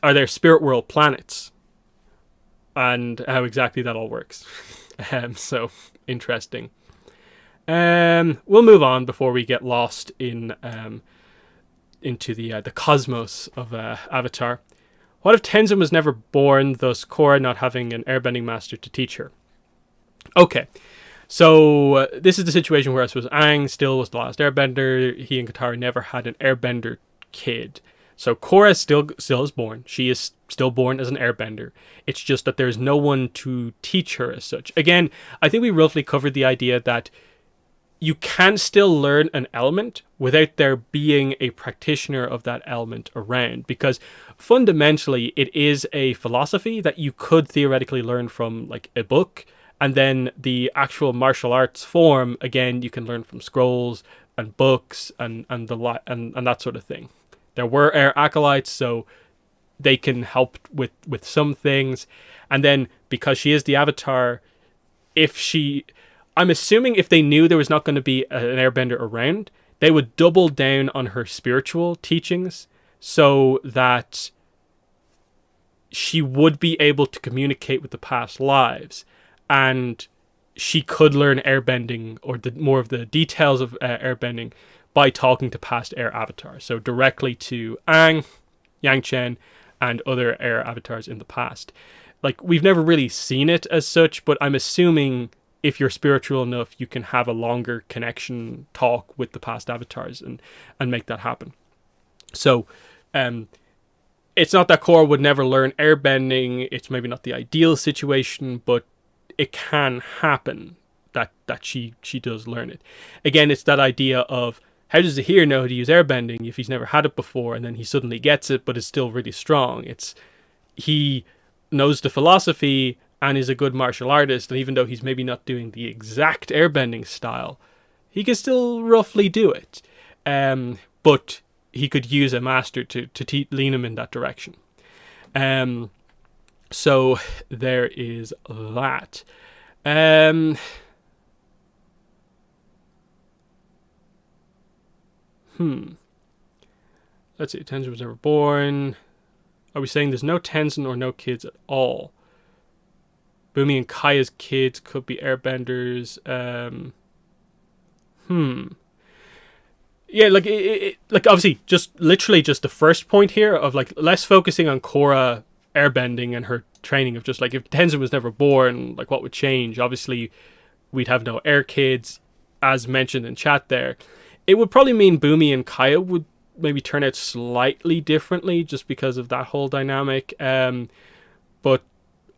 are there spirit world planets, and how exactly that all works. So interesting. We'll move on before we get lost in into the cosmos of Avatar. What if Tenzin was never born, thus Korra not having an airbending master to teach her? Okay, so this is the situation where I suppose Aang still was the last airbender. He and Katara never had an airbender kid. So Korra still is born. She is still born as an airbender. It's just that there's no one to teach her as such. Again, I think we roughly covered the idea that you can still learn an element without there being a practitioner of that element around, because fundamentally it is a philosophy that you could theoretically learn from like a book, and then the actual martial arts form, again, you can learn from scrolls and books and that sort of thing. There were air acolytes, so they can help with some things. And then because she is the Avatar, I'm assuming if they knew there was not going to be an airbender around, they would double down on her spiritual teachings so that she would be able to communicate with the past lives, and she could learn airbending, or more of the details of airbending, by talking to past air avatars. So directly to Aang, Yang Chen, and other air avatars in the past. Like, we've never really seen it as such, but I'm assuming if you're spiritual enough, you can have a longer connection talk with the past avatars and make that happen. So, it's not that Korra would never learn airbending. It's maybe not the ideal situation, but it can happen that she does learn it. Again, it's that idea of, how does Zahir know how to use airbending if he's never had it before, and then he suddenly gets it, but is still really strong? He knows the philosophy and is a good martial artist, and even though he's maybe not doing the exact airbending style, he can still roughly do it. But he could use a master to lean him in that direction. So there is that. Let's see. Tenzin was never born. Are we saying there's no Tenzin or no kids at all? Bumi and Kaya's kids could be airbenders. Yeah, like like obviously just literally just the first point here of like less focusing on Korra airbending and her training, of just like, if Tenzin was never born, like what would change? Obviously we'd have no air kids, as mentioned in chat there. It would probably mean Bumi and Kaya would maybe turn out slightly differently just because of that whole dynamic. But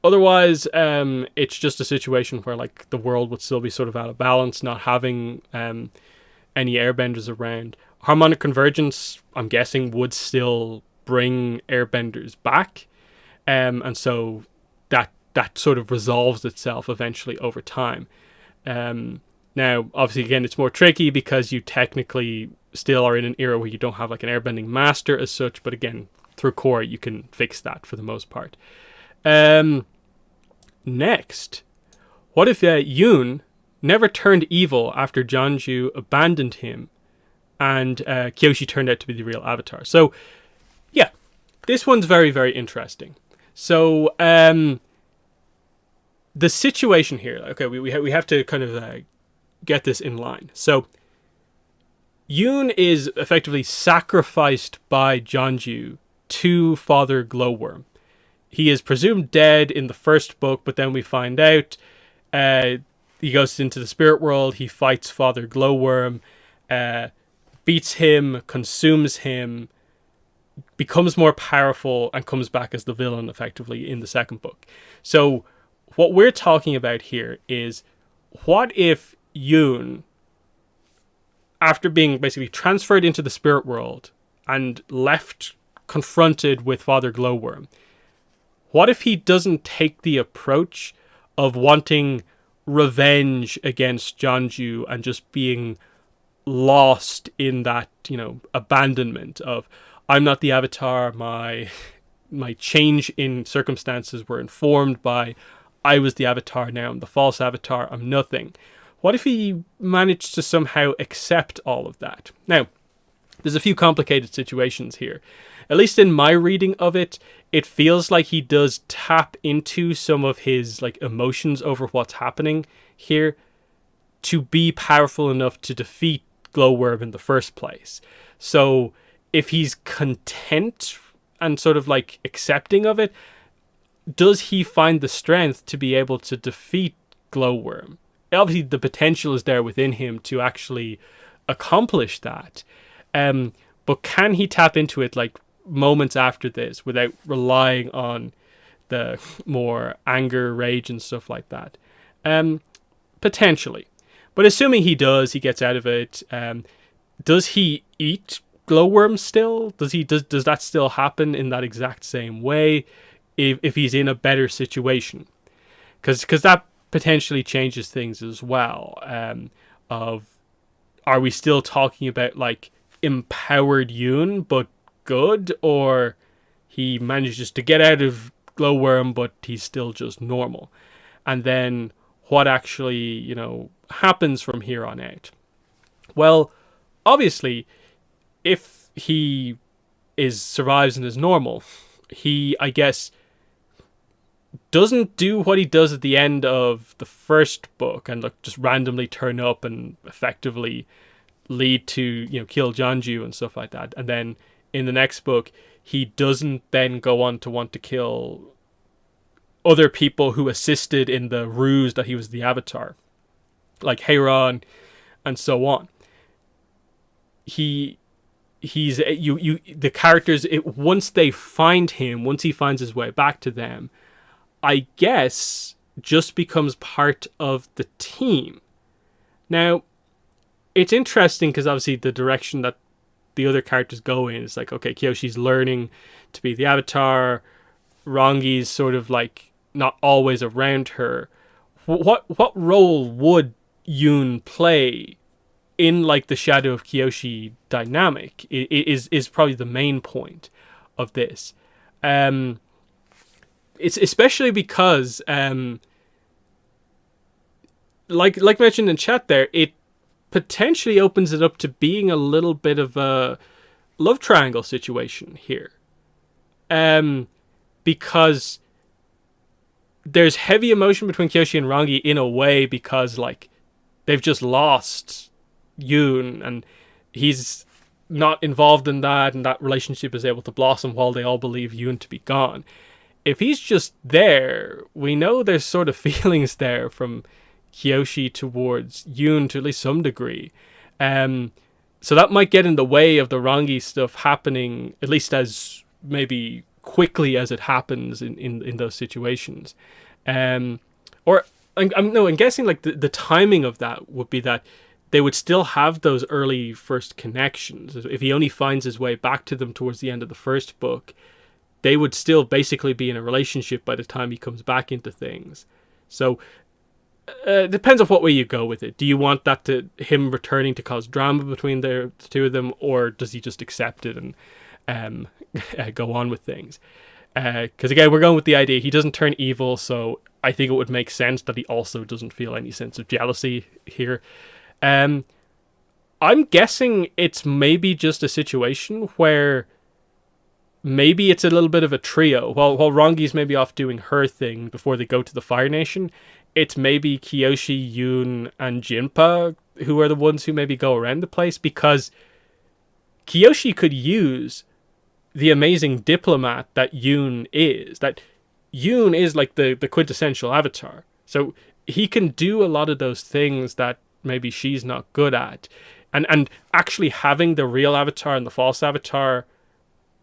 otherwise, it's just a situation where like the world would still be sort of out of balance, not having any airbenders around. Harmonic convergence, I'm guessing, would still bring airbenders back. And so that sort of resolves itself eventually over time. Now, obviously, again, it's more tricky because you technically still are in an era where you don't have like an airbending master as such. But again, through Korra, you can fix that for the most part. Next, what if Yoon never turned evil after Jianzhu abandoned him and Kyoshi turned out to be the real Avatar? So, yeah, this one's very, very interesting. So, the situation here, okay, we have to kind of get this in line. So Yoon is effectively sacrificed by Jianzhu to Father Glowworm. He is presumed dead in the first book, but then we find out he goes into the spirit world, he fights Father Glowworm, beats him, consumes him, becomes more powerful, and comes back as the villain effectively in the second book. So what we're talking about here is, what if Yoon, after being basically transferred into the spirit world and left confronted with Father Glowworm, what if he doesn't take the approach of wanting revenge against Jianzhu and just being lost in that, abandonment of, I'm not the Avatar, my change in circumstances were informed by, I was the Avatar, now I'm the false Avatar, I'm nothing. What if he managed to somehow accept all of that? Now, there's a few complicated situations here. At least in my reading of it, it feels like he does tap into some of his emotions over what's happening here to be powerful enough to defeat Glowworm in the first place. So if he's content and sort of accepting of it, does he find the strength to be able to defeat Glowworm? Obviously, the potential is there within him to actually accomplish that. But can he tap into it moments after this without relying on the more anger, rage, and stuff like that? Potentially. But assuming he does, he gets out of it. Does he eat Glowworm still? Does that still happen in that exact same way if he's in a better situation? Because that potentially changes things as well. Are we still talking about empowered Yoon but good, or he manages to get out of Glowworm but he's still just normal? And then what actually happens from here on out? Well, obviously, if he survives and is normal, he, I guess, doesn't do what he does at the end of the first book and just randomly turn up and effectively lead to kill Jianzhu and stuff like that. And then in the next book, he doesn't then go on to want to kill other people who assisted in the ruse that he was the Avatar, like Heiron and so on. The characters, once they find him, once he finds his way back to them, I guess just becomes part of the team. Now, it's interesting because obviously the direction that the other characters go in is okay, Kyoshi's learning to be the Avatar, Rangi's sort of not always around her. What role would Yoon play in the Shadow of Kyoshi dynamic is probably the main point of this. It's especially because like mentioned in chat there, it potentially opens it up to being a little bit of a love triangle situation here. Because there's heavy emotion between Kyoshi and Rangi in a way because they've just lost Yoon and he's not involved in that, and that relationship is able to blossom while they all believe Yoon to be gone. If he's just there, we know there's sort of feelings there from Kyoshi towards Yoon to at least some degree. So that might get in the way of the Rangi stuff happening, at least as maybe quickly as it happens in those situations. I'm guessing the timing of that would be that they would still have those early first connections. If he only finds his way back to them towards the end of the first book, they would still basically be in a relationship by the time he comes back into things. So it depends on what way you go with it. Do you want him returning to cause drama between the two of them, or does he just accept it and go on with things? Because again, we're going with the idea he doesn't turn evil, so I think it would make sense that he also doesn't feel any sense of jealousy here. I'm guessing it's maybe just a situation where maybe it's a little bit of a trio. While Rongi's maybe off doing her thing before they go to the Fire Nation, it's maybe Kyoshi, Yoon, and Jinpa who are the ones who maybe go around the place, because Kyoshi could use the amazing diplomat that Yoon is. That Yoon is like the quintessential Avatar. So he can do a lot of those things that maybe she's not good at. And actually having the real Avatar and the false Avatar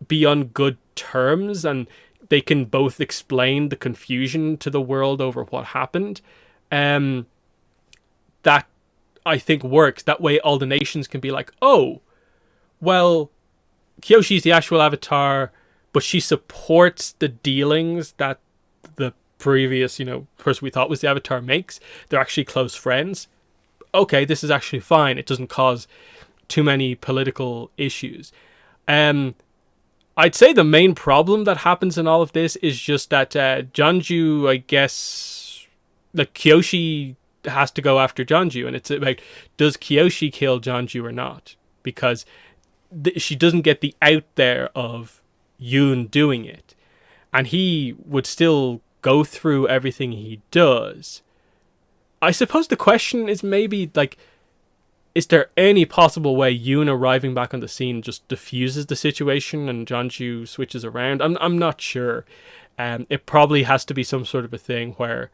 be on good terms, and they can both explain the confusion to the world over what happened, that I think works. That way all the nations can be like, oh, well, Kyoshi's the actual Avatar, but she supports the dealings that the previous, person we thought was the Avatar makes. They're actually close friends. Okay, this is actually fine. It doesn't cause too many political issues. I'd say the main problem that happens in all of this is just that Jianzhu, I guess, Kyoshi has to go after Jianzhu, and it's like, does Kyoshi kill Jianzhu or not? Because she doesn't get the out there of Yoon doing it, and he would still go through everything he does. I suppose the question is maybe, like, is there any possible way Yoon arriving back on the scene just diffuses the situation and Jianzhu switches around? I'm not sure. It probably has to be some sort of a thing where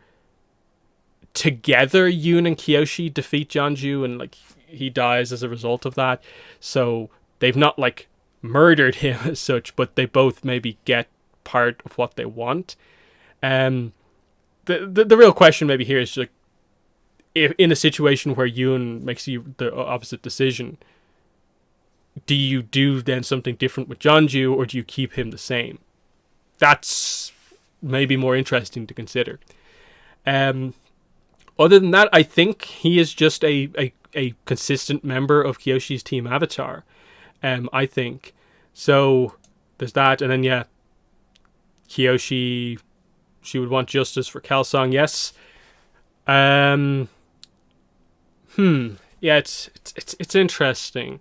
together Yoon and Kyoshi defeat Jianzhu, and like he dies as a result of that. So they've not like murdered him as such, but they both maybe get part of what they want. The real question maybe here is, like, if in a situation where Yoon makes you the opposite decision, do you do then something different with Jianzhu, or do you keep him the same? That's maybe more interesting to consider. Other than that, I think he is just a consistent member of Kyoshi's team Avatar. I think. So there's that, and then Kyoshi, she would want justice for Kelsang, yes. Yeah, it's interesting.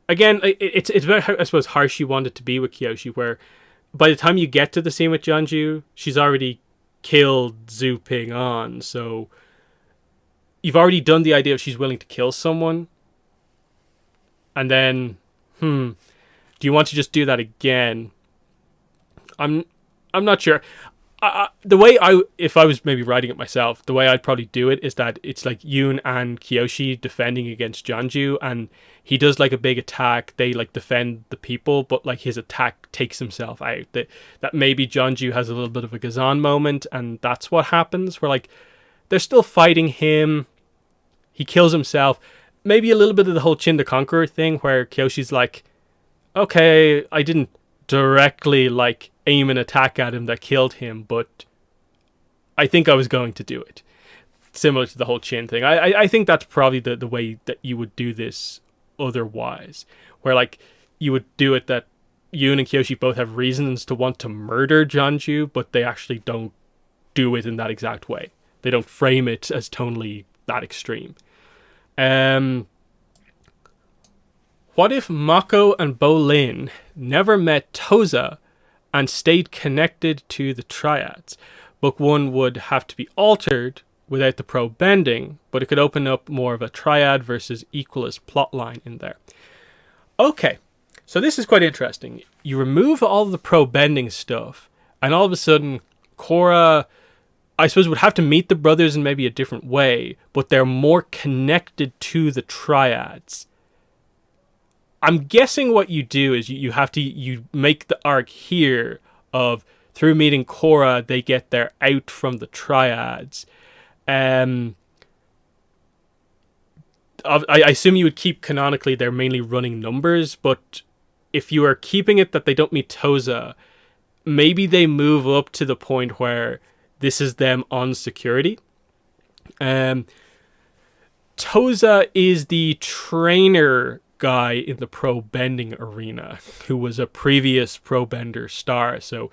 Again, it's very, I suppose, harsh you want it to be with Kyoshi, where by the time you get to the scene with Jianzhu, she's already killed Zhu Ping on, so you've already done the idea of she's willing to kill someone, and then, do you want to just do that again? I'm not sure. The way if I was maybe writing it myself, the way I'd probably do it is that it's like Yoon and Kyoshi defending against Jianzhu, and he does like a big attack. They like defend the people, but like his attack takes himself out. That maybe Jianzhu has a little bit of a Gazan moment, and that's what happens. Where like they're still fighting him, he kills himself. Maybe a little bit of the whole Chin the Conqueror thing, where Kyoshi's like, okay, I didn't directly like aim an attack at him that killed him, but I think I was going to do it. Similar to the whole Chin thing. I think that's probably the way that you would do this otherwise. Where like you would do it that Yoon and Kyoshi both have reasons to want to murder Jianzhu, but they actually don't do it in that exact way. They don't frame it as tonally that extreme. What if Mako and Bolin never met Toza and stayed connected to the triads? Book 1 would have to be altered without the pro bending, but it could open up more of a triad versus equalist plotline in there. Okay, so this is quite interesting. You remove all the pro bending stuff, and all of a sudden, Korra, I suppose, would have to meet the brothers in maybe a different way, but they're more connected to the triads. I'm guessing what you do is you make the arc here of through meeting Korra, they get their out from the triads. I assume you would keep canonically they're mainly running numbers, but if you are keeping it that they don't meet Toza, maybe they move up to the point where this is them on security. Toza is the trainer guy in the pro bending arena who was a previous pro bender star, so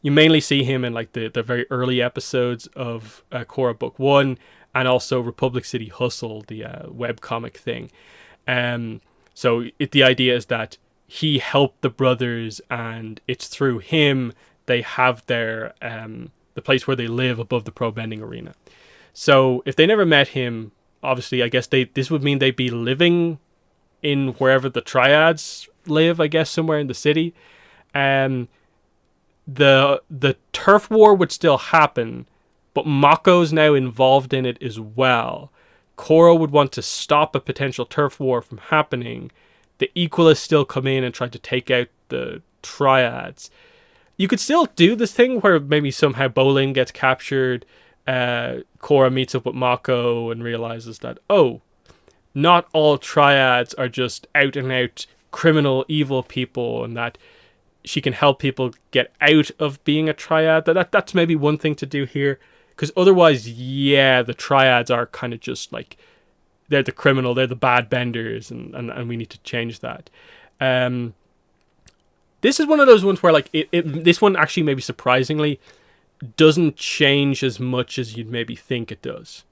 you mainly see him in like the very early episodes of Korra Book 1, and also Republic City Hustle, the webcomic thing. So the idea is that he helped the brothers, and it's through him they have their the place where they live above the pro bending arena. So if they never met him, obviously I guess this would mean they'd be living in wherever the triads live, I guess somewhere in the city. The turf war would still happen, but Mako's now involved in it as well. Korra would want to stop a potential turf war from happening. The Equalists still come in and try to take out the triads. You could still do this thing where maybe somehow Bolin gets captured. Korra meets up with Mako and realizes that, oh, not all triads are just out and out criminal, evil people, and that she can help people get out of being a triad. That's maybe one thing to do here. Because otherwise, yeah, the triads are kind of just like, they're the criminal, they're the bad benders, and we need to change that. This is one of those ones where, like, this one actually maybe surprisingly doesn't change as much as you'd maybe think it does.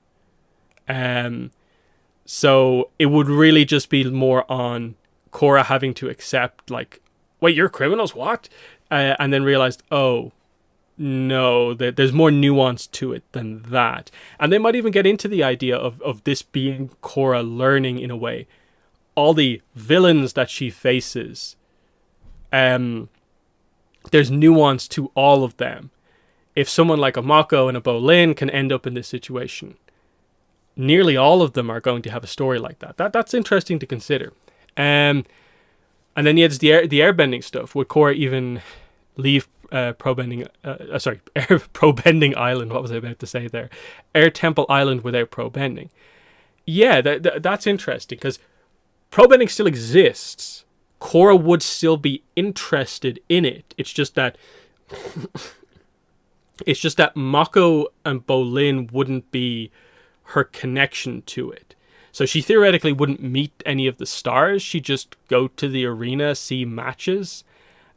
So it would really just be more on Korra having to accept, like, wait, you're criminals, what? And then realized, oh, no, there's more nuance to it than that. And they might even get into the idea of this being Korra learning in a way. All the villains that she faces, there's nuance to all of them. If someone like a Mako and a Bolin can end up in this situation, nearly all of them are going to have a story like that. That's interesting to consider. And then there's the airbending stuff. Would Korra even leave Pro-bending Island? What was I about to say there? Air Temple Island without pro-bending. Yeah, that's interesting, because pro-bending still exists. Korra would still be interested in it. It's just that Mako and Bolin wouldn't be her connection to it. So she theoretically wouldn't meet any of the stars. She'd just go to the arena, see matches,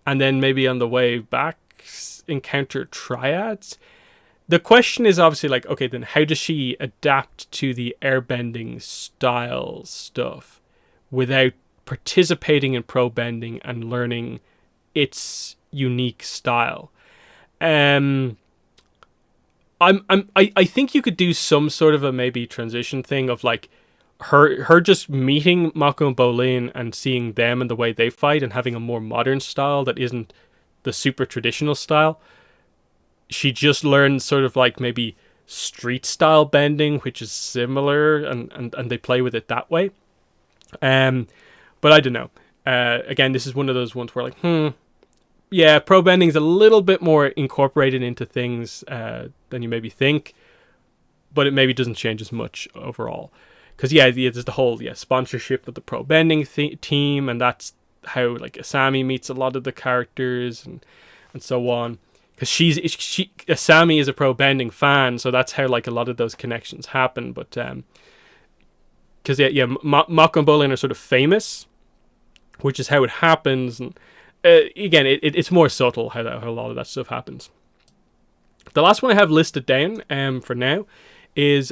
and then maybe on the way back encounter triads. The question is obviously like, okay, then how does she adapt to the airbending style stuff without participating in pro bending and learning its unique style? I think you could do some sort of a maybe transition thing of like her just meeting Mako and Bolin and seeing them and the way they fight and having a more modern style that isn't the super traditional style. She just learned sort of like maybe street style bending, which is similar, and they play with it that way. But I don't know. Again, this is one of those ones where like, yeah, pro bending's a little bit more incorporated into things than you maybe think, but it maybe doesn't change as much overall. Because yeah, there's the whole sponsorship of the pro bending team, and that's how like Asami meets a lot of the characters and so on. Because Asami is a pro bending fan, so that's how like a lot of those connections happen. But because Mako and Bolin are sort of famous, which is how it happens. And again, it's more subtle how a lot of that stuff happens. The last one I have listed down for now is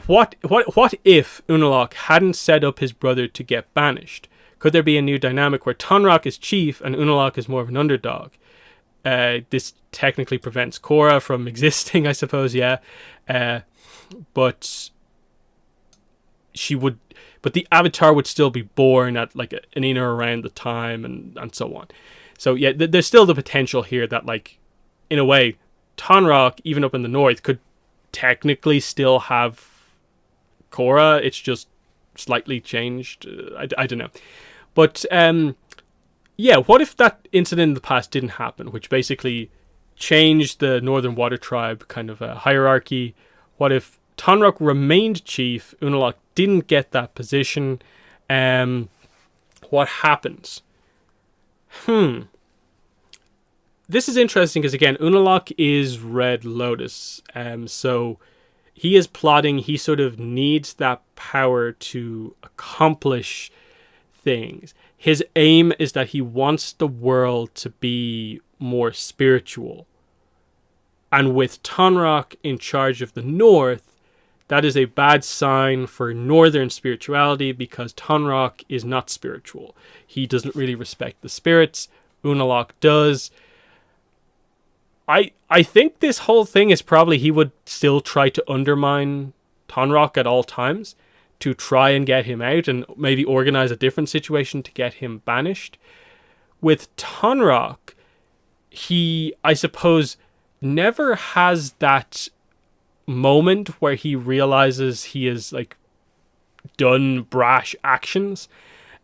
what if Unalaq hadn't set up his brother to get banished? Could there be a new dynamic where Tonraq is chief and Unalaq is more of an underdog? This technically prevents Korra from existing, I suppose, yeah. But the Avatar would still be born at like in or around the time and so on. So yeah, there's still the potential here that like, in a way, Tonraq, even up in the north, could technically still have Korra. It's just slightly changed. I don't know. But yeah, what if that incident in the past didn't happen, which basically changed the Northern Water Tribe kind of hierarchy? What if Tonraq remained chief, Unalaq didn't get that position? What happens? This is interesting because, again, Unalaq is Red Lotus. So he is plotting. He sort of needs that power to accomplish things. His aim is that he wants the world to be more spiritual. And with Tonraq in charge of the North, that is a bad sign for northern spirituality because Tonraq is not spiritual. He doesn't really respect the spirits. Unalaq does. I think this whole thing is probably he would still try to undermine Tonraq at all times to try and get him out and maybe organize a different situation to get him banished. With Tonraq, he, I suppose, never has that moment where he realizes he has like done brash actions,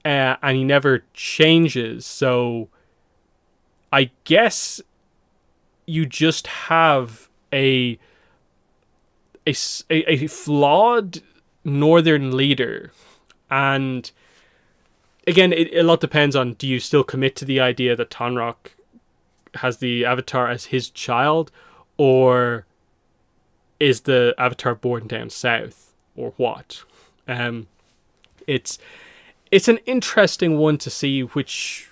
and he never changes. So I guess you just have a flawed northern leader. And again, a lot depends on, do you still commit to the idea that Tonraq has the Avatar as his child, or is the Avatar born down south, or what? It's an interesting one to see which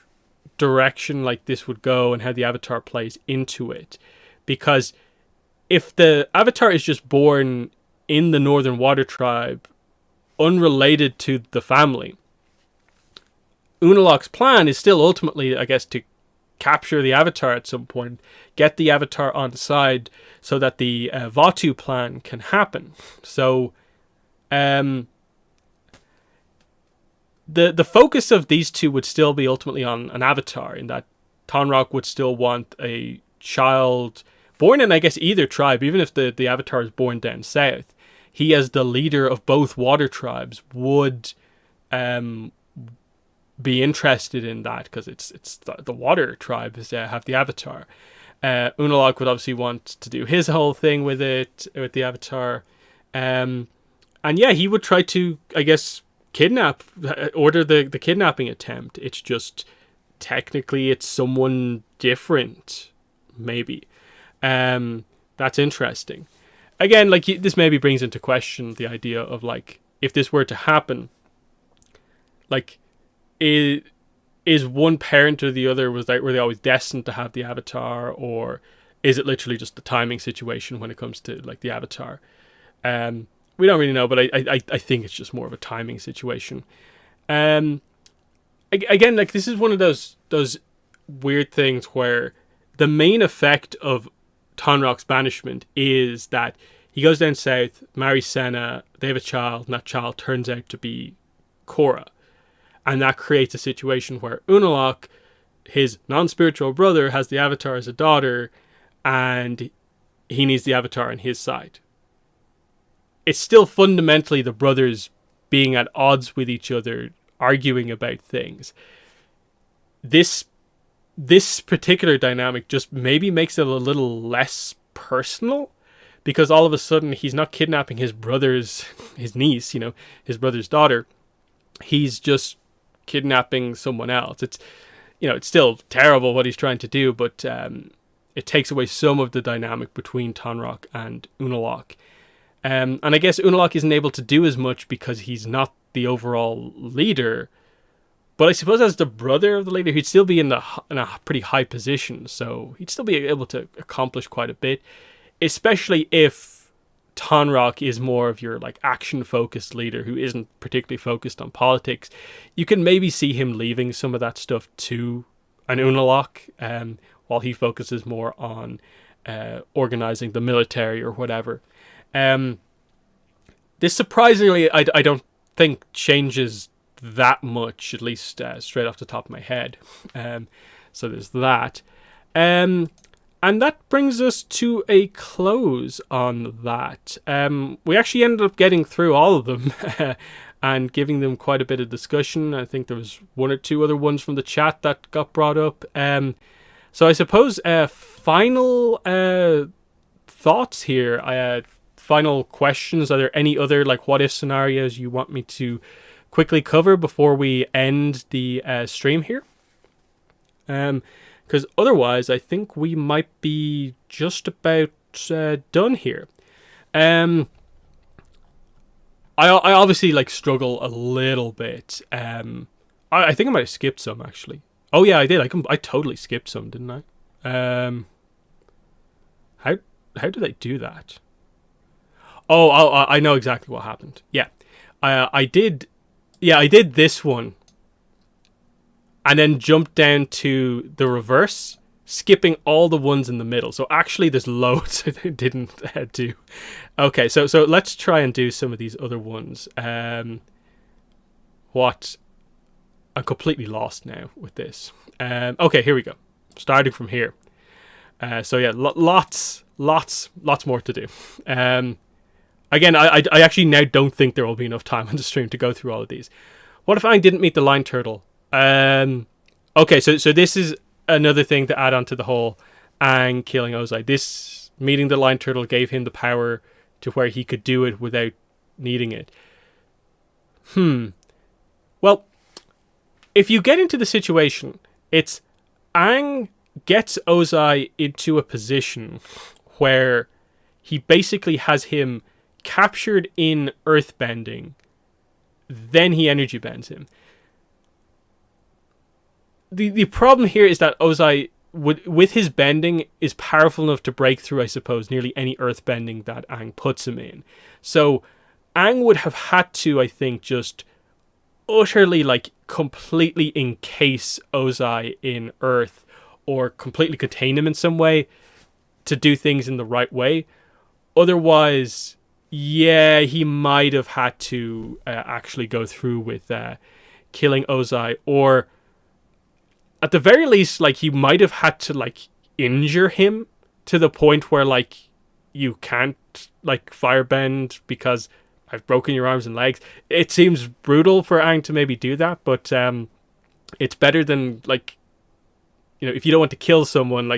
direction like this would go and how the Avatar plays into it, because if the Avatar is just born in the Northern Water Tribe, unrelated to the family, Unalaq's plan is still ultimately, I guess, to capture the Avatar at some point, get the Avatar on side so that the Vatu plan can happen. So the focus of these two would still be ultimately on an Avatar, in that Tonraq would still want a child born in, I guess, either tribe, even if the Avatar is born down south. He, as the leader of both water tribes, would be interested in that, because it's the water tribes have the Avatar. Unalaq would obviously want to do his whole thing with the Avatar, and yeah, he would try to, I guess, order the kidnapping attempt. It's just technically it's someone different, maybe. That's interesting. Again, like, this maybe brings into question the idea of, like, if this were to happen, like, is one parent or the other, were they always destined to have the Avatar, or is it literally just the timing situation when it comes to, like, the Avatar? We don't really know, but I think it's just more of a timing situation. Again, like, this is one of those weird things where the main effect of Tonraq's banishment is that he goes down south, marries Senna, they have a child, and that child turns out to be Korra. And that creates a situation where Unalaq, his non-spiritual brother, has the Avatar as a daughter, and he needs the Avatar on his side. It's still fundamentally the brothers being at odds with each other, arguing about things. This particular dynamic just maybe makes it a little less personal, because all of a sudden he's not kidnapping his niece, his brother's daughter. He's just kidnapping someone else. It's still terrible what he's trying to do, but it takes away some of the dynamic between Tonraq and Unalaq. And I guess Unalaq isn't able to do as much because he's not the overall leader. But I suppose as the brother of the leader, he'd still be in a pretty high position, so he'd still be able to accomplish quite a bit, especially if Tonraq is more of your, like, action-focused leader who isn't particularly focused on politics. You can maybe see him leaving some of that stuff to an Unalaq, while he focuses more on organizing the military or whatever. This surprisingly, I don't think changes that much, at least straight off the top of my head. So there's that. And that brings us to a close on that. We actually ended up getting through all of them and giving them quite a bit of discussion. I think there was one or two other ones from the chat that got brought up. So I suppose final thoughts here. Final questions. Are there any other, like, what if scenarios you want me to quickly cover before we end the stream here? Because otherwise I think we might be just about done here. I obviously, like, struggle a little bit. I think I might have skipped some, actually. Oh yeah, I did. I totally skipped some, didn't I? How did I do that? I know exactly what happened. Yeah. I did this one. And then jumped down to the reverse, skipping all the ones in the middle. So actually there's loads I didn't do. Okay, so let's try and do some of these other ones. What? I'm completely lost now with this. Okay, here we go. Starting from here. So yeah, lots more to do. Again, I actually now don't think there will be enough time on the stream to go through all of these. What if Aang didn't meet the Line Turtle? Okay, so this is another thing to add on to the whole Aang killing Ozai. This meeting the Line Turtle gave him the power to where he could do it without needing it. Well, if you get into the situation, it's Aang gets Ozai into a position where he basically has him captured in earthbending, then he energy bends him. The problem here is that Ozai, with his bending, is powerful enough to break through, I suppose, nearly any earthbending that Aang puts him in. So Aang would have had to, I think, just utterly, completely encase Ozai in earth, or completely contain him in some way to do things in the right way. Otherwise, yeah, he might have had to actually go through with killing Ozai, or at the very least, he might have had to, injure him to the point where, you can't, firebend because I've broken your arms and legs. It seems brutal for Aang to maybe do that, but it's better than, if you don't want to kill someone,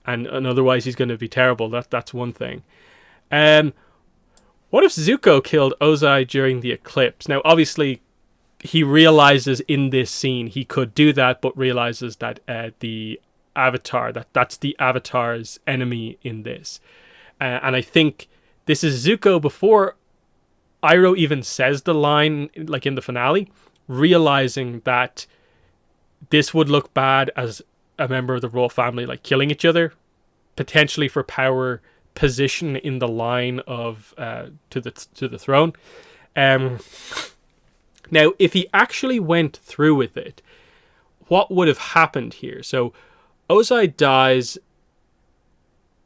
and otherwise he's going to be terrible, that's one thing. What if Zuko killed Ozai during the eclipse? Now, obviously, he realizes in this scene he could do that, but realizes that the Avatar, that's the Avatar's enemy in this. And I think this is Zuko before Iroh even says the line, in the finale, realizing that this would look bad as a member of the royal family, killing each other, potentially for power, position in the line of to the throne. Now, if he actually went through with it, what would have happened here? So, Ozai dies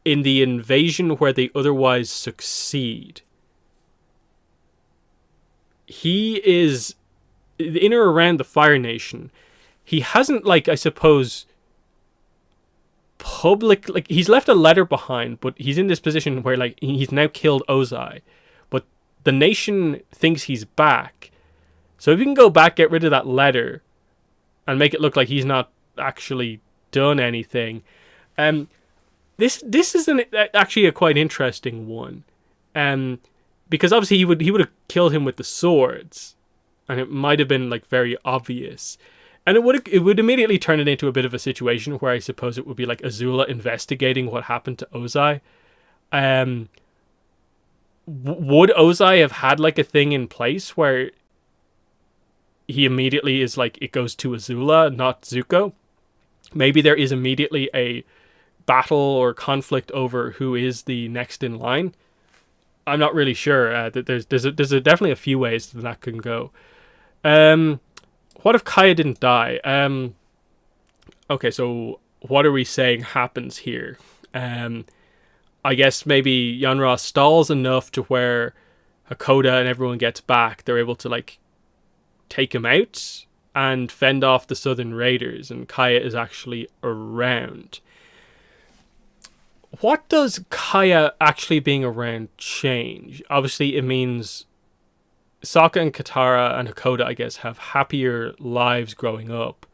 in the invasion where they otherwise succeed. He is in or around the Fire Nation. He hasn't, I suppose, he's left a letter behind, but he's in this position where, he's now killed Ozai. But the nation thinks he's back. So if you can go back, get rid of that letter, and make it look like he's not actually done anything. This is actually a quite interesting one. Because obviously he would have killed him with the swords, and it might have been very obvious, and it would immediately turn it into a bit of a situation where I suppose it would be Azula investigating what happened to Ozai. Would Ozai have had a thing in place where he immediately is it goes to Azula, not Zuko? Maybe there is immediately a battle or conflict over who is the next in line. I'm not really sure. There's definitely a few ways that can go. What if Kaya didn't die? Okay, so what are we saying happens here? I guess maybe Yon Rha stalls enough to where Hakoda and everyone gets back. They're able to take him out and fend off the Southern Raiders, and Kaya is actually around. What does Kaya actually being around change? Obviously, it means Sokka and Katara and Hakoda, I guess, have happier lives growing up.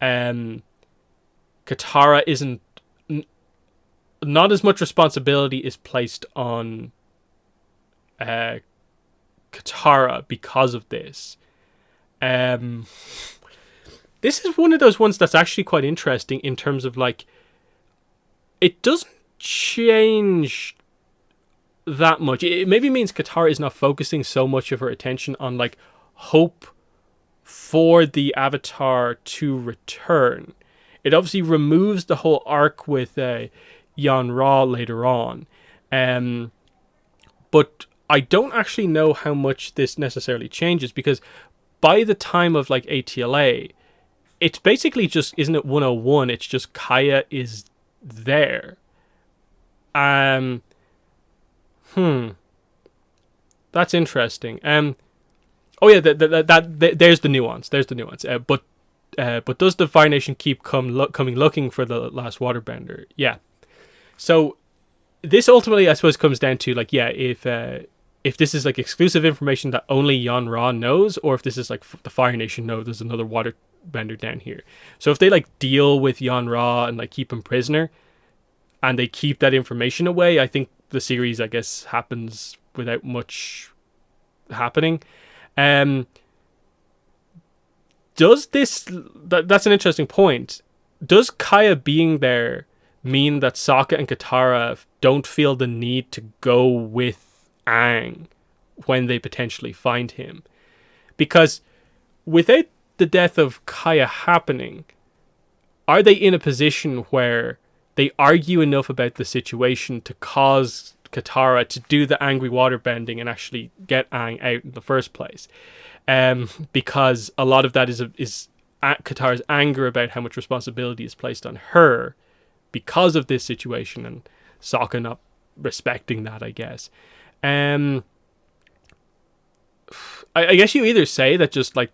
Katara isn't... Not as much responsibility is placed on Katara because of this. This is one of those ones that's actually quite interesting in terms of it doesn't change that much. It maybe means Katara is not focusing so much of her attention on hope for the Avatar to return. It obviously removes the whole arc with Yon Rha later on. But I don't actually know how much this necessarily changes, because by the time of like ATLA, it's basically just, isn't it 101? It's just Kaya is there. That's interesting. Oh yeah, there's the nuance. But does the Fire Nation keep coming looking for the last waterbender? Yeah. So this ultimately, I suppose, comes down to like, yeah, if this is like exclusive information that only Yon Rha knows, or if this is like the Fire Nation know there's another waterbender down here. So if they like deal with Yon Rha and like keep him prisoner, and they keep that information away, I think the series, I guess, happens without much happening. Does this... That's an interesting point. Does Kaya being there mean that Sokka and Katara don't feel the need to go with Aang when they potentially find him? Because without the death of Kaya happening, are they in a position where they argue enough about the situation to cause Katara to do the angry waterbending and actually get Aang out in the first place? Because a lot of that is Katara's anger about how much responsibility is placed on her because of this situation, and Sokka not respecting that, I guess. I guess you either say that just like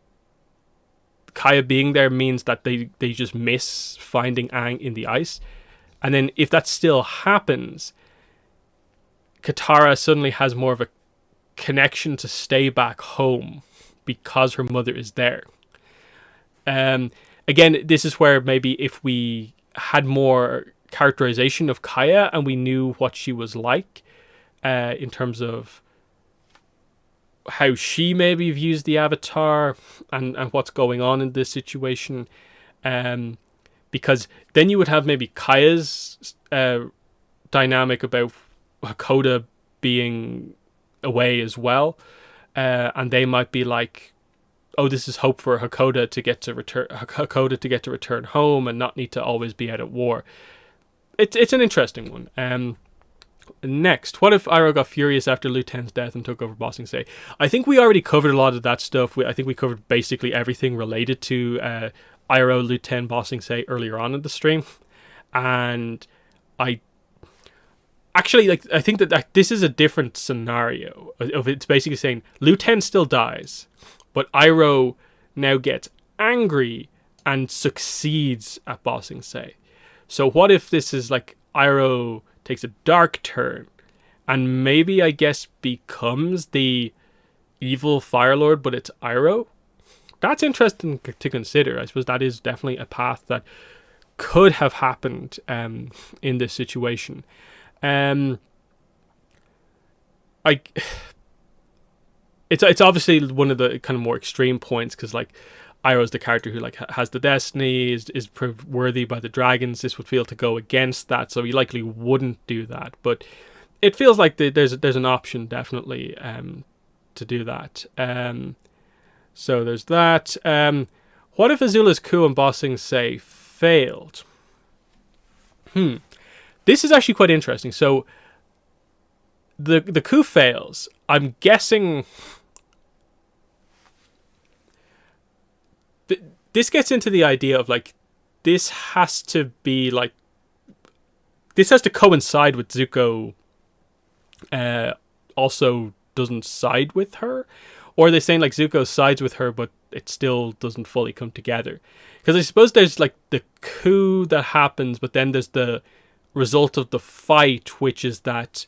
Kaya being there means that they just miss finding Aang in the ice, and then if that still happens, Katara suddenly has more of a connection to stay back home because her mother is there. Again, this is where maybe if we had more characterization of Kaya and we knew what she was like, in terms of how she maybe views the Avatar and what's going on in this situation, because then you would have maybe Kaya's dynamic about Hakoda being away as well, and they might be like, oh, this is hope for Hakoda to get to return home and not need to always be out at war. It's an interesting one. Next, what if Iroh got furious after Lu Ten's death and took over Ba Sing Se? I think we already covered a lot of that stuff. I think we covered basically everything related to Iroh, Lu Ten, Ba Sing Se earlier on in the stream, and I think that this is a different scenario. Of it's basically saying Lu Ten still dies, but Iroh now gets angry and succeeds at Ba Sing Se. So what if this is like Iroh takes a dark turn and maybe, I guess, becomes the evil Fire Lord, but it's Iroh? That's interesting to consider. I suppose that is definitely a path that could have happened in this situation. It's obviously one of the kind of more extreme points, because like Iroh's the character who like has the destiny, is proved worthy by the dragons. This would feel to go against that, so he likely wouldn't do that. But it feels like there's an option definitely to do that. So there's that. What if Azula's coup on Ba Sing Se failed? This is actually quite interesting. So the coup fails. I'm guessing this gets into the idea of like this has to coincide with Zuko also doesn't side with her, or are they saying like Zuko sides with her but it still doesn't fully come together? Because I suppose there's like the coup that happens, but then there's the result of the fight, which is that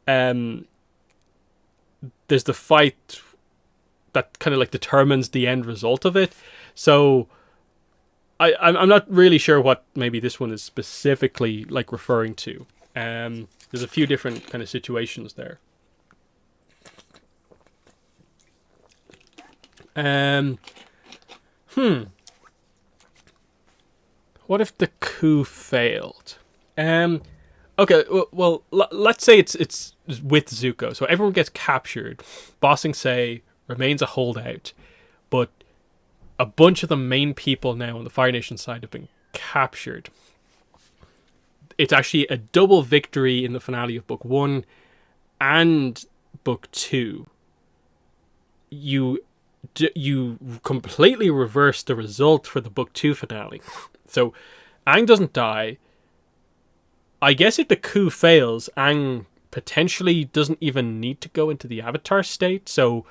there's the fight that kind of like determines the end result of it. So I'm not really sure what maybe this one is specifically like referring to. There's a few different kind of situations there. What if the coup failed? Okay, well, let's say it's with Zuko. So everyone gets captured. Ba Sing Se remains a holdout, but a bunch of the main people now on the Fire Nation side have been captured. It's actually a double victory in the finale of Book 1. and book 2, you completely reverse the result for the book 2 finale. So Aang doesn't die. I guess if the coup fails, Aang potentially doesn't even need to go into the Avatar state, so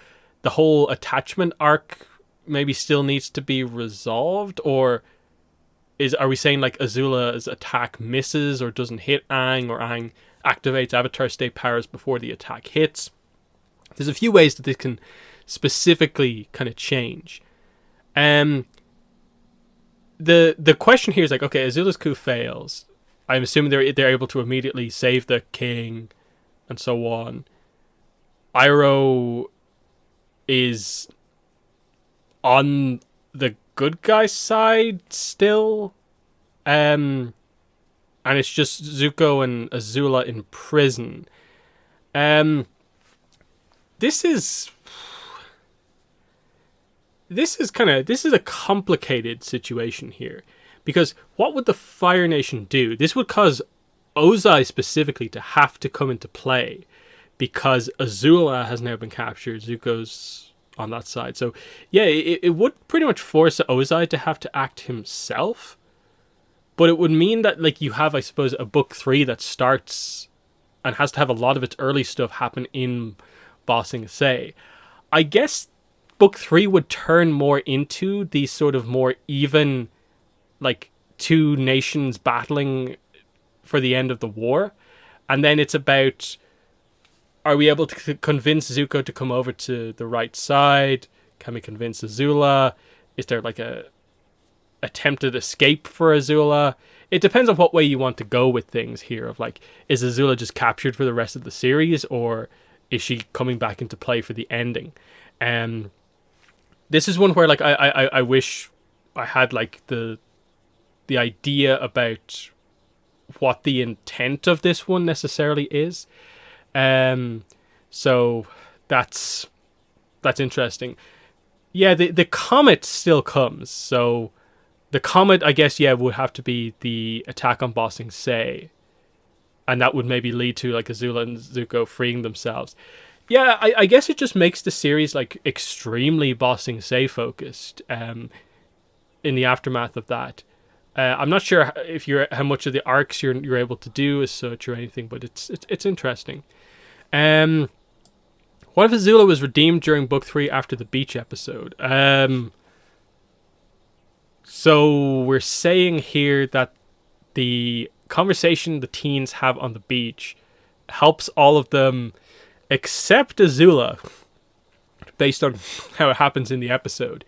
the whole attachment arc maybe still needs to be resolved, or are we saying like Azula's attack misses or doesn't hit Aang, or Aang activates Avatar state powers before the attack hits? There's a few ways that this can specifically kind of change. The question here is like, okay, Azula's coup fails. I'm assuming they're able to immediately save the king and so on. Iroh is on the good guy's side still. And it's just Zuko and Azula in prison. This is a complicated situation here, because what would the Fire Nation do? This would cause Ozai specifically to have to come into play, because Azula has now been captured. Zuko's on that side, so yeah, it would pretty much force Ozai to have to act himself. But it would mean that, like, you have, I suppose, a book 3 that starts and has to have a lot of its early stuff happen in Ba Sing Se. I guess book 3 would turn more into these sort of more even, like, two nations battling for the end of the war. And then it's about, are we able to convince Zuko to come over to the right side? Can we convince Azula? Is there like a attempted escape for Azula? It depends on what way you want to go with things here, of like, is Azula just captured for the rest of the series, or is she coming back into play for the ending? This is one where, like, I wish I had like the idea about what the intent of this one necessarily is. So that's interesting. Yeah, the comet still comes, so the comet, I guess, yeah, would have to be the attack on Ba Sing Se, and that would maybe lead to like Azula and Zuko freeing themselves. Yeah, I guess it just makes the series like extremely Ba Sing Se focused. In the aftermath of that, I'm not sure if how much of the arcs you're able to do as such or anything, but it's interesting. What if Azula was redeemed during book 3 after the beach episode? So we're saying here that the conversation the teens have on the beach helps all of them except Azula, based on how it happens in the episode.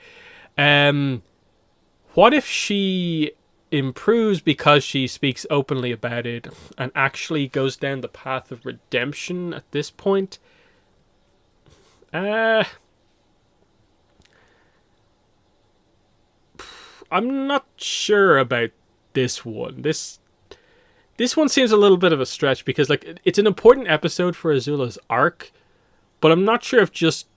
What if she improves because she speaks openly about it and actually goes down the path of redemption at this point? I'm not sure about this one. This one seems a little bit of a stretch, because like it's an important episode for Azula's arc, but I'm not sure if just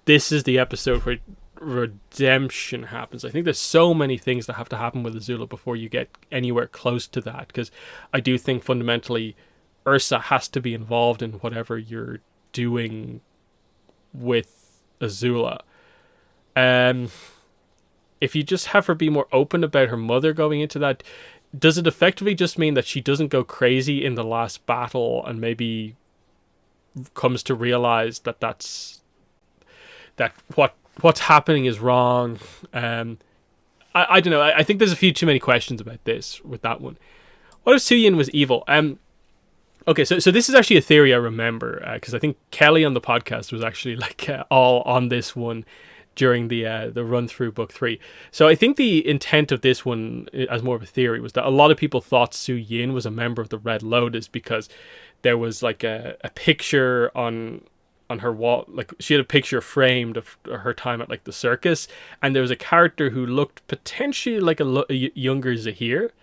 this is the episode where redemption happens. I think there's so many things that have to happen with Azula before you get anywhere close to that, because I do think fundamentally Ursa has to be involved in whatever you're doing with Azula. If you just have her be more open about her mother going into that, does it effectively just mean that she doesn't go crazy in the last battle and maybe comes to realize that what's happening is wrong? I don't know. I think there's a few too many questions about this with that one. What if Suyin was evil? Okay, so this is actually a theory I remember, because I think Kelly on the podcast was actually like all on this one during the run through book 3. So I think the intent of this one, as more of a theory, was that a lot of people thought Suyin was a member of the Red Lotus, because there was like a picture on her wall, like she had a picture framed of her time at like the circus, and there was a character who looked potentially like a younger Zahir,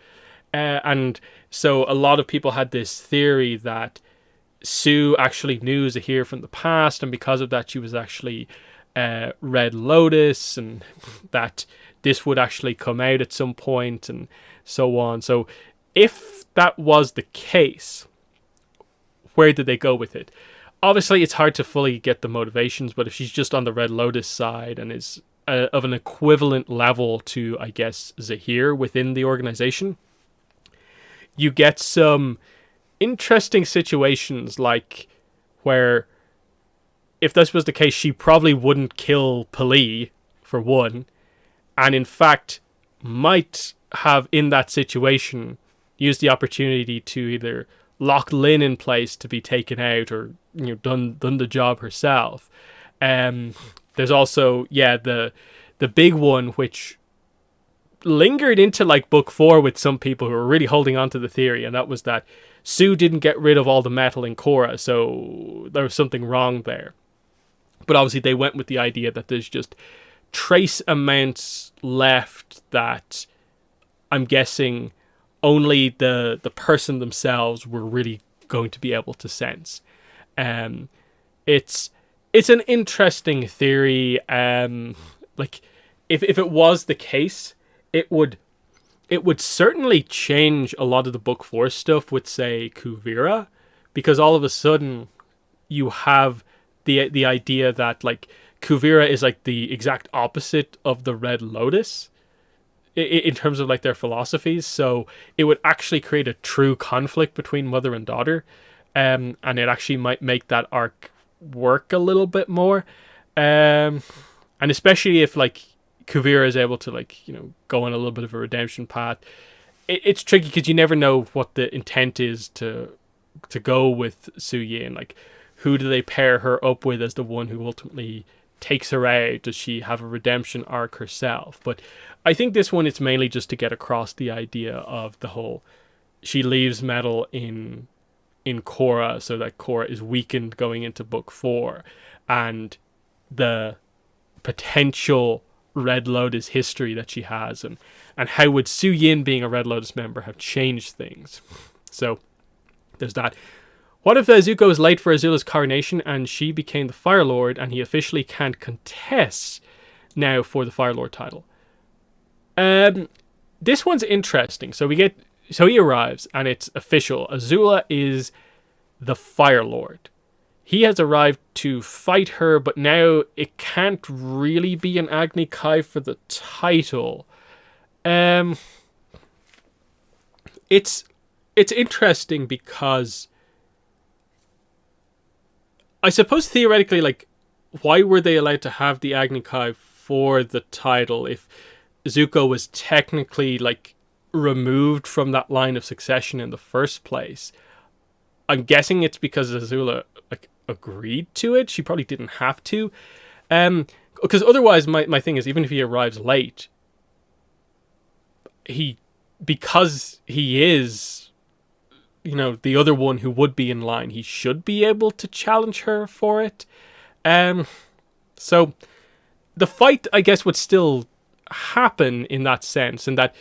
and so a lot of people had this theory that Sue actually knew Zahir from the past, and because of that she was actually Red Lotus, and that this would actually come out at some point and so on. So if that was the case, where did they go with it? obviously it's hard to fully get the motivations, but if she's just on the Red Lotus side and is of an equivalent level to, I guess, Zahir within the organization, you get some interesting situations like where if this was the case, she probably wouldn't kill Pali, for one, and in fact might have, in that situation, used the opportunity to either lock Lin in place to be taken out, or done the job herself. There's also the big one which lingered into like book 4 with some people who were really holding on to the theory, and that was that Sue didn't get rid of all the metal in Korra, so there was something wrong there. But obviously they went with the idea that there's just trace amounts left that I'm guessing only the person themselves were really going to be able to sense. It's an interesting theory. Like if it was the case, it would certainly change a lot of the book 4 stuff with, say, Kuvira, because all of a sudden you have the idea that like Kuvira is like the exact opposite of the Red Lotus in terms of like their philosophies. So it would actually create a true conflict between mother and daughter, and it actually might make that arc work a little bit more, and especially if like Kuvira is able to like go on a little bit of a redemption path. It's tricky because you never know what the intent is to go with Suyin. Like, who do they pair her up with as the one who ultimately takes her out? Does she have a redemption arc herself? But I think this one, it's mainly just to get across the idea of the whole, she leaves metal in Korra so that Korra is weakened going into book 4, and the potential Red Lotus history that she has, and how would Suyin being a Red Lotus member have changed things. So there's that. What if Zuko is late for Azula's coronation and she became the Fire Lord, and he officially can't contest now for the Fire Lord title? This one's interesting. So he arrives and it's official. Azula is the Fire Lord. He has arrived to fight her, but now it can't really be an Agni Kai for the title. It's interesting because I suppose theoretically, like, why were they allowed to have the Agni Kai for the title if Zuko was technically like removed from that line of succession in the first place? I'm guessing it's because Azula like agreed to it. She probably didn't have to, because otherwise my thing is, even if he arrives late, because he is the other one who would be in line, he should be able to challenge her for it. So the fight, I guess, would still happen in that sense, and that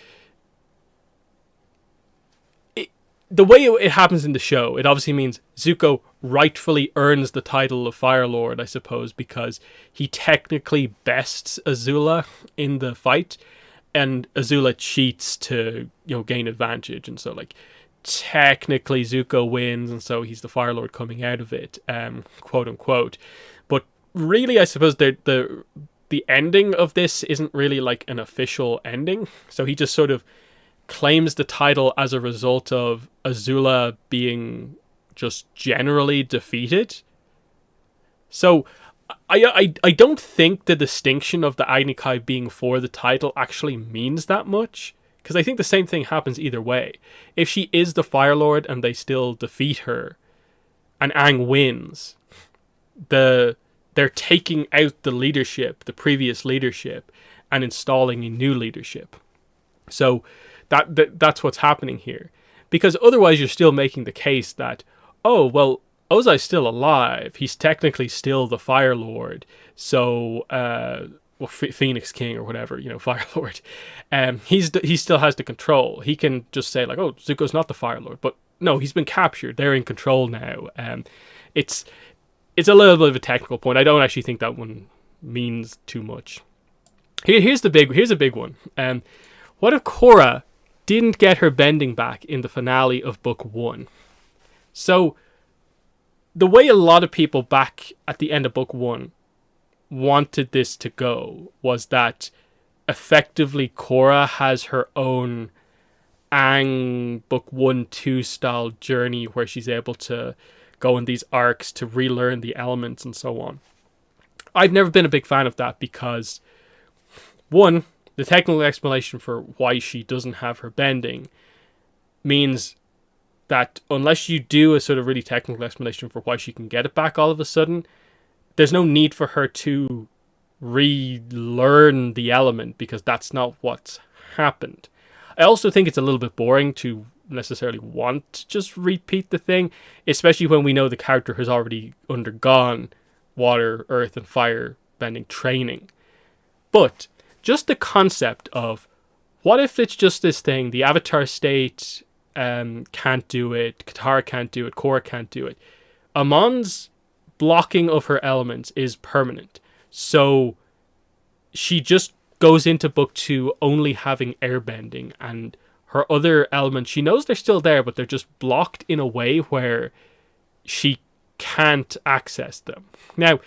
the way it happens in the show, it obviously means Zuko rightfully earns the title of Fire Lord, I suppose, because he technically bests Azula in the fight, and Azula cheats to gain advantage, and so like technically Zuko wins, and so he's the Fire Lord coming out of it, quote unquote. But really, I suppose the ending of this isn't really like an official ending, so he just sort of claims the title as a result of Azula being just generally defeated. So I don't think the distinction of the Agni Kai being for the title actually means that much, because I think the same thing happens either way. If she is the Fire Lord and they still defeat her and Aang wins, they're taking out the leadership, the previous leadership, and installing a new leadership. So that's what's happening here. Because otherwise you're still making the case that, oh, well, Ozai's still alive. He's technically still the Fire Lord. So, Phoenix King or whatever, Fire Lord. He still has the control. He can just say like, oh, Zuko's not the Fire Lord. But no, he's been captured. They're in control now. It's a little bit of a technical point. I don't actually think that one means too much. Here's a big one. What if Korra didn't get her bending back in the finale of book 1? So the way a lot of people back at the end of book 1 wanted this to go was that effectively Korra has her own Aang book 1-2 style journey where she's able to go in these arcs to relearn the elements and so on. I've never been a big fan of that because, one, the technical explanation for why she doesn't have her bending means that unless you do a sort of really technical explanation for why she can get it back all of a sudden, there's no need for her to relearn the element because that's not what's happened. I also think it's a little bit boring to necessarily want to just repeat the thing, especially when we know the character has already undergone water, earth, and fire bending training. But just the concept of what if it's just this thing, the Avatar state can't do it, Katara can't do it, Korra can't do it. Amon's blocking of her elements is permanent. So she just goes into book 2 only having airbending, and her other elements, she knows they're still there, but they're just blocked in a way where she can't access them. Now,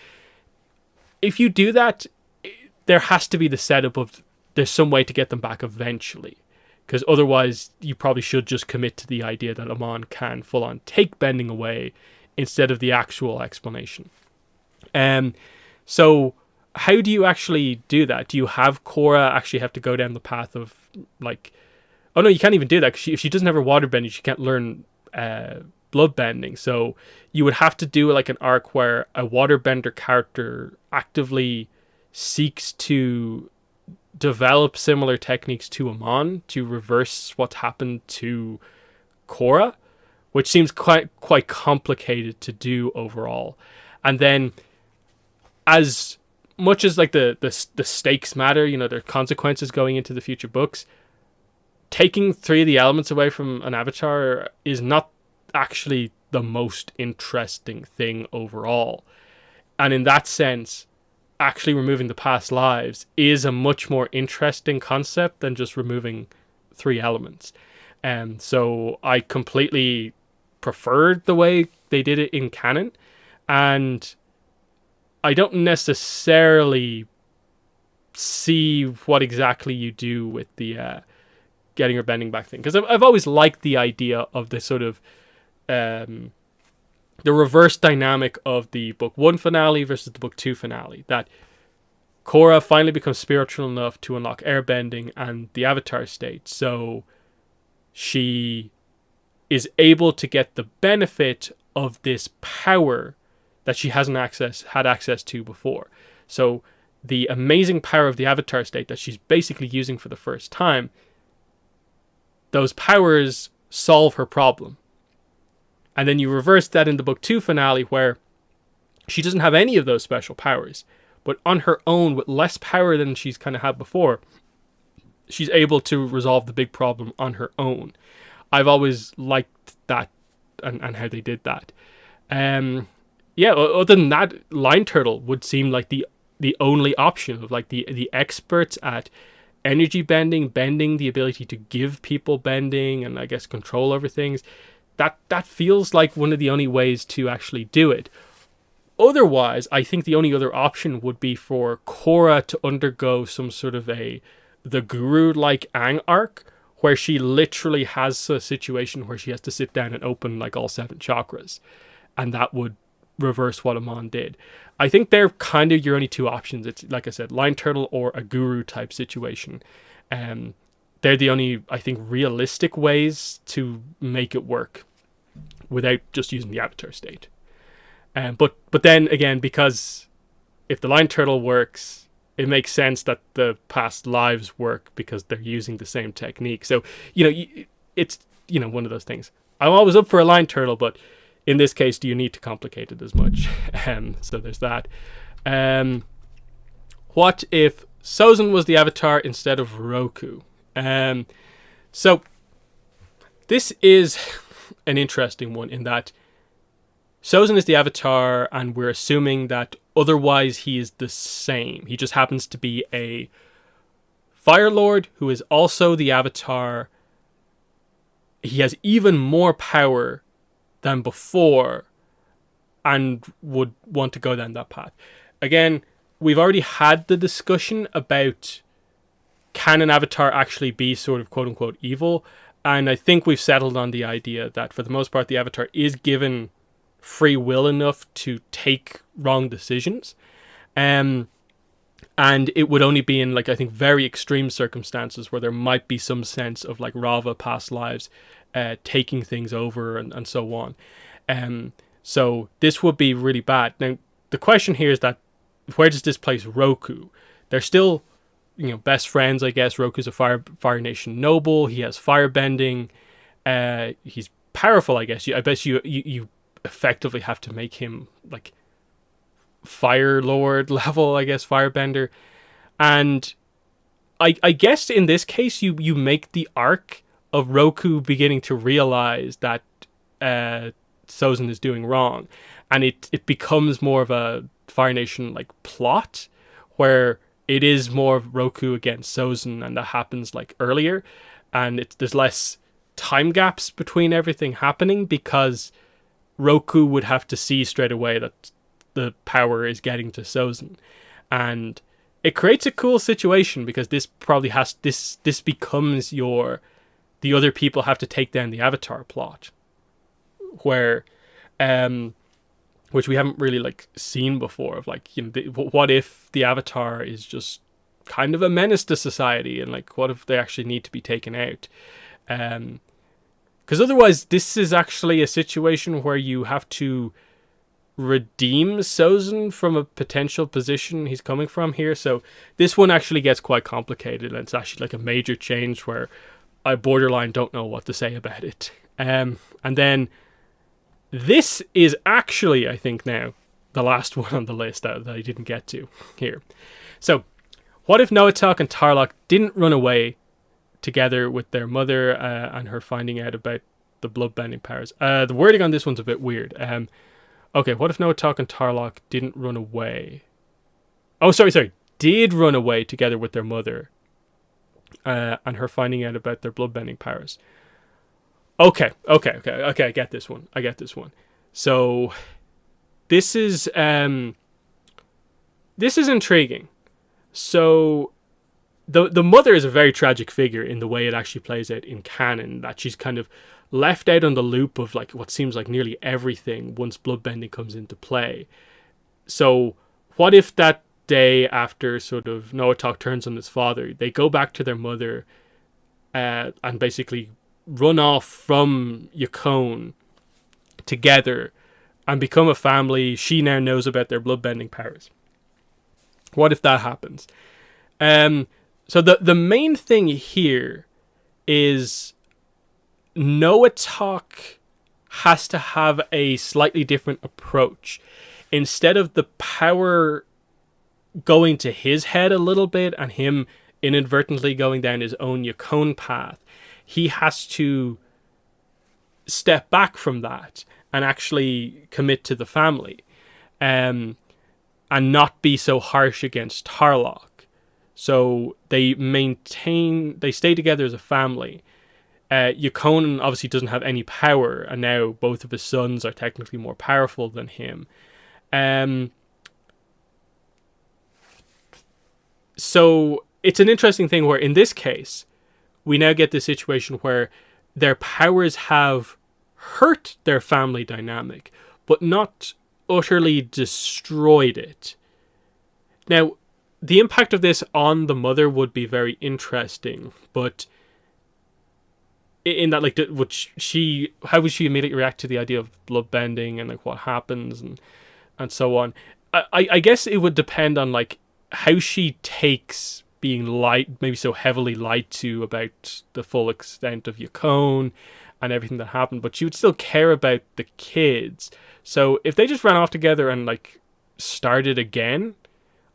if you do that, there has to be the setup of there's some way to get them back eventually. Because otherwise, you probably should just commit to the idea that Amon can full-on take bending away instead of the actual explanation. So how do you actually do that? Do you have Korra actually have to go down the path of, like... Oh no, you can't even do that, because if she doesn't have her water bending, she can't learn blood bending. So you would have to do like an arc where a waterbender character actively seeks to develop similar techniques to Amon to reverse what's happened to Korra, which seems quite complicated to do overall. And then, as much as like the stakes matter, you know, there are consequences going into the future books, taking 3 of the elements away from an avatar is not actually the most interesting thing overall. And in that sense, actually removing the past lives is a much more interesting concept than just removing 3 elements. And so I completely preferred the way they did it in canon, and I don't necessarily see what exactly you do with the getting her bending back thing, because I've always liked the idea of the sort of the reverse dynamic of the book 1 finale versus the book 2 finale, that Korra finally becomes spiritual enough to unlock airbending and the avatar state, so she is able to get the benefit of this power that she hasn't had access to before. So the amazing power of the avatar state that she's basically using for the first time, those powers solve her problem. And then you reverse that in the book 2 finale, where she doesn't have any of those special powers, but on her own, with less power than she's kind of had before, she's able to resolve the big problem on her own. I've always liked that and how they did that. Other than that, Line Turtle would seem like the only option of like the experts at energy bending, the ability to give people bending, and I guess control over things. That feels like one of the only ways to actually do it. Otherwise, I think the only other option would be for Korra to undergo some sort of the guru-like Aang arc, where she literally has a situation where she has to sit down and open like all 7 chakras, and that would reverse what Amon did. I think they're kind of your only 2 options. It's, like I said, Line Turtle or a guru type situation. They're the only, I think, realistic ways to make it work without just using the avatar state. But then again, because if the Line Turtle works, it makes sense that the past lives work because they're using the same technique. So, it's, one of those things. I'm always up for a Line Turtle, but in this case, do you need to complicate it as much? So there's that. What if Sozin was the avatar instead of Roku? So this is an interesting one in that Sozin is the avatar, and we're assuming that otherwise he is the same. He just happens to be a Fire Lord who is also the avatar. He has even more power than before, and would want to go down that path. Again, we've already had the discussion about can an avatar actually be sort of quote unquote evil, and I think we've settled on the idea that for the most part the avatar is given free will enough to take wrong decisions. And it would only be in, like, I think very extreme circumstances where there might be some sense of, like, Rava past lives taking things over and so on. So this would be really bad. Now, the question here is that where does this place Roku? They're still, best friends, I guess. Roku's a Fire Nation noble. He has firebending. He's powerful, I guess. I bet you effectively have to make him, like, Fire Lord level, I guess, Firebender. And I guess in this case you make the arc of Roku beginning to realize that Sozin is doing wrong, and it becomes more of a Fire Nation like plot where it is more of Roku against Sozin, and that happens like earlier, and there's less time gaps between everything happening because Roku would have to see straight away that the power is getting to Sozin, and it creates a cool situation because this probably this becomes the other people have to take down the Avatar plot, where which we haven't really like seen before, of like, what if the Avatar is just kind of a menace to society, and like what if they actually need to be taken out, because otherwise this is actually a situation where you have to redeem Sozin from a potential position he's coming from here. So this one actually gets quite complicated, and it's actually like a major change where I borderline don't know what to say about it. And then this is actually, I think now, the last one on the list that I didn't get to here. So what if Noatak and Tarrlok didn't run away together with their mother and her finding out about the bloodbending powers? The wording on this one's a bit weird. Okay, what if Noatak and Tarrlok didn't run away? Oh, sorry. Did run away together with their mother and her finding out about their bloodbending powers. Okay. I get this one. So this is intriguing. So the mother is a very tragic figure in the way it actually plays out in canon, that she's kind of left out on the loop of like what seems like nearly everything once bloodbending comes into play. So what if that day after sort of Noatak turns on his father, they go back to their mother and basically run off from Yukon together and become a family. She now knows about their bloodbending powers. What if that happens? So the main thing here is Noatak has to have a slightly different approach. Instead of the power going to his head a little bit and him inadvertently going down his own Yukon path, he has to step back from that and actually commit to the family, and not be so harsh against Tarrlok. So they stay together as a family. Yukon obviously doesn't have any power, and now both of his sons are technically more powerful than him. So it's an interesting thing where in this case, we now get the situation where their powers have hurt their family dynamic, but not utterly destroyed it. Now, the impact of this on the mother would be very interesting, but in that, like, how would she immediately react to the idea of bloodbending and like what happens and so on? I guess it would depend on like how she takes being maybe so heavily lied to about the full extent of Yukon and everything that happened, but she would still care about the kids. So if they just ran off together and like started again,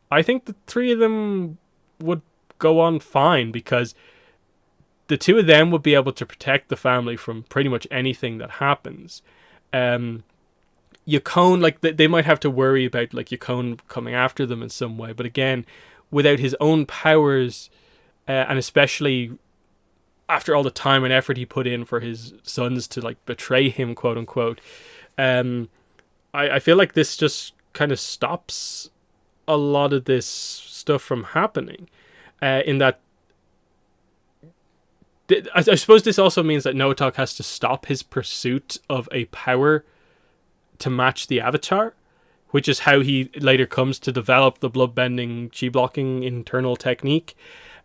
I think the three of them would go on fine, because the two of them would be able to protect the family from pretty much anything that happens. Yukon, like they might have to worry about like Yukon coming after them in some way, but again, without his own powers, and especially after all the time and effort he put in for his sons to like betray him, quote unquote, I feel like this just kind of stops a lot of this stuff from happening. In that, I suppose this also means that Noatak has to stop his pursuit of a power to match the Avatar, which is how he later comes to develop the bloodbending, chi-blocking internal technique.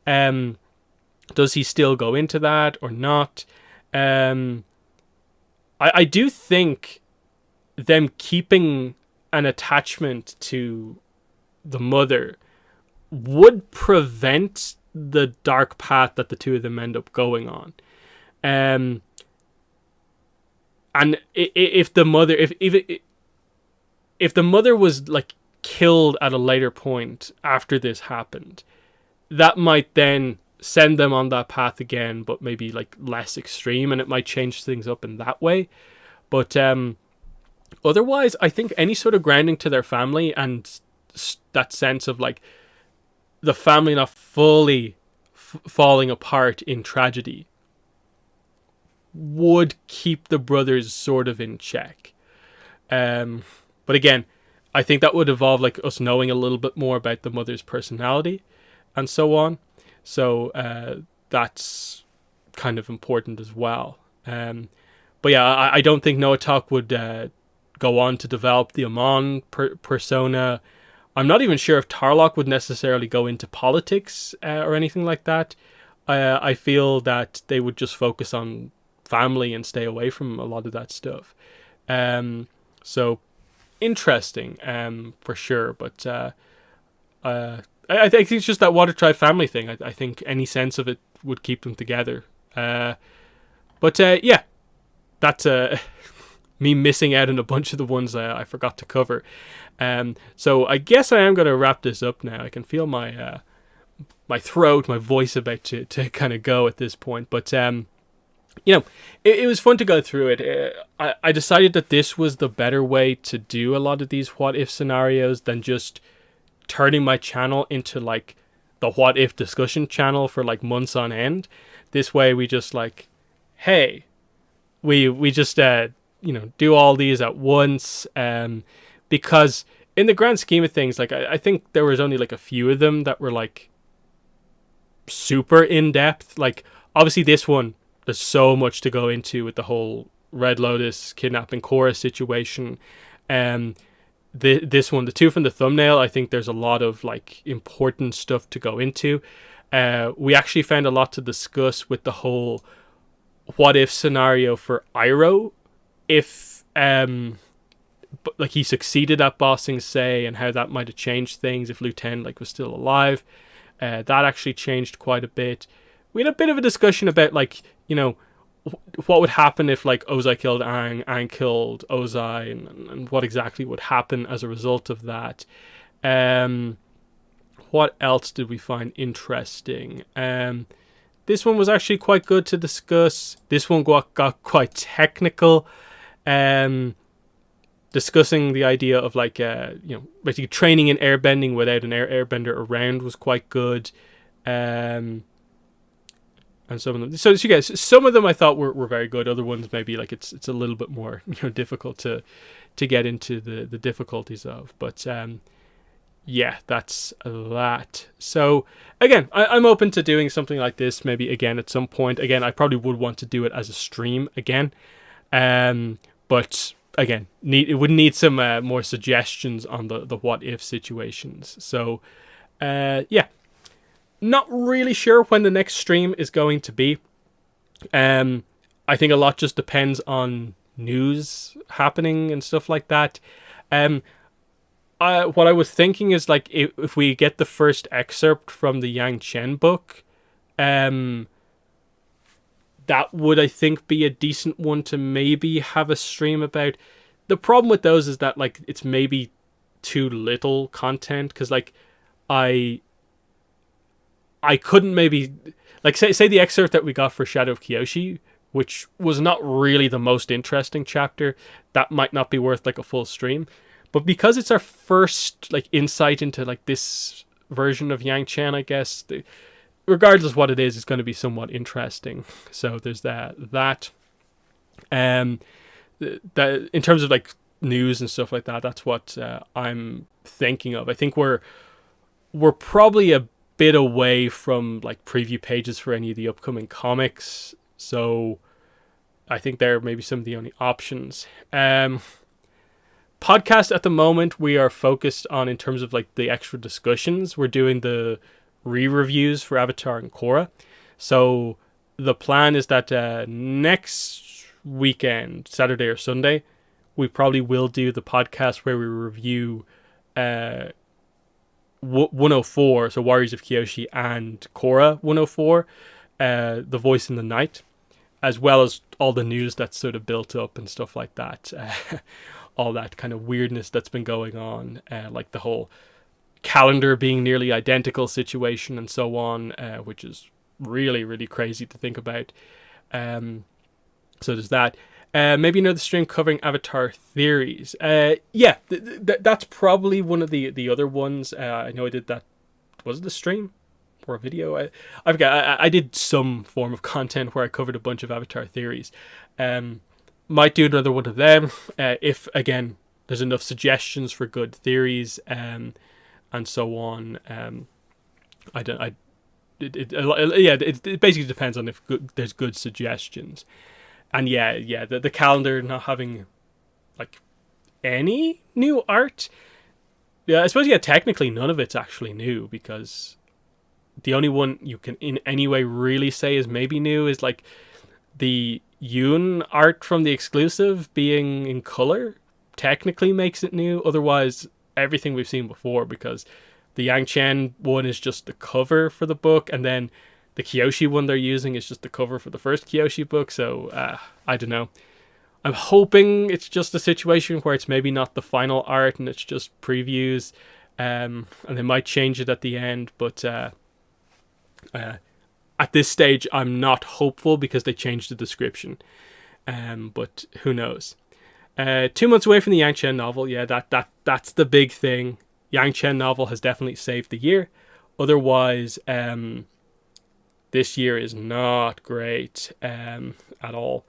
Does he still go into that or not? I do think them keeping an attachment to the mother would prevent the dark path that the two of them end up going on. And if the mother, if the mother was like killed at a later point after this happened, that might then send them on that path again, but maybe like less extreme, and it might change things up in that way. But otherwise, I think any sort of grounding to their family and that sense of like the family not fully falling apart in tragedy would keep the brothers sort of in check. But again, I think that would involve like us knowing a little bit more about the mother's personality and so on. So that's kind of important as well. But yeah, I don't think Noatak would go on to develop the Amon persona. I'm not even sure if Tarrlok would necessarily go into politics or anything like that. I feel that they would just focus on family and stay away from a lot of that stuff. So interesting for sure. But I think it's just that Water Tribe family thing. I think any sense of it would keep them together. But yeah, that's me missing out on a bunch of the ones I forgot to cover. So I guess I am going to wrap this up now. I can feel my my throat, my voice about to kind of go at this point. But you know, it was fun to go through it. I decided that this was the better way to do a lot of these what if scenarios than just turning my channel into like the what if discussion channel for like months on end. This way we just like, hey, we just you know, do all these at once, because in the grand scheme of things, like I think there was only like a few of them that were like super in depth. Like obviously this one, there's so much to go into with the whole Red Lotus kidnapping Korra situation. This one, the two from the thumbnail, I think there's a lot of like important stuff to go into. We actually found a lot to discuss with the whole what if scenario for Iroh, if like he succeeded at bossing Say, and how that might have changed things if Lieutenant like was still alive. That actually changed quite a bit. We had a bit of a discussion about like, you know, what would happen if like Ozai killed Aang, Aang killed Ozai, and what exactly would happen as a result of that. What else did we find interesting? This one was actually quite good to discuss. This one got quite technical. Discussing the idea of like you know, basically training in airbending without an airbender around was quite good. And some of them, so you guys, some of them I thought were very good. Other ones maybe like it's a little bit more, you know, difficult to get into the difficulties of. But yeah, that's that. So again, I'm open to doing something like this maybe again at some point. Again, I probably would want to do it as a stream again. But again, it would need some more suggestions on the what if situations. So yeah, not really sure when the next stream is going to be. I think a lot just depends on news happening and stuff like that. What I was thinking is like if we get the first excerpt from the Yang Chen book, that would, I think, be a decent one to maybe have a stream about. The problem with those is that like it's maybe too little content, because like I couldn't maybe like say the excerpt that we got for Shadow of Kyoshi, which was not really the most interesting chapter, that might not be worth like a full stream. But because it's our first like insight into like this version of Yang Chen, I guess regardless what it is, it's going to be somewhat interesting. So there's that. That in terms of like news and stuff like that. That's what I'm thinking of. I think we're probably a bit away from like preview pages for any of the upcoming comics, so I think they're maybe some of the only options. Podcast at the moment we are focused on in terms of like the extra discussions. We're doing the re-reviews for Avatar and Korra. So the plan is that next weekend, Saturday or Sunday, we probably will do the podcast where we review 104, so Warriors of Kyoshi, and Korra 104, The Voice in the Night, as well as all the news that's sort of built up and stuff like that. All that kind of weirdness that's been going on, like the whole calendar being nearly identical situation and so on, which is really, really crazy to think about. So there's that. Maybe another stream covering Avatar theories. That's probably one of the other ones. I know I did that. Was it a stream or a video? I forget. I did some form of content where I covered a bunch of Avatar theories. Might do another one of them if, again, there's enough suggestions for good theories and so on. It basically depends on if there's good suggestions. And the calendar not having like any new art. Yeah, I suppose technically none of it's actually new, because the only one you can in any way really say is maybe new is like the Yoon art from the exclusive being in color technically makes it new. Otherwise, everything we've seen before, because the Yang Chen one is just the cover for the book, and then the Kyoshi one they're using is just the cover for the first Kyoshi book. So I don't know. I'm hoping it's just a situation where it's maybe not the final art and it's just previews, and they might change it at the end. But at this stage, I'm not hopeful because they changed the description. But who knows? 2 months away from the Yang Chen novel. Yeah, that's the big thing. Yang Chen novel has definitely saved the year. Otherwise, this year is not great at all.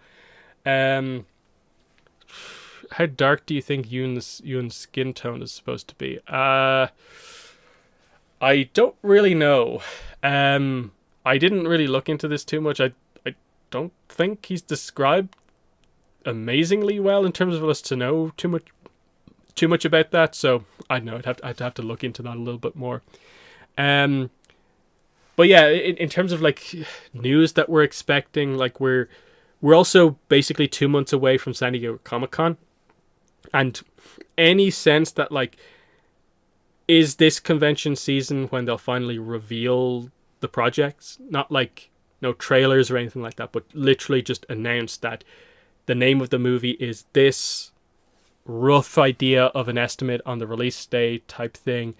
How dark do you think Yoon's skin tone is supposed to be? I don't really know. I didn't really look into this too much. I don't think he's described amazingly well in terms of us to know too much about that. So I don't know. I'd have to look into that a little bit more. But yeah, in terms of like news that we're expecting, like we're also basically 2 months away from San Diego Comic-Con, and any sense that like, is this convention season when they'll finally reveal the projects? Not like no trailers or anything like that, but literally just announce that the name of the movie is this, rough idea of an estimate on the release date type thing.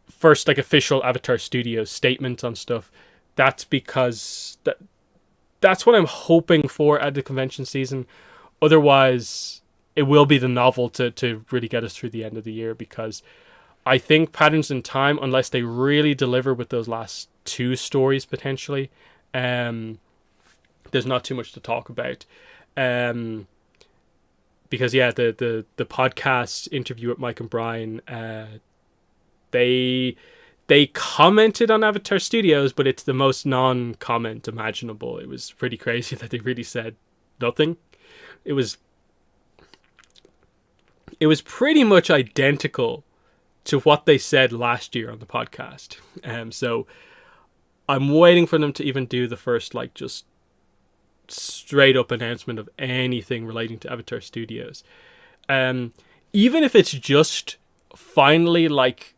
First, like, official Avatar Studios statement on stuff. That's because that's what I'm hoping for at the convention season. Otherwise, it will be the novel to really get us through the end of the year, because I think Patterns in Time, unless they really deliver with those last 2 stories potentially, there's not too much to talk about. Because the podcast interview with Mike and Brian, they commented on Avatar Studios, but it's the most non-comment imaginable. It was pretty crazy that they really said nothing. It was pretty much identical to what they said last year on the podcast. So I'm waiting for them to even do the first, like, just straight up announcement of anything relating to Avatar Studios. Even if it's just finally, like,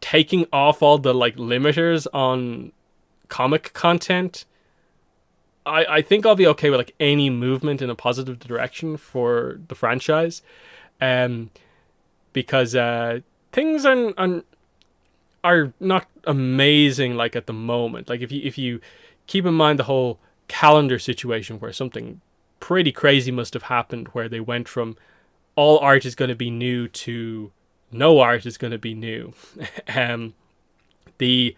taking off all the, like, limiters on comic content, I think I'll be okay with, like, any movement in a positive direction for the franchise. Because things are not amazing, like, at the moment. Like, if you keep in mind the whole calendar situation where something pretty crazy must have happened, where they went from all art is going to be new to no art is going to be new. The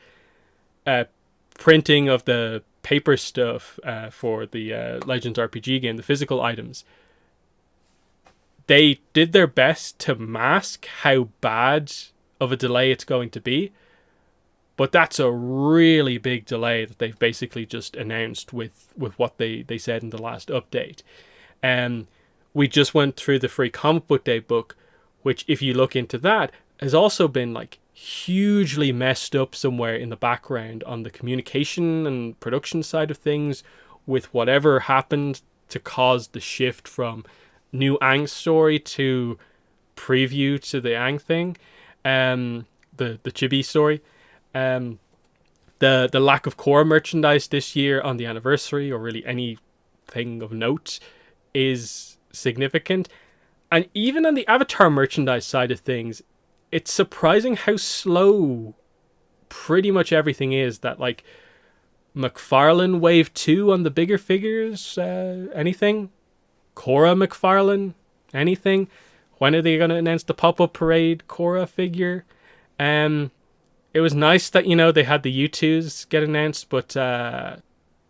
printing of the paper stuff for the Legends RPG game, the physical items, they did their best to mask how bad of a delay it's going to be. But that's a really big delay that they've basically just announced with what they said in the last update. We just went through the free comic book day book, which if you look into that, has also been like hugely messed up somewhere in the background on the communication and production side of things with whatever happened to cause the shift from new Aang story to preview to the Aang thing, the Chibi story. The lack of Korra merchandise this year on the anniversary, or really anything of note, is significant. And even on the Avatar merchandise side of things, it's surprising how slow pretty much everything is. That like McFarlane Wave 2 on the bigger figures, anything? Korra McFarlane, anything? When are they going to announce the Pop-Up Parade Korra figure? It was nice that, you know, they had the U2s get announced, but,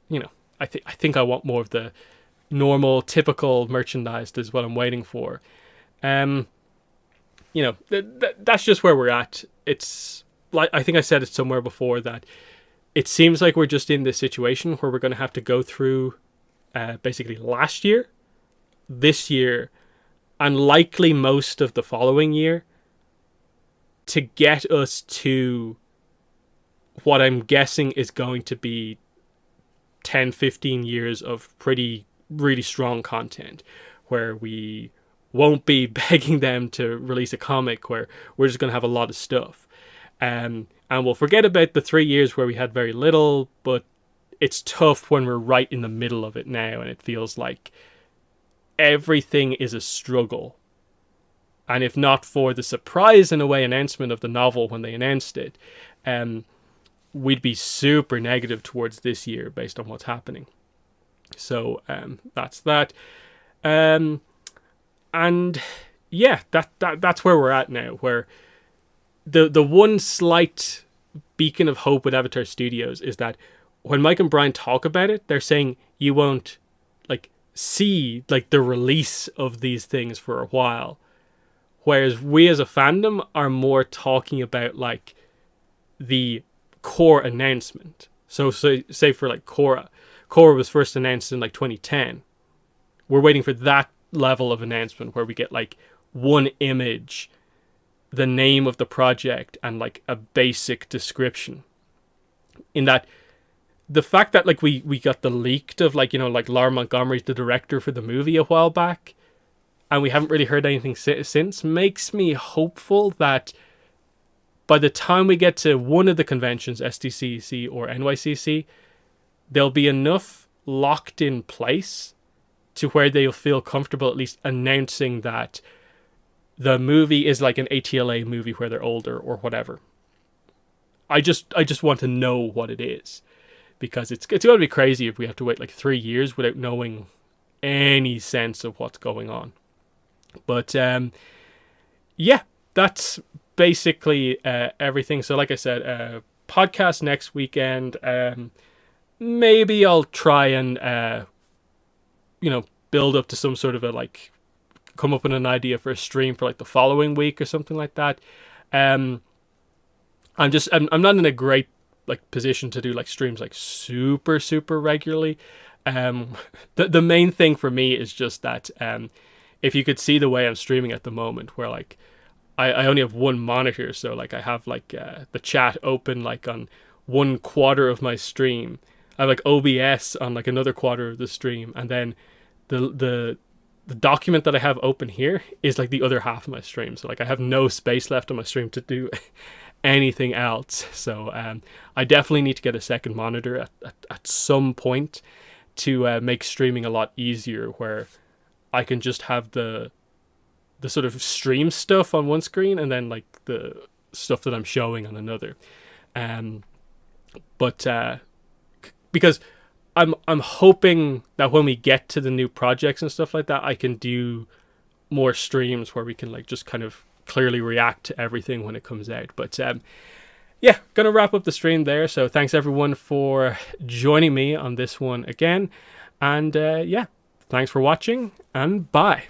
you know, I think I want more of the normal, typical merchandise is what I'm waiting for. You know, that's just where we're at. It's, like, I think I said it somewhere before, that it seems like we're just in this situation where we're going to have to go through basically last year, this year, and likely most of the following year to get us to what I'm guessing is going to be 10, 15 years of really strong content, where we won't be begging them to release a comic, where we're just going to have a lot of stuff. And we'll forget about the 3 years where we had very little, but it's tough when we're right in the middle of it now, and it feels like everything is a struggle. And if not for the surprise, in a way, announcement of the novel when they announced it, we'd be super negative towards this year based on what's happening. So that's that. And yeah, that's where we're at now, where the one slight beacon of hope with Avatar Studios is that when Mike and Brian talk about it, they're saying you won't like see like the release of these things for a while. Whereas we as a fandom are more talking about like the core announcement. So say for like Korra was first announced in like 2010. We're waiting for that level of announcement where we get like one image, the name of the project, and like a basic description. In that, the fact that like we got the leaked of like, you know, like Laura Montgomery's the director for the movie a while back, and we haven't really heard anything since, makes me hopeful that by the time we get to one of the conventions, SDCC or NYCC, there'll be enough locked in place to where they'll feel comfortable at least announcing that the movie is like an ATLA movie where they're older or whatever. I just want to know what it is, because it's going to be crazy if we have to wait like 3 years without knowing any sense of what's going on. But yeah, that's basically everything. So like I said, podcast next weekend. Maybe I'll try and you know, build up to some sort of a like, come up with an idea for a stream for like the following week or something like that. I'm not in a great like position to do like streams like super regularly. The main thing for me is just that if you could see the way I'm streaming at the moment, where like I only have one monitor, so like I have like the chat open like on 1/4 of my stream. I have like OBS on like another quarter of the stream, and then the document that I have open here is like the other half of my stream. So like I have no space left on my stream to do anything else. So I definitely need to get a second monitor at some point to make streaming a lot easier, where I can just have the sort of stream stuff on one screen and then like the stuff that I'm showing on another. But because I'm hoping that when we get to the new projects and stuff like that, I can do more streams where we can like just kind of clearly react to everything when it comes out. But yeah, gonna wrap up the stream there. So thanks everyone for joining me on this one again. And yeah, thanks for watching, and bye.